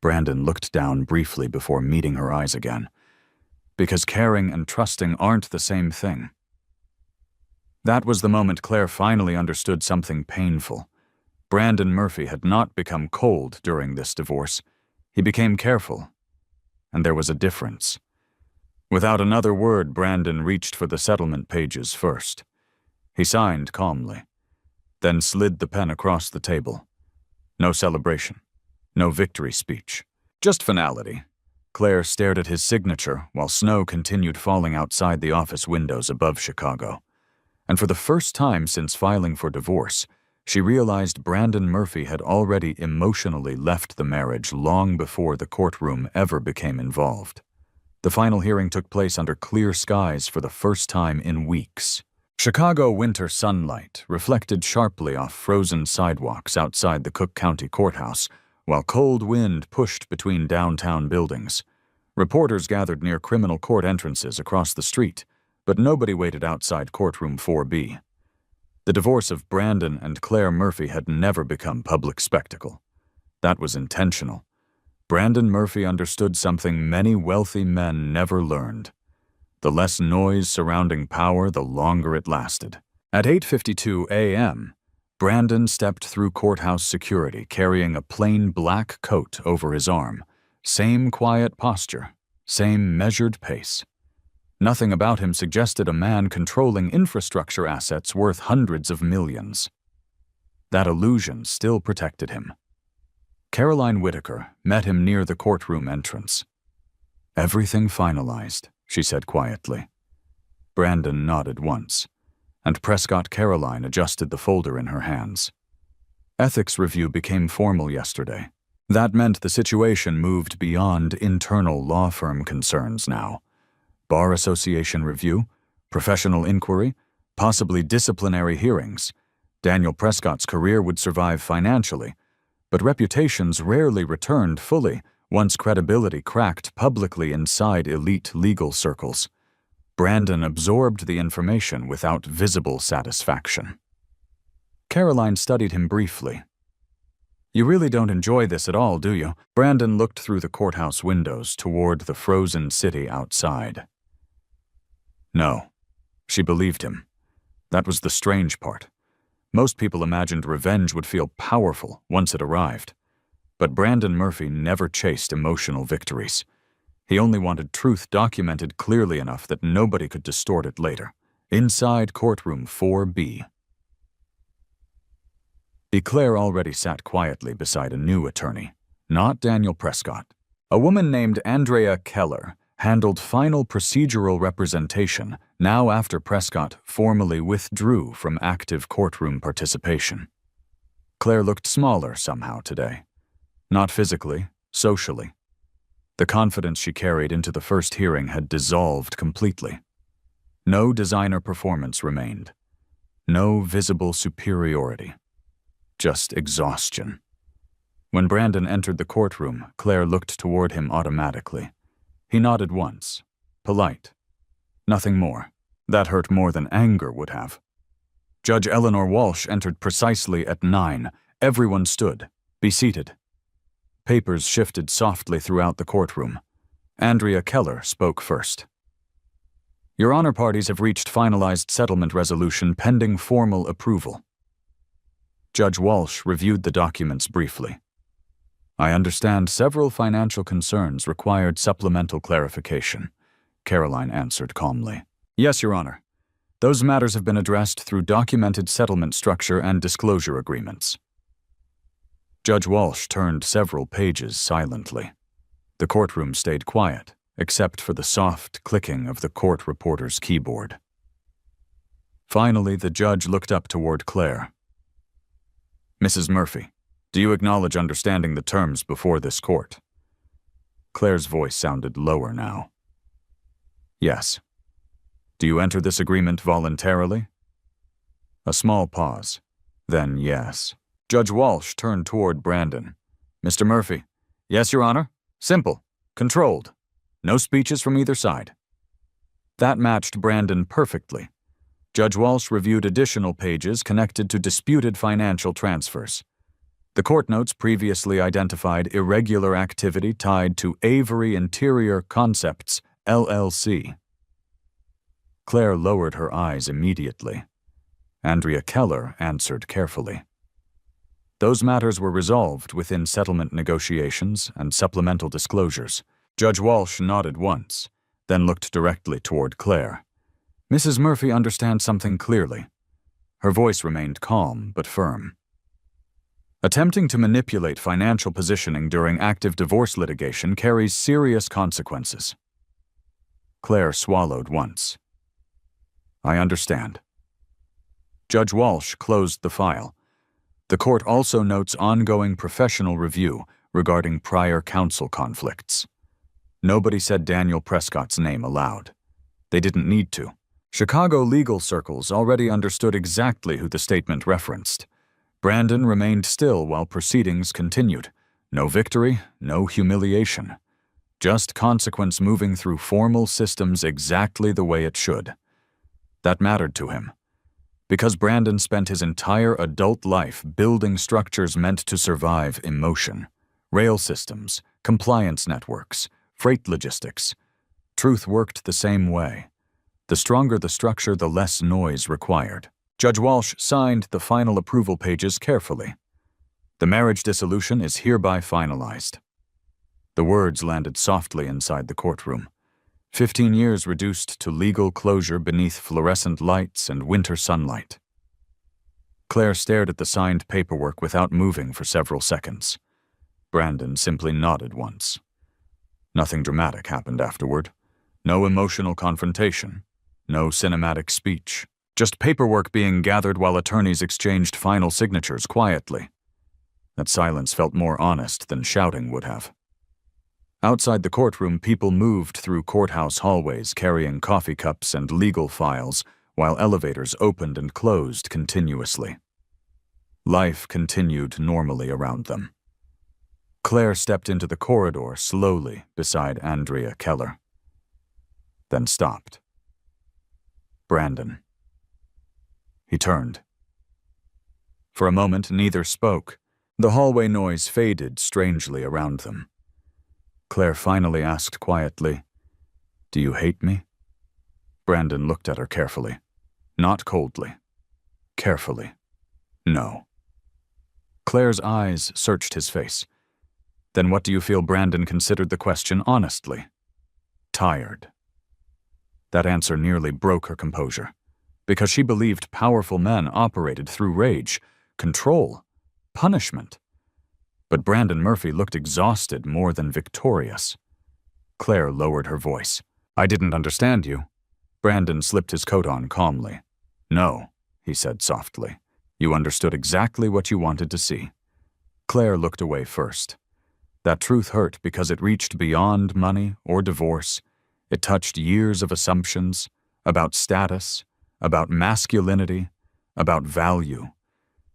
Brandon looked down briefly before meeting her eyes again. Because caring and trusting aren't the same thing. That was the moment Claire finally understood something painful. Brandon Murphy had not become cold during this divorce. He became careful. And there was a difference. Without another word, Brandon reached for the settlement pages first. He signed calmly, then slid the pen across the table. No celebration, no victory speech, just finality. Claire stared at his signature while snow continued falling outside the office windows above Chicago. And for the first time since filing for divorce, she realized Brandon Murphy had already emotionally left the marriage long before the courtroom ever became involved. The final hearing took place under clear skies for the first time in weeks. Chicago winter sunlight reflected sharply off frozen sidewalks outside the Cook County Courthouse, while cold wind pushed between downtown buildings. Reporters gathered near criminal court entrances across the street, but nobody waited outside courtroom 4B. The divorce of Brandon and Claire Murphy had never become public spectacle. That was intentional. Brandon Murphy understood something many wealthy men never learned. The less noise surrounding power, the longer it lasted. At 8:52 a.m., Brandon stepped through courthouse security carrying a plain black coat over his arm. Same quiet posture, same measured pace. Nothing about him suggested a man controlling infrastructure assets worth hundreds of millions. That illusion still protected him. Caroline Whitaker met him near the courtroom entrance. Everything finalized, she said quietly. Brandon nodded once, and Prescott Caroline adjusted the folder in her hands. Ethics review became formal yesterday. That meant the situation moved beyond internal law firm concerns now. Bar association review, professional inquiry, possibly disciplinary hearings. Daniel Prescott's career would survive financially, but reputations rarely returned fully once credibility cracked publicly inside elite legal circles. Brandon absorbed the information without visible satisfaction. Caroline studied him briefly. You really don't enjoy this at all, do you? Brandon looked through the courthouse windows toward the frozen city outside. No, she believed him. That was the strange part. Most people imagined revenge would feel powerful once it arrived. But Brandon Murphy never chased emotional victories. He only wanted truth documented clearly enough that nobody could distort it later. Inside courtroom 4B. Claire already sat quietly beside a new attorney, not Daniel Prescott. A woman named Andrea Keller handled final procedural representation now after Prescott formally withdrew from active courtroom participation. Claire looked smaller somehow today. Not physically, socially. The confidence she carried into the first hearing had dissolved completely. No designer performance remained. No visible superiority. Just exhaustion. When Brandon entered the courtroom, Claire looked toward him automatically. He nodded once. Polite. Nothing more. That hurt more than anger would have. Judge Eleanor Walsh entered precisely at 9. Everyone stood. Be seated. Papers shifted softly throughout the courtroom. Andrea Keller spoke first. Your Honor, parties have reached finalized settlement resolution pending formal approval. Judge Walsh reviewed the documents briefly. I understand several financial concerns required supplemental clarification, Caroline answered calmly. Yes, Your Honor. Those matters have been addressed through documented settlement structure and disclosure agreements. Judge Walsh turned several pages silently. The courtroom stayed quiet, except for the soft clicking of the court reporter's keyboard. Finally, the judge looked up toward Claire. Mrs. Murphy, do you acknowledge understanding the terms before this court? Claire's voice sounded lower now. Yes. Do you enter this agreement voluntarily? A small pause. Then yes. Judge Walsh turned toward Brandon. Mr. Murphy. Yes, Your Honor. Simple. Controlled. No speeches from either side. That matched Brandon perfectly. Judge Walsh reviewed additional pages connected to disputed financial transfers. The court notes previously identified irregular activity tied to Avery Interior Concepts, LLC. Claire lowered her eyes immediately. Andrea Keller answered carefully. Those matters were resolved within settlement negotiations and supplemental disclosures. Judge Walsh nodded once, then looked directly toward Claire. Mrs. Murphy understands something clearly. Her voice remained calm but firm. Attempting to manipulate financial positioning during active divorce litigation carries serious consequences. Claire swallowed once. I understand. Judge Walsh closed the file. The court also notes ongoing professional review regarding prior counsel conflicts. Nobody said Daniel Prescott's name aloud. They didn't need to. Chicago legal circles already understood exactly who the statement referenced. Brandon remained still while proceedings continued. No victory, no humiliation. Just consequence moving through formal systems exactly the way it should. That mattered to him. Because Brandon spent his entire adult life building structures meant to survive emotion. Rail systems, compliance networks, freight logistics. Truth worked the same way. The stronger the structure, the less noise required. Judge Walsh signed the final approval pages carefully. The marriage dissolution is hereby finalized. The words landed softly inside the courtroom. 15 years reduced to legal closure beneath fluorescent lights and winter sunlight. Claire stared at the signed paperwork without moving for several seconds. Brandon simply nodded once. Nothing dramatic happened afterward. No emotional confrontation. No cinematic speech. Just paperwork being gathered while attorneys exchanged final signatures quietly. That silence felt more honest than shouting would have. Outside the courtroom, people moved through courthouse hallways carrying coffee cups and legal files, while elevators opened and closed continuously. Life continued normally around them. Claire stepped into the corridor slowly beside Andrea Keller. Then stopped. Brandon. He turned. For a moment, neither spoke. The hallway noise faded strangely around them. Claire finally asked quietly, Do you hate me? Brandon looked at her carefully. Not coldly. Carefully. No. Claire's eyes searched his face. Then what do you feel Brandon considered the question honestly? Tired. That answer nearly broke her composure, because she believed powerful men operated through rage, control, punishment. But Brandon Murphy looked exhausted more than victorious. Claire lowered her voice. I didn't understand you. Brandon slipped his coat on calmly. No, he said softly. You understood exactly what you wanted to see. Claire looked away first. That truth hurt because it reached beyond money or divorce. It touched years of assumptions about status, about masculinity, about value.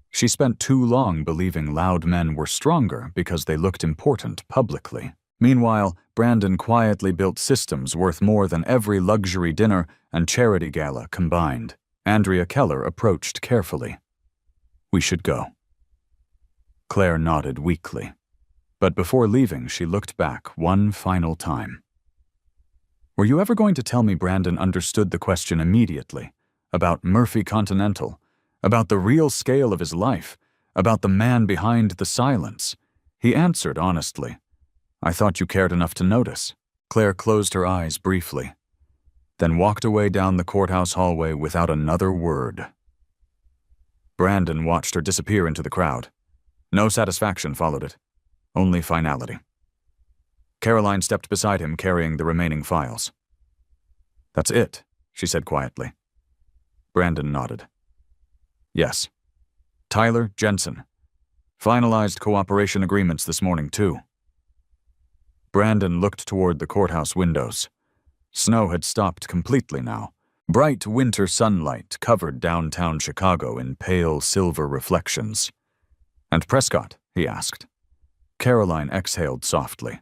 She spent too long believing loud men were stronger because they looked important publicly. Meanwhile, Brandon quietly built systems worth more than every luxury dinner and charity gala combined. Andrea Keller approached carefully. "We should go." Claire nodded weakly. But before leaving, she looked back one final time. "Were you ever going to tell me Brandon understood the question immediately? About Murphy Continental? About the real scale of his life? About the man behind the silence?" He answered honestly. "I thought you cared enough to notice." Claire closed her eyes briefly, then walked away down the courthouse hallway without another word. Brandon watched her disappear into the crowd. No satisfaction followed it, only finality. Caroline stepped beside him, carrying the remaining files. "That's it," she said quietly. Brandon nodded. "Yes. Tyler Jensen. Finalized cooperation agreements this morning, too." Brandon looked toward the courthouse windows. Snow had stopped completely now. Bright winter sunlight covered downtown Chicago in pale silver reflections. "And Prescott?" he asked. Caroline exhaled softly.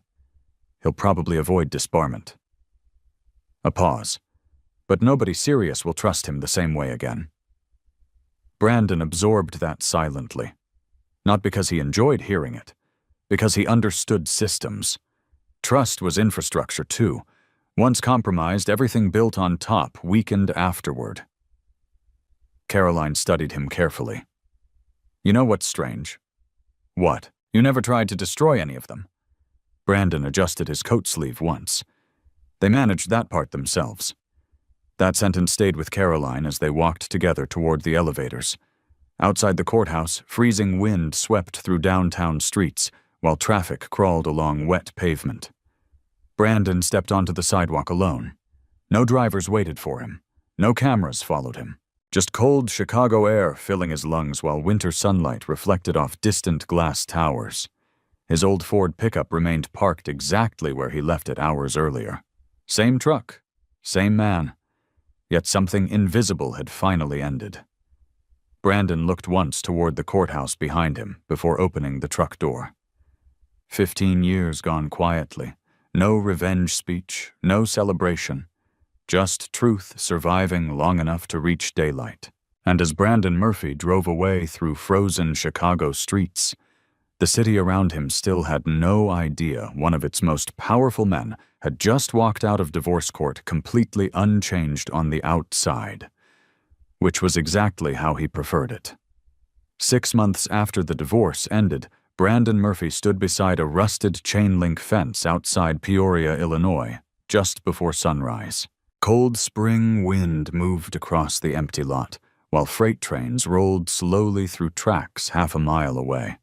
"He'll probably avoid disbarment." A pause. "But nobody serious will trust him the same way again." Brandon absorbed that silently. Not because he enjoyed hearing it, because he understood systems. Trust was infrastructure, too. Once compromised, everything built on top weakened afterward. Caroline studied him carefully. "You know what's strange?" "What? You never tried to destroy any of them." Brandon adjusted his coat sleeve once. They managed that part themselves. That sentence stayed with Caroline as they walked together toward the elevators. Outside the courthouse, freezing wind swept through downtown streets, while traffic crawled along wet pavement. Brandon stepped onto the sidewalk alone. No drivers waited for him. No cameras followed him. Just cold Chicago air filling his lungs while winter sunlight reflected off distant glass towers. His old Ford pickup remained parked exactly where he left it hours earlier. Same truck, same man. Yet something invisible had finally ended. Brandon looked once toward the courthouse behind him before opening the truck door. 15 years gone quietly. No revenge speech, no celebration. Just truth surviving long enough to reach daylight. And as Brandon Murphy drove away through frozen Chicago streets, the city around him still had no idea one of its most powerful men had just walked out of divorce court completely unchanged on the outside, which was exactly how he preferred it. 6 months after the divorce ended, Brandon Murphy stood beside a rusted chain-link fence outside Peoria, Illinois, just before sunrise. Cold spring wind moved across the empty lot, while freight trains rolled slowly through tracks half a mile away.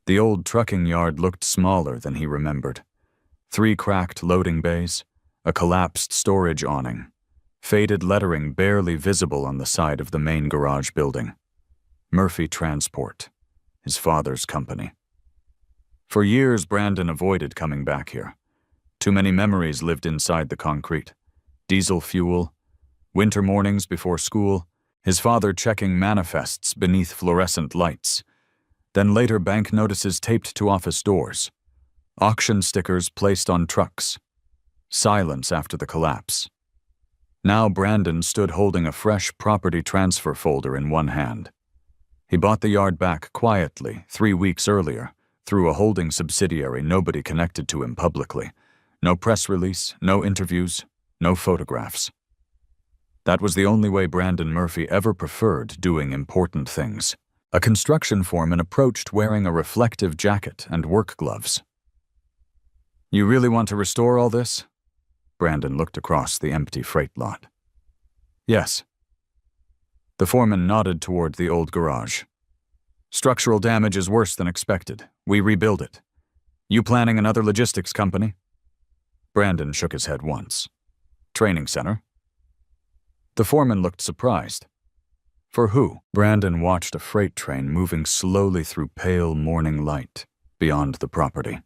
The old trucking yard looked smaller than he remembered. 3 cracked loading bays, a collapsed storage awning, faded lettering barely visible on the side of the main garage building. Murphy Transport, his father's company. For years, Brandon avoided coming back here. Too many memories lived inside the concrete. Diesel fuel, winter mornings before school, his father checking manifests beneath fluorescent lights, then later bank notices taped to office doors, auction stickers placed on trucks, silence after the collapse. Now Brandon stood holding a fresh property transfer folder in one hand. He bought the yard back quietly 3 weeks earlier through a holding subsidiary nobody connected to him publicly. No press release, no interviews, no photographs. That was the only way Brandon Murphy ever preferred doing important things. A construction foreman approached wearing a reflective jacket and work gloves. "You really want to restore all this?" Brandon looked across the empty freight lot. "Yes." The foreman nodded toward the old garage. "Structural damage is worse than expected. We rebuild it. You planning another logistics company?" Brandon shook his head once. "Training center?" The foreman looked surprised. "For who?" Brandon watched a freight train moving slowly through pale morning light beyond the property.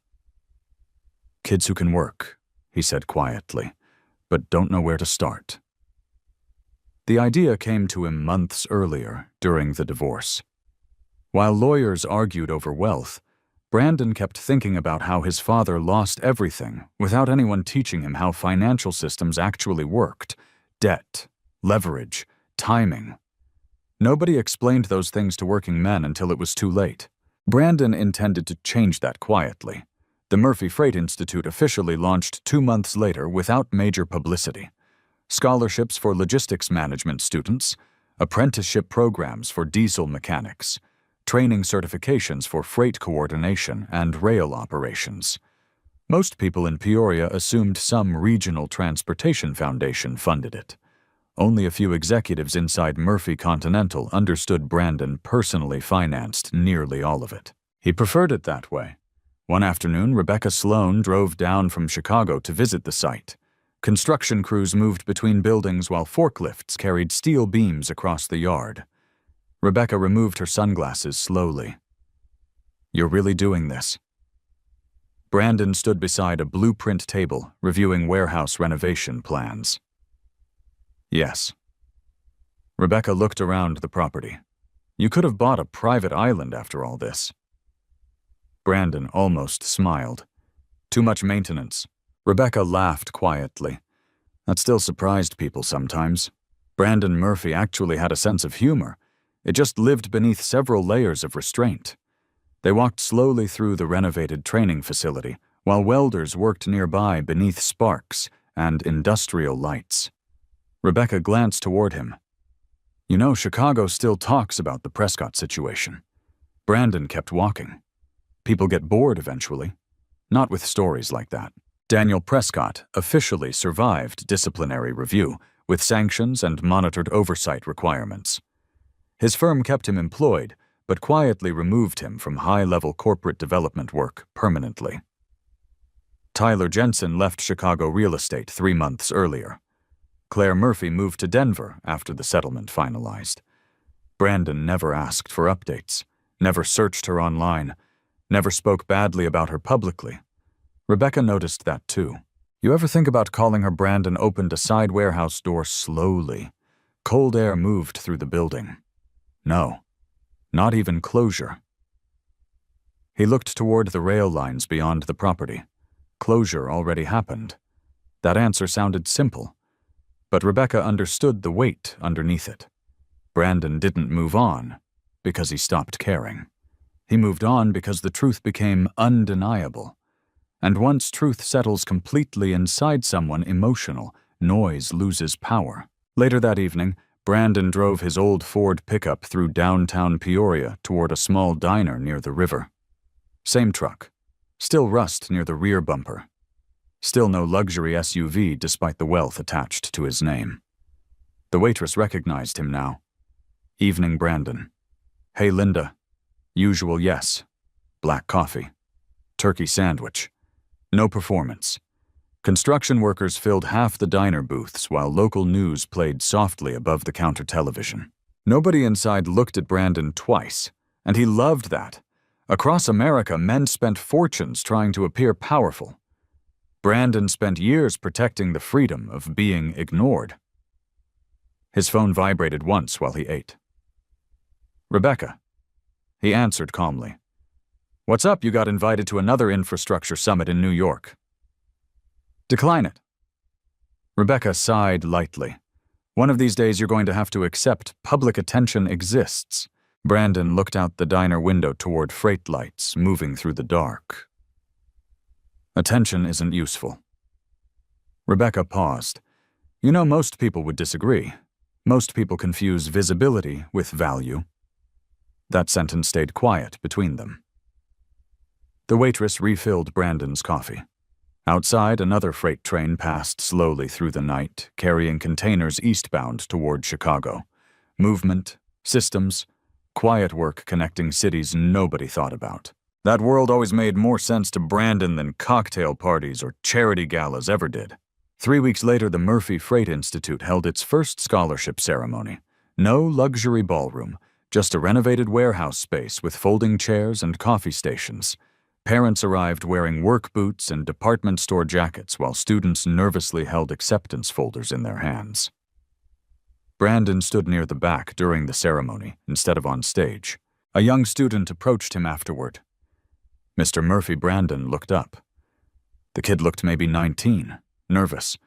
"Kids who can work," he said quietly, "but don't know where to start." The idea came to him months earlier during the divorce. While lawyers argued over wealth, Brandon kept thinking about how his father lost everything without anyone teaching him how financial systems actually worked: debt, leverage, timing. Nobody explained those things to working men until it was too late. Brandon intended to change that quietly. The Murphy Freight Institute officially launched 2 months later without major publicity. Scholarships for logistics management students, apprenticeship programs for diesel mechanics, training certifications for freight coordination and rail operations. Most people in Peoria assumed some regional transportation foundation funded it. Only a few executives inside Murphy Continental understood Brandon personally financed nearly all of it. He preferred it that way. One afternoon, Rebecca Sloan drove down from Chicago to visit the site. Construction crews moved between buildings while forklifts carried steel beams across the yard. Rebecca removed her sunglasses slowly. "You're really doing this?" Brandon stood beside a blueprint table, reviewing warehouse renovation plans. "Yes." Rebecca looked around the property. "You could have bought a private island after all this." Brandon almost smiled. "Too much maintenance." Rebecca laughed quietly. That still surprised people sometimes. Brandon Murphy actually had a sense of humor. It just lived beneath several layers of restraint. They walked slowly through the renovated training facility, while welders worked nearby beneath sparks and industrial lights. Rebecca glanced toward him. "You know, Chicago still talks about the Prescott situation." Brandon kept walking. "People get bored eventually. Not with stories like that." Daniel Prescott officially survived disciplinary review, with sanctions and monitored oversight requirements. His firm kept him employed, but quietly removed him from high-level corporate development work permanently. Tyler Jensen left Chicago real estate 3 months earlier. Claire Murphy moved to Denver after the settlement finalized. Brandon never asked for updates, never searched her online, never spoke badly about her publicly. Rebecca noticed that too. "You ever think about calling her?" Brandon opened a side warehouse door slowly. Cold air moved through the building. "No, not even closure." He looked toward the rail lines beyond the property. Closure already happened. That answer sounded simple, but Rebecca understood the weight underneath it. Brandon didn't move on because he stopped caring. He moved on because the truth became undeniable. And once truth settles completely inside someone emotional, noise loses power. Later that evening, Brandon drove his old Ford pickup through downtown Peoria toward a small diner near the river. Same truck. Still rust near the rear bumper. Still no luxury SUV despite the wealth attached to his name. The waitress recognized him now. "Evening, Brandon." "Hey, Linda." Usual yes. Black coffee. Turkey sandwich. No performance. Construction workers filled half the diner booths while local news played softly above the counter television. Nobody inside looked at Brandon twice, and he loved that. Across America, men spent fortunes trying to appear powerful. Brandon spent years protecting the freedom of being ignored. His phone vibrated once while he ate. "Rebecca." He answered calmly. "What's up? You got invited to another infrastructure summit in New York." "Decline it." Rebecca sighed lightly. "One of these days you're going to have to accept public attention exists." Brandon looked out the diner window toward freight lights moving through the dark. "Attention isn't useful." Rebecca paused. "You know, most people would disagree. Most people confuse visibility with value." That sentence stayed quiet between them. The waitress refilled Brandon's coffee. Outside, another freight train passed slowly through the night, carrying containers eastbound toward Chicago. Movement, systems, quiet work connecting cities nobody thought about. That world always made more sense to Brandon than cocktail parties or charity galas ever did. 3 weeks later, the Murphy Freight Institute held its first scholarship ceremony. No luxury ballroom, just a renovated warehouse space with folding chairs and coffee stations. Parents arrived wearing work boots and department store jackets while students nervously held acceptance folders in their hands. Brandon stood near the back during the ceremony instead of on stage. A young student approached him afterward. Mr. Murphy Brandon looked up. The kid looked maybe 19, nervous,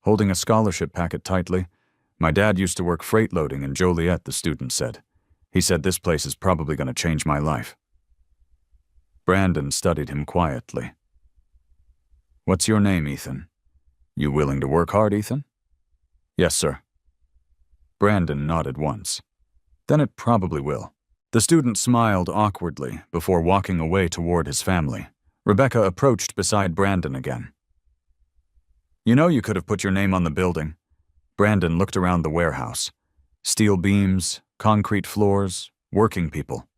holding a scholarship packet tightly. "My dad used to work freight loading in Joliet," the student said. "He said this place is probably going to change my life." Brandon studied him quietly. "What's your name, Ethan? You willing to work hard, Ethan?" "Yes, sir." Brandon nodded once. "Then it probably will." The student smiled awkwardly before walking away toward his family. Rebecca approached beside Brandon again. "You know you could have put your name on the building." Brandon looked around the warehouse. Steel beams, concrete floors, working people.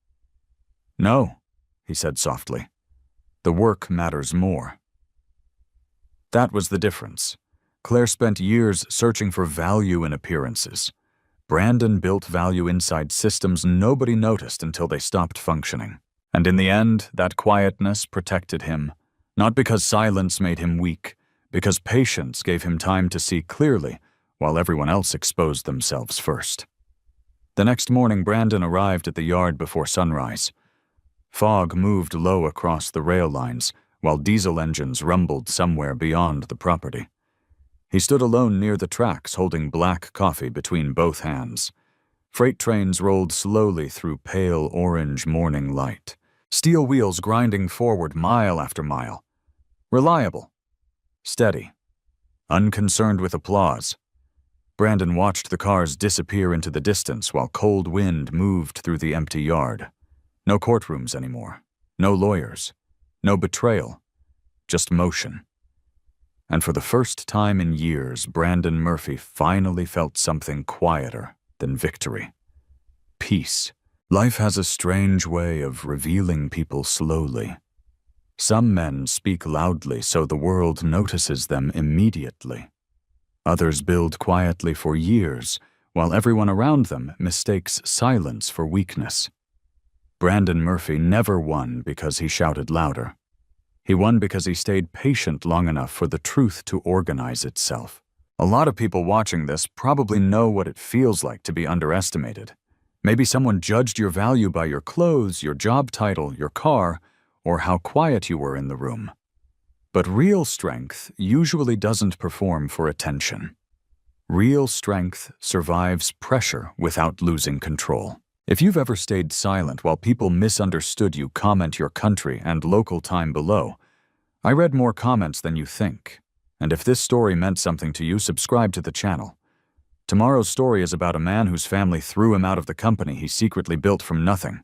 "No," he said softly. "The work matters more." That was the difference. Claire spent years searching for value in appearances. Brandon built value inside systems nobody noticed until they stopped functioning. And in the end, that quietness protected him, not because silence made him weak, because patience gave him time to see clearly while everyone else exposed themselves first. The next morning, Brandon arrived at the yard before sunrise. Fog moved low across the rail lines, while diesel engines rumbled somewhere beyond the property. He stood alone near the tracks, holding black coffee between both hands. Freight trains rolled slowly through pale orange morning light, steel wheels grinding forward mile after mile. Reliable, steady, unconcerned with applause. Brandon watched the cars disappear into the distance while cold wind moved through the empty yard. No courtrooms anymore, no lawyers, no betrayal, just motion. And for the first time in years, Brandon Murphy finally felt something quieter than victory. Peace. Life has a strange way of revealing people slowly. Some men speak loudly so the world notices them immediately. Others build quietly for years, while everyone around them mistakes silence for weakness. Brandon Murphy never won because he shouted louder. He won because he stayed patient long enough for the truth to organize itself. A lot of people watching this probably know what it feels like to be underestimated. Maybe someone judged your value by your clothes, your job title, your car, or how quiet you were in the room. But real strength usually doesn't perform for attention. Real strength survives pressure without losing control. If you've ever stayed silent while people misunderstood you, comment your country and local time below. I read more comments than you think. And if this story meant something to you, subscribe to the channel. Tomorrow's story is about a man whose family threw him out of the company he secretly built from nothing.